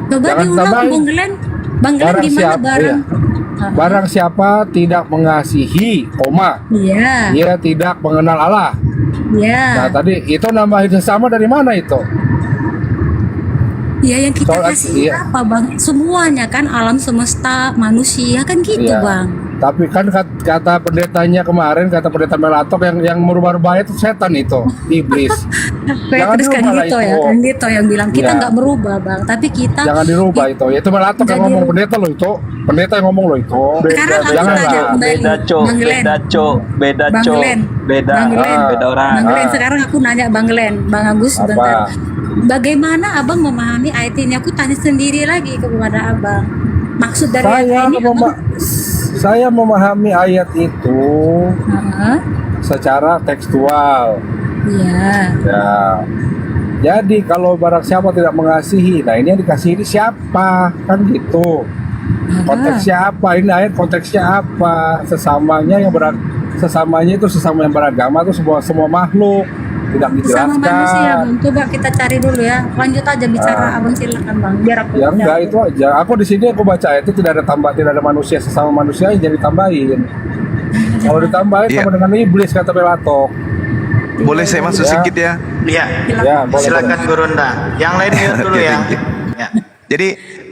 S1: Coba
S10: Jangan
S1: diulang,
S10: tambahin.
S1: Bang Glenn. Bang Glenn
S10: Barang
S1: gimana
S10: siapa,
S1: barang?
S10: barang siapa tidak mengasihi,
S1: Iya.
S10: ia tidak mengenal Allah.
S1: Iya.
S10: Nah tadi itu nambahin sesama dari mana itu?
S1: Iya, yang kita
S10: Soal-
S1: kasih
S10: iya.
S1: apa, Bang? Semuanya kan, alam semesta, manusia kan gitu,
S10: Iya.
S1: Bang.
S10: Tapi kan kata pendetanya kemarin, kata pendeta Melatok yang merubah-rubah itu setan itu, iblis. Jangan
S1: Terus kan
S10: dirubah lah
S1: gitu
S10: itu.
S1: ya, kan gitu yang bilang kita
S10: Iya.
S1: nggak merubah, Bang, tapi kita
S10: Jangan dirubah itu. Itu Melatok yang
S1: Jadi-
S10: ngomong, pendeta lo itu. Pendeta yang ngomong lo itu.
S1: Sekarang aku
S10: Jangan
S1: tanya
S10: lah.
S1: kembali,
S9: Beda cok,
S1: Bang Glenn.
S9: beda cok, beda
S1: Bang
S9: cok,
S1: Glenn.
S9: beda,
S1: Bang Glenn.
S9: beda orang.
S1: Bang Glenn, sekarang aku nanya Bang Glenn, Bang Agus,
S10: Apa?
S1: bentar. Bagaimana Abang memahami ayat ini? Aku tanya sendiri lagi kepada Abang. Maksud dari ayat ini Abang?
S10: Saya memahami ayat itu
S1: Heeh.
S10: secara tekstual.
S1: Iya.
S10: Ya. Jadi kalau barang siapa tidak mengasihi, nah ini yang dikasihi ini siapa? Kan gitu. Konteksnya apa? Ini ayat konteksnya apa? Sesamanya itu sesama yang beragama itu semua makhluk. Tidak
S1: Sama
S10: dijelaskan.
S1: manusia bang, coba kita cari dulu ya, lanjut aja bicara abang, silakan bang, biar aku
S10: Ya enggak,
S1: jawab.
S10: itu aja. Aku di sini aku baca itu tidak ada manusia sesama manusia yang jadi tambahin. Kalau ditambahin
S4: Iya.
S10: sama dengan iblis kata Belatok.
S4: Boleh saya masuk
S10: Ya.
S4: sedikit ya?
S3: Iya.
S10: Ya, boleh.
S3: Silakan Gurunda. Yang lain mute dulu ya. Ya.
S4: Jadi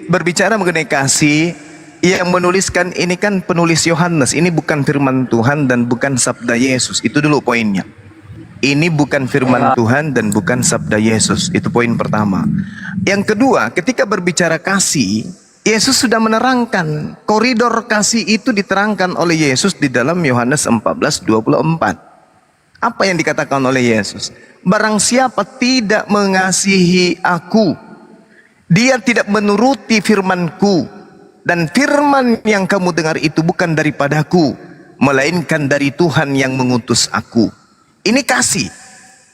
S4: berbicara mengenai kasih, yang menuliskan ini kan penulis Yohanes. Ini bukan firman Tuhan dan bukan sabda Yesus. Itu dulu poinnya. Ini bukan firman Tuhan dan bukan sabda Yesus. Itu poin pertama. Yang kedua, ketika berbicara kasih, Yesus sudah menerangkan. Koridor kasih itu diterangkan oleh Yesus di dalam Yohanes 14:24. Apa yang dikatakan oleh Yesus? Barang siapa tidak mengasihi aku, dia tidak menuruti firmanku. Dan firman yang kamu dengar itu bukan daripadaku, melainkan dari Tuhan yang mengutus aku. Ini kasih.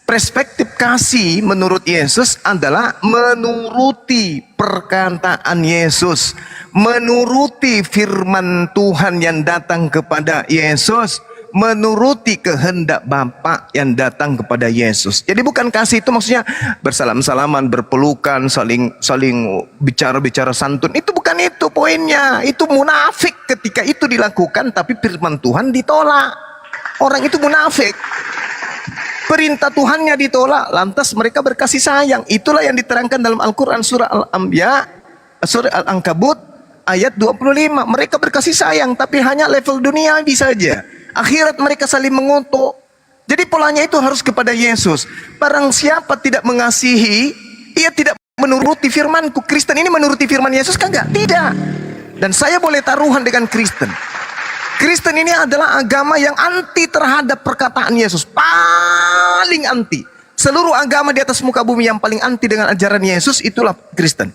S4: Perspektif kasih menurut Yesus adalah menuruti perkataan Yesus, menuruti firman Tuhan yang datang kepada Yesus, menuruti kehendak Bapa yang datang kepada Yesus. Jadi bukan kasih itu maksudnya bersalam-salaman, berpelukan, saling bicara-bicara santun. Itu bukan itu poinnya. Itu munafik ketika itu dilakukan tapi firman Tuhan ditolak. Orang itu munafik. Perintah Tuhannya ditolak, lantas mereka berkasih sayang. Itulah yang diterangkan dalam Al-Quran surah Al-Anbiya, surah Al-Ankabut ayat 25. Mereka berkasih sayang tapi hanya level duniawi saja. Akhirat mereka saling mengutuk. Jadi polanya itu harus kepada Yesus. Barang siapa tidak mengasihi, ia tidak menuruti firmanku. Kristen ini menuruti firman Yesus kan enggak? Tidak. Dan saya boleh taruhan dengan Kristen. Kristen ini adalah agama yang anti terhadap perkataan Yesus. Paling anti. Seluruh agama di atas muka bumi yang paling anti dengan ajaran Yesus itulah Kristen.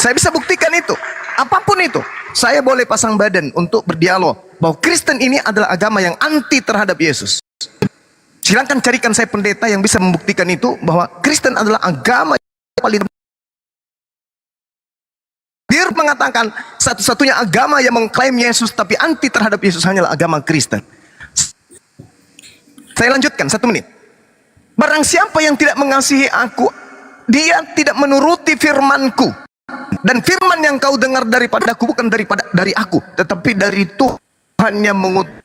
S4: Saya bisa buktikan itu. Apapun itu. Saya boleh pasang badan untuk berdialog bahwa Kristen ini adalah agama yang anti terhadap Yesus. Silakan carikan saya pendeta yang bisa membuktikan itu, bahwa Kristen adalah agama yang paling. Dia mengatakan satu-satunya agama yang mengklaim Yesus tapi anti terhadap Yesus hanyalah agama Kristen. Saya lanjutkan 1 menit. Barang siapa yang tidak mengasihi aku, dia tidak menuruti firmanku. Dan firman yang kau dengar daripadaku bukan dari aku, tetapi dari Tuhan yang mengutus.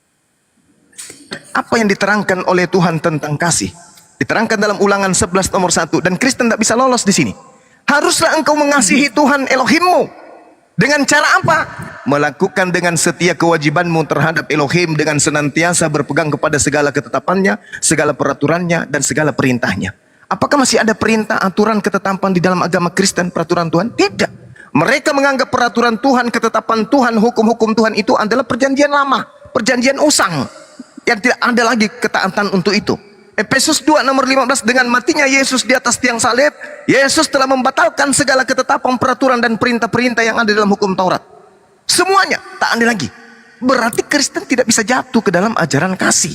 S4: Apa yang diterangkan oleh Tuhan tentang kasih? Diterangkan dalam Ulangan 11 nomor 1. Dan Kristen tidak bisa lolos di sini. Haruslah engkau mengasihi Tuhan Elohimmu. Dengan cara apa? Melakukan dengan setia kewajibanmu terhadap Elohim dengan senantiasa berpegang kepada segala ketetapannya, segala peraturannya, dan segala perintahnya. Apakah masih ada perintah, aturan, ketetapan di dalam agama Kristen, peraturan Tuhan? Tidak. Mereka menganggap peraturan Tuhan, ketetapan Tuhan, hukum-hukum Tuhan itu adalah perjanjian lama, perjanjian usang, yang tidak ada lagi ketaatan untuk itu. Efesus 2 nomor 15, dengan matinya Yesus di atas tiang salib, Yesus telah membatalkan segala ketetapan, peraturan, dan perintah-perintah yang ada dalam hukum Taurat. Semuanya tak ada lagi. Berarti Kristen tidak bisa jatuh ke dalam ajaran kasih.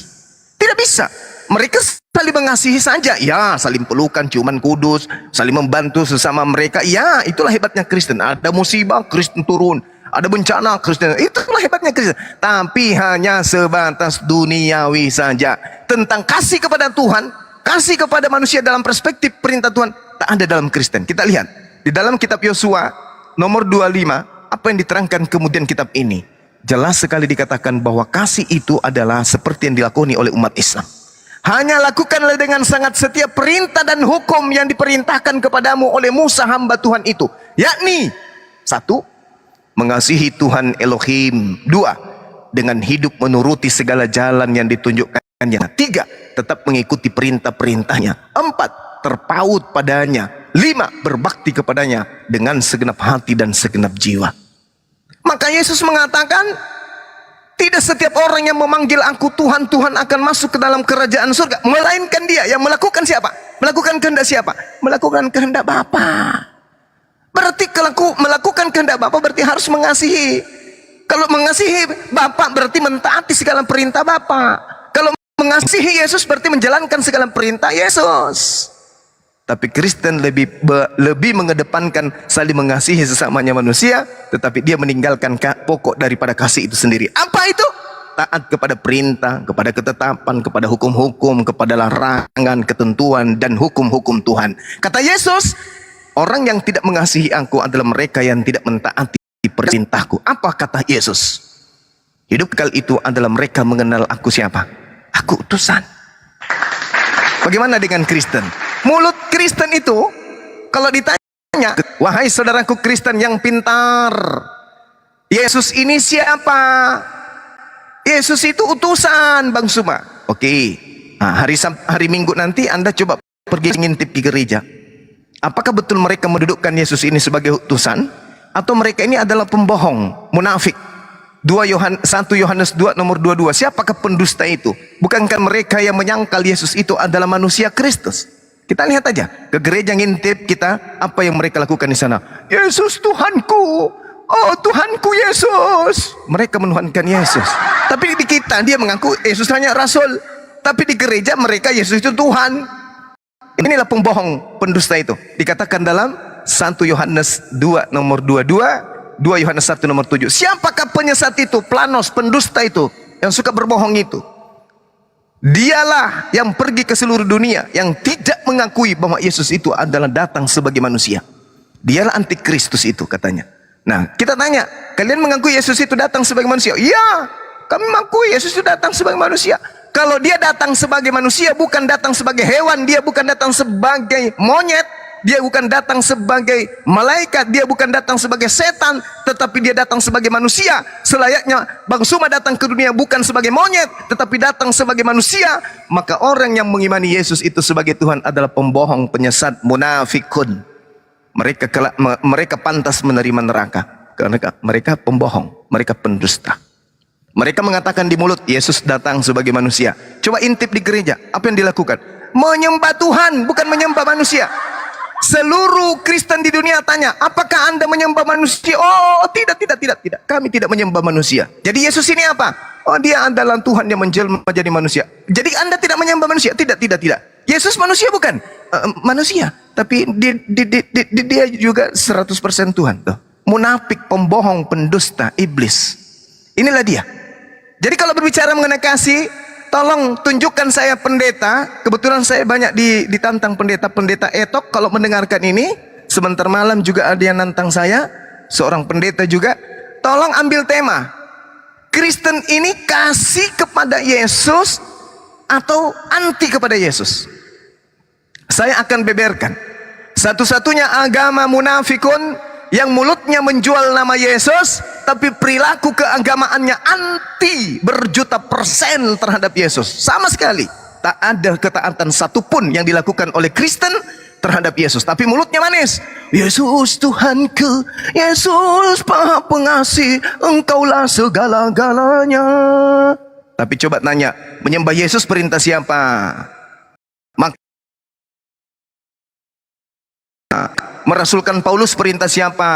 S4: Tidak bisa. Mereka saling mengasihi saja. Ya, saling pelukan, ciuman kudus, saling membantu sesama mereka. Ya, itulah hebatnya Kristen. Ada musibah, Kristen turun. Ada bencana, Kristen. Itulah hebatnya Kristen. Tapi hanya sebatas duniawi saja. Tentang kasih kepada Tuhan, kasih kepada manusia dalam perspektif perintah Tuhan, tak ada dalam Kristen. Kita lihat di dalam kitab Yosua nomor 25, apa yang diterangkan kemudian kitab ini. Jelas sekali dikatakan bahwa kasih itu adalah seperti yang dilakoni oleh umat Islam. Hanya lakukanlah dengan sangat setia perintah dan hukum yang diperintahkan kepadamu oleh Musa hamba Tuhan itu. Yakni 1. Mengasihi Tuhan Elohim. 2. Dengan hidup menuruti segala jalan yang ditunjukkannya. 3. Tetap mengikuti perintah-perintahnya. 4. Terpaut padanya. 5. Berbakti kepadanya dengan segenap hati dan segenap jiwa. Maka Yesus mengatakan, tidak setiap orang yang memanggil aku Tuhan, Tuhan akan masuk ke dalam kerajaan surga. Melainkan dia yang melakukan siapa? Melakukan kehendak siapa? Melakukan kehendak Bapa. Berarti kalau melakukan kehendak Bapa berarti harus mengasihi. Kalau mengasihi Bapa berarti mentaati segala perintah Bapa. Kalau mengasihi Yesus berarti menjalankan segala perintah Yesus. Tapi Kristen lebih mengedepankan saling mengasihi sesamanya manusia, tetapi dia meninggalkan pokok daripada kasih itu sendiri. Apa itu? Taat kepada perintah, kepada ketetapan, kepada hukum-hukum, kepada larangan, ketentuan, dan hukum-hukum Tuhan. Kata Yesus, orang yang tidak mengasihi aku adalah mereka yang tidak mentaati perintahku. Apa kata Yesus? Hidup kekal itu adalah mereka mengenal aku siapa? Aku utusan. Bagaimana dengan Kristen? Mulut Kristen itu, kalau ditanya, wahai saudaraku Kristen yang pintar, Yesus ini siapa? Yesus itu utusan, Bang Suma. Oke, nah, hari Minggu nanti Anda coba pergi ngintip di gereja. Apakah betul mereka mendudukkan Yesus ini sebagai utusan? Atau mereka ini adalah pembohong, munafik? 1 Yohanes 2 nomor 22. Siapakah pendusta itu? Bukankah mereka yang menyangkal Yesus itu adalah manusia Kristus? Kita lihat aja ke gereja ngintip kita, apa yang mereka lakukan di sana. Yesus Tuhanku. Oh Tuhanku Yesus. Mereka menuhankan Yesus. Tapi di kita dia mengaku Yesus hanya rasul. Tapi di gereja mereka Yesus itu Tuhan. Inilah pembohong, pendusta itu. Dikatakan dalam 1 Yohanes 2 nomor 22. 2 Yohanes 1 nomor 7. Siapakah penyesat itu? Planos, pendusta itu, yang suka berbohong itu. Dialah yang pergi ke seluruh dunia, yang tidak mengakui bahwa Yesus itu adalah datang sebagai manusia. Dialah antikristus itu katanya. Nah, kita tanya, kalian mengakui Yesus itu datang sebagai manusia? Iya, kami mengakui Yesus itu datang sebagai manusia. Kalau dia datang sebagai manusia, bukan datang sebagai hewan, dia bukan datang sebagai monyet, dia bukan datang sebagai malaikat, dia bukan datang sebagai setan, tetapi dia datang sebagai manusia. Selayaknya Bang Suma datang ke dunia bukan sebagai monyet, tetapi datang sebagai manusia. Maka orang yang mengimani Yesus itu sebagai Tuhan adalah pembohong, penyesat, munafikun. Mereka pantas menerima neraka karena mereka pembohong, mereka pendusta. Mereka mengatakan di mulut Yesus datang sebagai manusia. Coba intip di gereja, apa yang dilakukan? Menyembah Tuhan, bukan menyembah manusia. Seluruh Kristen di dunia tanya, apakah Anda menyembah manusia? Oh, tidak. Kami tidak menyembah manusia. Jadi Yesus ini apa? Oh, dia adalah Tuhan yang menjelma menjadi manusia. Jadi Anda tidak menyembah manusia? Tidak. Yesus manusia bukan? Manusia. Tapi dia juga 100% Tuhan. Tuh. Munafik, pembohong, pendusta, iblis. Inilah dia. Jadi kalau berbicara mengenai kasih, tolong tunjukkan saya pendeta. Kebetulan saya banyak ditantang pendeta etok. Kalau mendengarkan ini, sebentar malam juga ada yang nantang saya, seorang pendeta juga. Tolong ambil tema, Kristen ini kasih kepada Yesus atau anti kepada Yesus. Saya akan beberkan. Satu-satunya agama munafikun yang mulutnya menjual nama Yesus, tapi perilaku keagamaannya anti berjuta % terhadap Yesus. Sama sekali tak ada ketaatan satupun yang dilakukan oleh Kristen terhadap Yesus, tapi mulutnya manis. Yesus Tuhanku, Yesus Maha Pengasih, Engkaulah segala-galanya. Tapi coba tanya, menyembah Yesus perintah siapa? Merasulkan Paulus perintah siapa?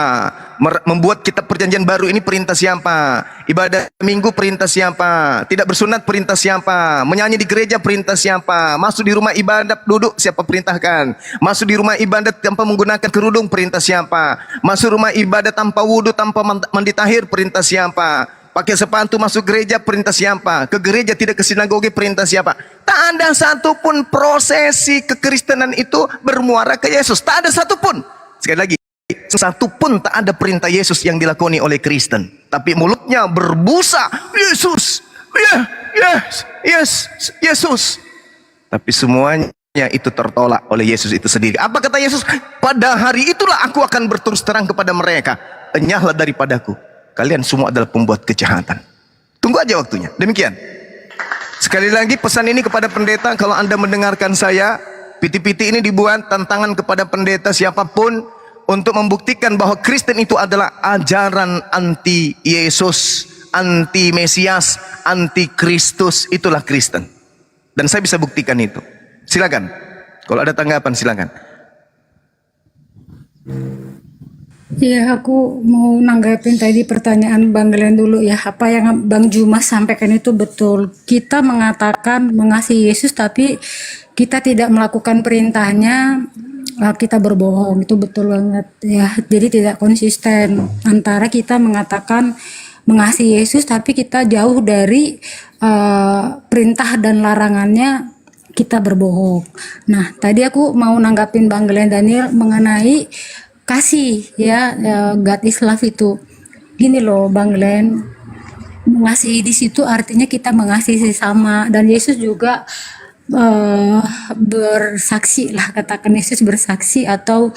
S4: Membuat kitab perjanjian baru ini perintah siapa? Ibadah minggu perintah siapa? Tidak bersunat perintah siapa? Menyanyi di gereja perintah siapa? Masuk di rumah ibadat duduk siapa perintahkan? Masuk di rumah ibadat tanpa menggunakan kerudung perintah siapa? Masuk rumah ibadat tanpa wudhu, tanpa mandi tahir perintah siapa? Pakai sepatu masuk gereja perintah siapa? Ke gereja tidak ke sinagoge perintah siapa? Tak ada satupun prosesi kekristenan itu bermuara ke Yesus. Tak ada satupun. Sekali lagi, satupun tak ada perintah Yesus yang dilakoni oleh Kristen. Tapi mulutnya berbusa, Yesus, Yesus. Tapi semuanya itu tertolak oleh Yesus itu sendiri. Apa kata Yesus? Pada hari itulah aku akan berterus terang kepada mereka. Enyahlah daripadaku. Kalian semua adalah pembuat kejahatan. Tunggu aja waktunya. Demikian. Sekali lagi pesan ini kepada pendeta. Kalau Anda mendengarkan saya, piti-piti ini dibuat tantangan kepada pendeta siapapun untuk membuktikan bahwa Kristen itu adalah ajaran anti Yesus, anti Mesias, anti Kristus. Itulah Kristen. Dan saya bisa buktikan itu. Silakan. Kalau ada tanggapan silakan.
S1: Ya, aku mau nanggapin tadi pertanyaan Bang Glenn dulu ya. Apa yang Bang Jumas sampaikan itu betul. Kita mengatakan mengasihi Yesus tapi kita tidak melakukan perintahnya. kita berbohong. Itu betul banget ya. Jadi tidak konsisten antara kita mengatakan mengasihi Yesus tapi kita jauh dari perintah dan larangannya, kita berbohong. Nah, tadi aku mau nanggapin Bang Glenn Daniel mengenai kasih ya, God is love itu. Gini loh Bang Glenn, mengasihi di situ artinya kita mengasihi sesama, dan Yesus juga bersaksi lah, katakan Yesus bersaksi atau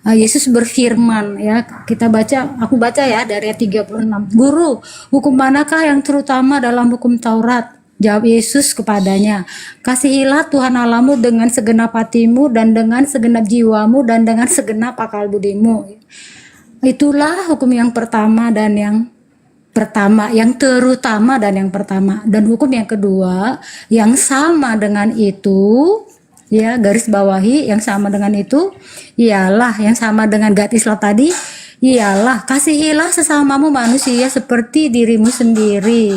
S1: Yesus berfirman ya, kita baca, aku baca ya dari ayat 36. Guru, hukum manakah yang terutama dalam hukum Taurat? Jawab Yesus kepadanya, kasihilah Tuhan Allahmu dengan segenap hatimu dan dengan segenap jiwamu dan dengan segenap akal budimu. Itulah hukum yang pertama dan yang terutama dan yang pertama. Dan hukum yang kedua yang sama dengan itu, ya garis bawahi, yang sama dengan itu ialah yang sama dengan God is love tadi, ialah kasihilah sesamamu manusia seperti dirimu sendiri.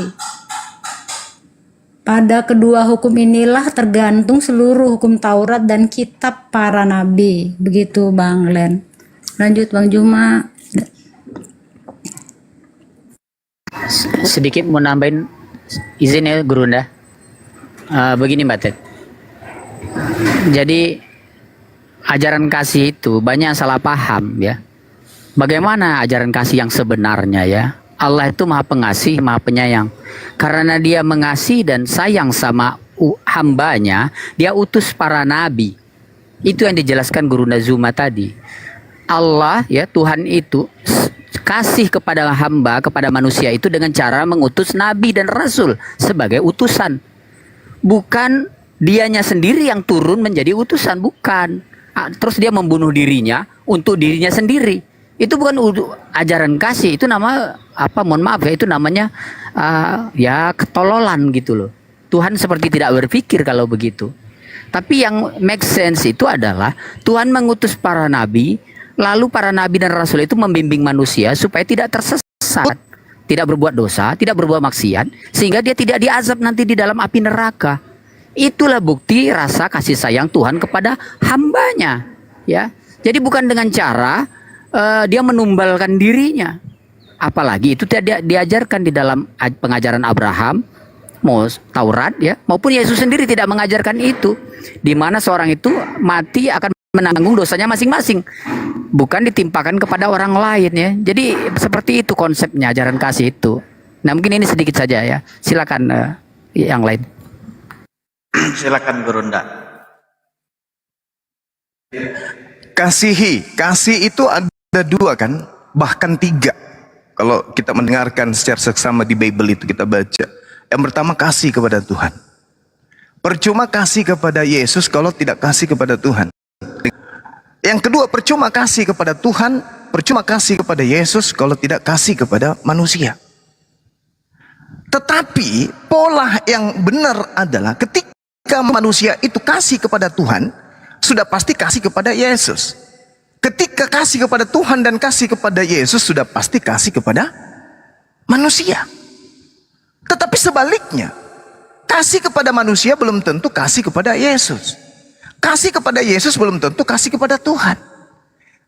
S1: Pada kedua hukum inilah tergantung seluruh hukum Taurat dan kitab para nabi. Begitu Bang Glenn. Lanjut Bang Juma.
S8: Sedikit mau nambahin, izin ya Guru Nda. Begini Mbak Ted. Jadi ajaran kasih itu banyak yang salah paham ya. Bagaimana ajaran kasih yang sebenarnya ya? Allah itu maha pengasih, maha penyayang. Karena dia mengasihi dan sayang sama hambanya, dia utus para nabi. Itu yang dijelaskan Guru Nazuma tadi. Allah ya, Tuhan itu kasih kepada hamba, kepada manusia itu dengan cara mengutus nabi dan rasul sebagai utusan. Bukan dianya sendiri yang turun menjadi utusan, bukan. Terus dia membunuh dirinya untuk dirinya sendiri. Itu bukan ajaran kasih, itu nama apa? Mohon maaf ya, itu namanya ya ketololan gitu loh. Tuhan seperti tidak berpikir kalau begitu. Tapi yang make sense itu adalah Tuhan mengutus para nabi, lalu para nabi dan rasul itu membimbing manusia supaya tidak tersesat, tidak berbuat dosa, tidak berbuat maksiat, sehingga dia tidak diazab nanti di dalam api neraka. Itulah bukti rasa kasih sayang Tuhan kepada hambanya, ya. Jadi bukan dengan cara dia menumbalkan dirinya. Apalagi itu tidak diajarkan di dalam pengajaran Abraham, Taurat ya, maupun Yesus sendiri tidak mengajarkan itu. Di mana seorang itu mati akan menanggung dosanya masing-masing, bukan ditimpakan kepada orang lain ya. Jadi seperti itu konsepnya ajaran kasih itu. Nah, mungkin ini sedikit saja ya. Silakan yang lain.
S3: Silakan Guru Nda.
S4: Kasih itu ada dua kan, bahkan tiga. Kalau kita mendengarkan secara seksama di Bible itu kita baca. Yang pertama kasih kepada Tuhan. Percuma kasih kepada Yesus kalau tidak kasih kepada Tuhan. Yang kedua, percuma kasih kepada Tuhan, percuma kasih kepada Yesus kalau tidak kasih kepada manusia. Tetapi pola yang benar adalah ketika manusia itu kasih kepada Tuhan, sudah pasti kasih kepada Yesus. Ketika kasih kepada Tuhan dan kasih kepada Yesus, sudah pasti kasih kepada manusia. Tetapi sebaliknya, kasih kepada manusia belum tentu kasih kepada Yesus. Kasih kepada Yesus belum tentu kasih kepada Tuhan.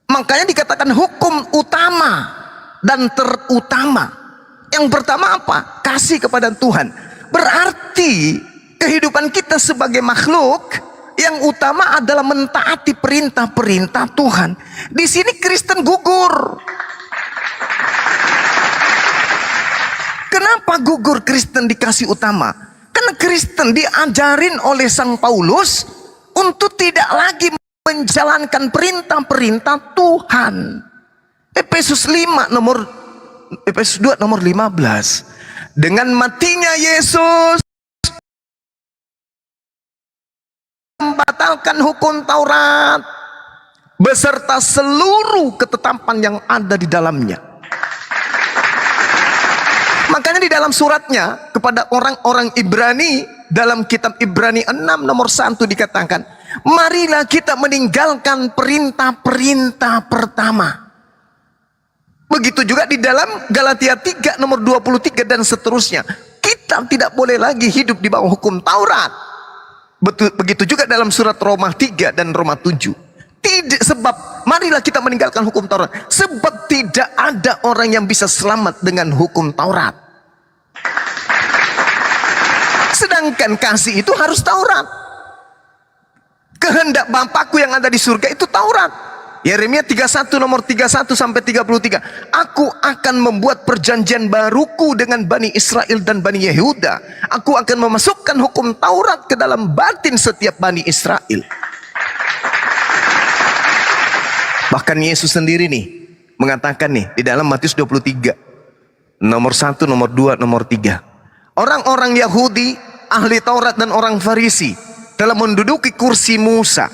S4: Makanya dikatakan hukum utama dan terutama. Yang pertama apa? Kasih kepada Tuhan. Berarti kehidupan kita sebagai makhluk yang utama adalah mentaati perintah-perintah Tuhan. Di sini Kristen gugur. Kenapa gugur Kristen dikasih utama? Karena Kristen diajarin oleh Sang Paulus untuk tidak lagi menjalankan perintah-perintah Tuhan. Efesus 2 nomor 15. Dengan matinya Yesus membatalkan hukum Taurat beserta seluruh ketetapan yang ada di dalamnya. Makanya di dalam suratnya kepada orang-orang Ibrani, dalam kitab Ibrani 6 nomor 1 dikatakan, marilah kita meninggalkan perintah-perintah pertama. Begitu juga di dalam Galatia 3 nomor 23 dan seterusnya. Kita tidak boleh lagi hidup di bawah hukum Taurat. Begitu juga dalam surat Roma 3 dan Roma 7. Tidak, sebab marilah kita meninggalkan hukum Taurat. Sebab tidak ada orang yang bisa selamat dengan hukum Taurat. Sedangkan kasih itu harus Taurat. Kehendak Bapakku yang ada di surga itu Taurat. Yeremia 31 nomor 31 sampai 33. Aku akan membuat perjanjian baruku dengan Bani Israel dan Bani Yehuda. Aku akan memasukkan hukum Taurat ke dalam batin setiap Bani Israel. Bahkan Yesus sendiri nih mengatakan nih di dalam Matius 23 nomor 1, nomor 2, nomor 3. Orang-orang Yahudi, ahli Taurat dan orang Farisi telah menduduki kursi Musa.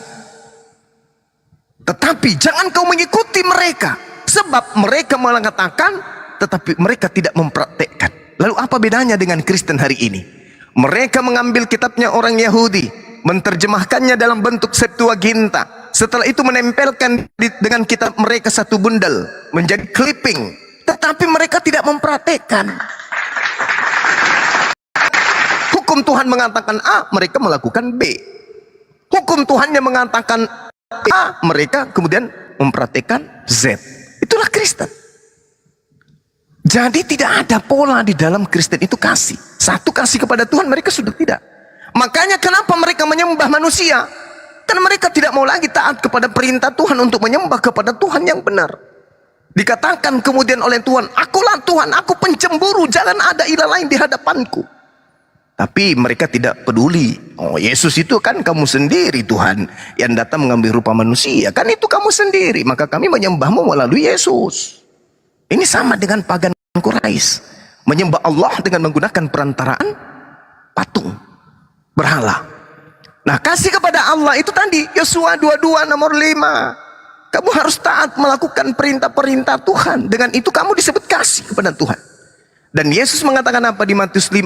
S4: Tetapi jangan kau mengikuti mereka, sebab mereka mengatakan tetapi mereka tidak mempraktekkan. Lalu apa bedanya dengan Kristen hari ini? Mereka mengambil kitabnya orang Yahudi, menerjemahkannya dalam bentuk Septuaginta. Setelah itu menempelkan dengan kitab mereka satu bundel menjadi clipping, tetapi mereka tidak mempraktekkan. Hukum Tuhan mengatakan A, mereka melakukan B. Hukum Tuhannya mengatakan A, mereka kemudian mempraktekkan Z. Itulah Kristen. Jadi tidak ada pola di dalam Kristen itu kasih. Satu kasih kepada Tuhan, mereka sudah tidak. Makanya kenapa mereka menyembah manusia? Karena mereka tidak mau lagi taat kepada perintah Tuhan untuk menyembah kepada Tuhan yang benar. Dikatakan kemudian oleh Tuhan, akulah Tuhan, aku pencemburu, jangan ada ilah lain di hadapanku. Tapi mereka tidak peduli. Oh, Yesus itu kan kamu sendiri Tuhan, yang datang mengambil rupa manusia. Kan itu kamu sendiri, maka kami menyembahmu melalui Yesus. Ini sama dengan pagan Quraisy, menyembah Allah dengan menggunakan perantaraan patung, berhala. Nah, kasih kepada Allah itu tadi Yosua 22 nomor 5. Kamu harus taat melakukan perintah-perintah Tuhan. Dengan itu kamu disebut kasih kepada Tuhan. Dan Yesus mengatakan apa di Matius 5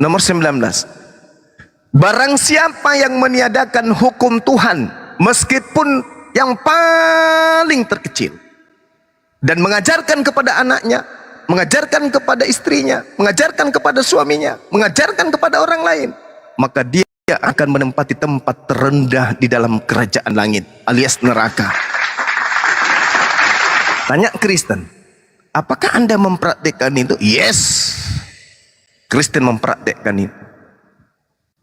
S4: nomor 19? Barang siapa yang meniadakan hukum Tuhan, meskipun yang paling terkecil, dan mengajarkan kepada anaknya, mengajarkan kepada istrinya, mengajarkan kepada suaminya, mengajarkan kepada orang lain, maka dia akan menempati tempat terendah di dalam kerajaan langit alias neraka. Tanya Kristen, apakah Anda mempraktikkan itu? Yes, Kristen mempraktikkan itu.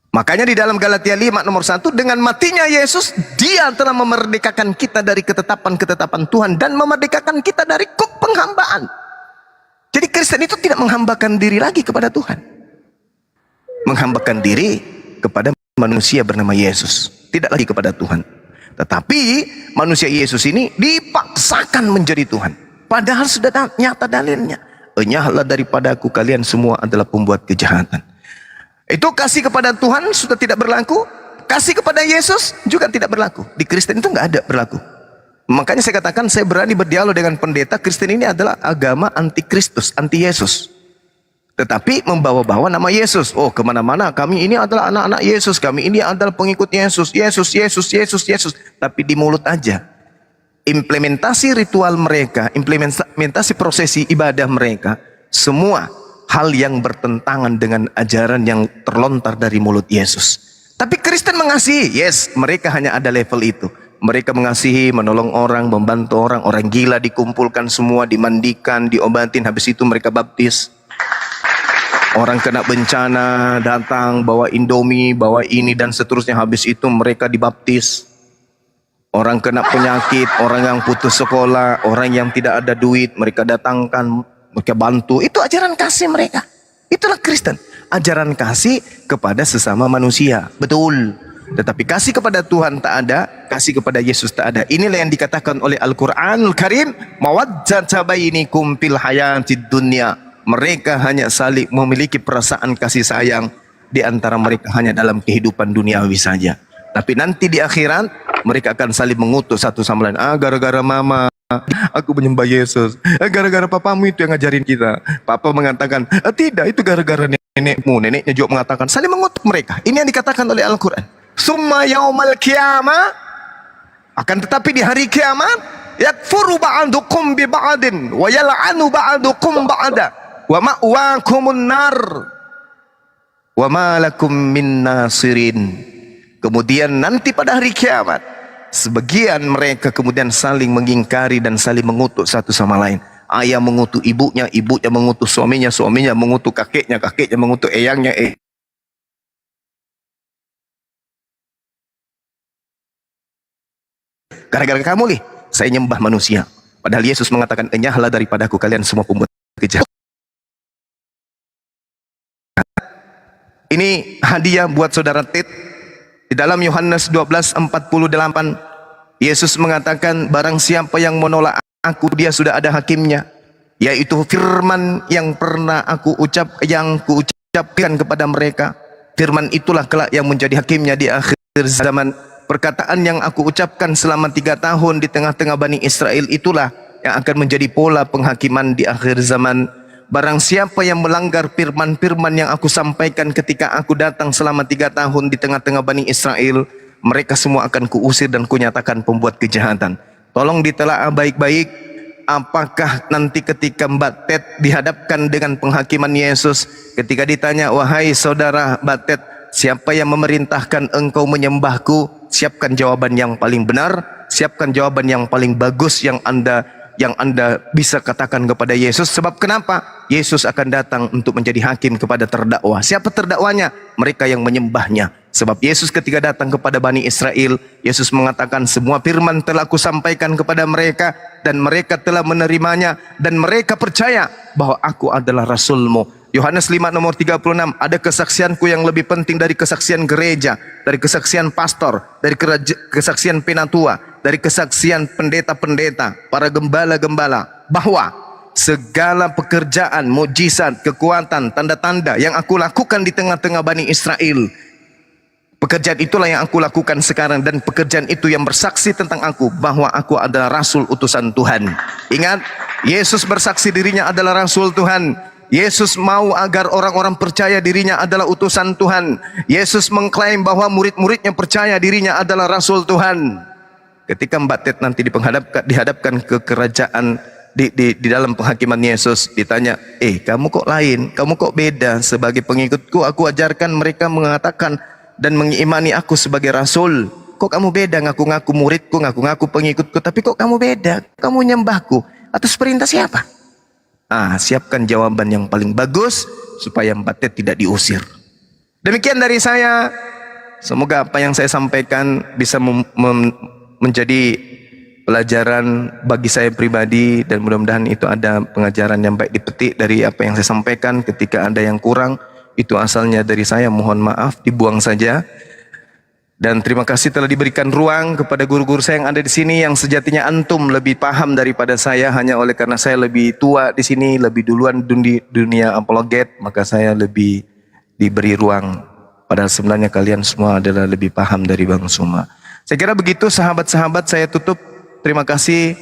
S4: Makanya di dalam Galatia 5 nomor 1, dengan matinya Yesus, dia telah memerdekakan kita dari ketetapan-ketetapan Tuhan dan memerdekakan kita dari kuk penghambaan. Jadi Kristen itu tidak menghambakan diri lagi kepada Tuhan, menghambakan diri kepada manusia bernama Yesus, tidak lagi kepada Tuhan. Tetapi manusia Yesus ini dipaksakan menjadi Tuhan, padahal sudah nyata dalilnya. Enyahlah daripadaku kalian semua adalah pembuat kejahatan. Itu kasih kepada Tuhan sudah tidak berlaku, kasih kepada Yesus juga tidak berlaku. Di Kristen itu nggak ada berlaku. Makanya saya katakan saya berani berdialog dengan pendeta. Kristen ini adalah agama anti Kristus, anti Yesus, tetapi membawa-bawa nama Yesus. Oh, kemana-mana kami ini adalah anak-anak Yesus, kami ini adalah pengikut Yesus, Yesus, Yesus, Yesus, Yesus. Tapi di mulut aja. Implementasi ritual mereka, implementasi prosesi ibadah mereka, semua hal yang bertentangan dengan ajaran yang terlontar dari mulut Yesus. Tapi Kristen mengasihi, yes, mereka hanya ada level itu. Mereka mengasihi, menolong orang, membantu orang, orang gila dikumpulkan semua, dimandikan, diobatin, habis itu mereka baptis. Orang kena bencana datang bawa Indomie, bawa ini dan seterusnya, habis itu mereka dibaptis. Orang kena penyakit, orang yang putus sekolah, orang yang tidak ada duit, mereka datangkan, mereka bantu. Itu ajaran kasih mereka. Itulah Kristen, ajaran kasih kepada sesama manusia. Betul. Tetapi kasih kepada Tuhan tak ada, kasih kepada Yesus tak ada. Inilah yang dikatakan oleh Al-Qur'anul Karim, mawaddata bainikum fil hayatid dunya. Mereka hanya saling memiliki perasaan kasih sayang di antara mereka hanya dalam kehidupan duniawi saja. Tapi nanti di akhirat mereka akan saling mengutus satu sama lain. Ah, gara-gara mama aku menyembah Yesus. Gara-gara papamu itu yang ngajarin kita. Papa mengatakan, tidak, itu gara-gara nenekmu. Neneknya juga mengatakan, saling mengutuk mereka. Ini yang dikatakan oleh Al-Quran. Summa yaumal qiyamah, akan tetapi di hari kiamat, yakfuru ba'dukum bi ba'din wa yal'anu ba'dukum ba'da. Wa ma'wakumun nar wa ma lakum min nasirin. Kemudian nanti pada hari kiamat sebagian mereka kemudian saling mengingkari dan saling mengutuk satu sama lain. Ayah mengutuk ibunya, ibunya mengutuk suaminya, suaminya mengutuk kakeknya, kakeknya mengutuk eyangnya. Gara-gara kamu nih, saya nyembah manusia. Padahal Yesus mengatakan, enyahlah daripadaku kalian semua pembuat kejahatan. Ini hadiah buat saudara Ted. Di dalam Yohanes 12:48, Yesus mengatakan, barang siapa yang menolak aku, dia sudah ada hakimnya, yaitu firman yang pernah yang kuucapkan kepada mereka. Firman itulah kelak yang menjadi hakimnya di akhir zaman. Perkataan yang aku ucapkan selama 3 tahun di tengah-tengah Bani Israel itulah yang akan menjadi pola penghakiman di akhir zaman. Barang siapa yang melanggar firman-firman yang aku sampaikan ketika aku datang selama 3 tahun di tengah-tengah Bani Israel, mereka semua akan kuusir dan kunyatakan pembuat kejahatan. Tolong ditelaah baik-baik, apakah nanti ketika Mbak Ted dihadapkan dengan penghakiman Yesus, ketika ditanya, wahai saudara Mbak Ted, siapa yang memerintahkan engkau menyembahku? Siapkan jawaban yang paling benar, siapkan jawaban yang paling bagus yang anda bisa katakan kepada Yesus. Sebab kenapa? Yesus akan datang untuk menjadi hakim kepada terdakwa. Siapa terdakwanya? Mereka yang menyembahnya. Sebab Yesus ketika datang kepada Bani Israel, Yesus mengatakan, semua firman telah kusampaikan kepada mereka, dan mereka telah menerimanya, dan mereka percaya bahwa aku adalah Rasulmu. Yohanes 5 nomor 36, ada kesaksianku yang lebih penting dari kesaksian gereja, dari kesaksian pastor, dari kesaksian penatua, dari kesaksian pendeta-pendeta, para gembala-gembala, bahwa segala pekerjaan, mukjizat, kekuatan, tanda-tanda yang aku lakukan di tengah-tengah Bani Israel, pekerjaan itulah yang aku lakukan sekarang, dan pekerjaan itu yang bersaksi tentang aku bahwa aku adalah Rasul utusan Tuhan. Ingat, Yesus bersaksi dirinya adalah Rasul Tuhan. Yesus mau agar orang-orang percaya dirinya adalah utusan Tuhan. Yesus mengklaim bahwa murid-muridnya percaya dirinya adalah Rasul Tuhan. Ketika Mbak Ted nanti dihadapkan ke kerajaan di dalam penghakiman Yesus, ditanya, kamu kok lain, kamu kok beda? Sebagai pengikutku, aku ajarkan mereka mengatakan dan mengimani aku sebagai Rasul. Kok kamu beda? Ngaku-ngaku muridku, ngaku-ngaku pengikutku, tapi kok kamu beda? Kamu nyembahku atas perintah siapa? Siapkan jawaban yang paling bagus supaya Mbak Ted tidak diusir. Demikian dari saya. Semoga apa yang saya sampaikan bisa menjadi pelajaran bagi saya pribadi, dan mudah-mudahan itu ada pengajaran yang baik dipetik dari apa yang saya sampaikan. Ketika ada yang kurang, itu asalnya dari saya, mohon maaf, dibuang saja. Dan terima kasih telah diberikan ruang kepada guru-guru saya yang ada di sini, yang sejatinya antum lebih paham daripada saya. Hanya oleh karena saya lebih tua di sini, lebih duluan di dunia apologet, maka saya lebih diberi ruang. Padahal sebenarnya kalian semua adalah lebih paham dari Bang Suma. Saya kira begitu sahabat-sahabat, saya tutup. Terima kasih.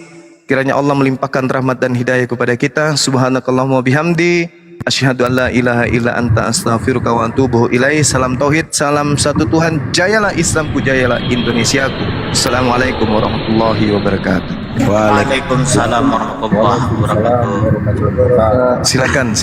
S4: Kiranya Allah melimpahkan rahmat dan hidayah kepada kita. Subhanakallahumma bihamdi. Asyhadu an la ilaha illa anta astaghfiruka wa atubu ilaih. Salam tauhid, salam satu Tuhan. Jayalah Islamku, jayalah Indonesiaku. Assalamualaikum warahmatullahi wabarakatuh.
S3: Waalaikumsalam warahmatullahi wabarakatuh.
S4: Silakan.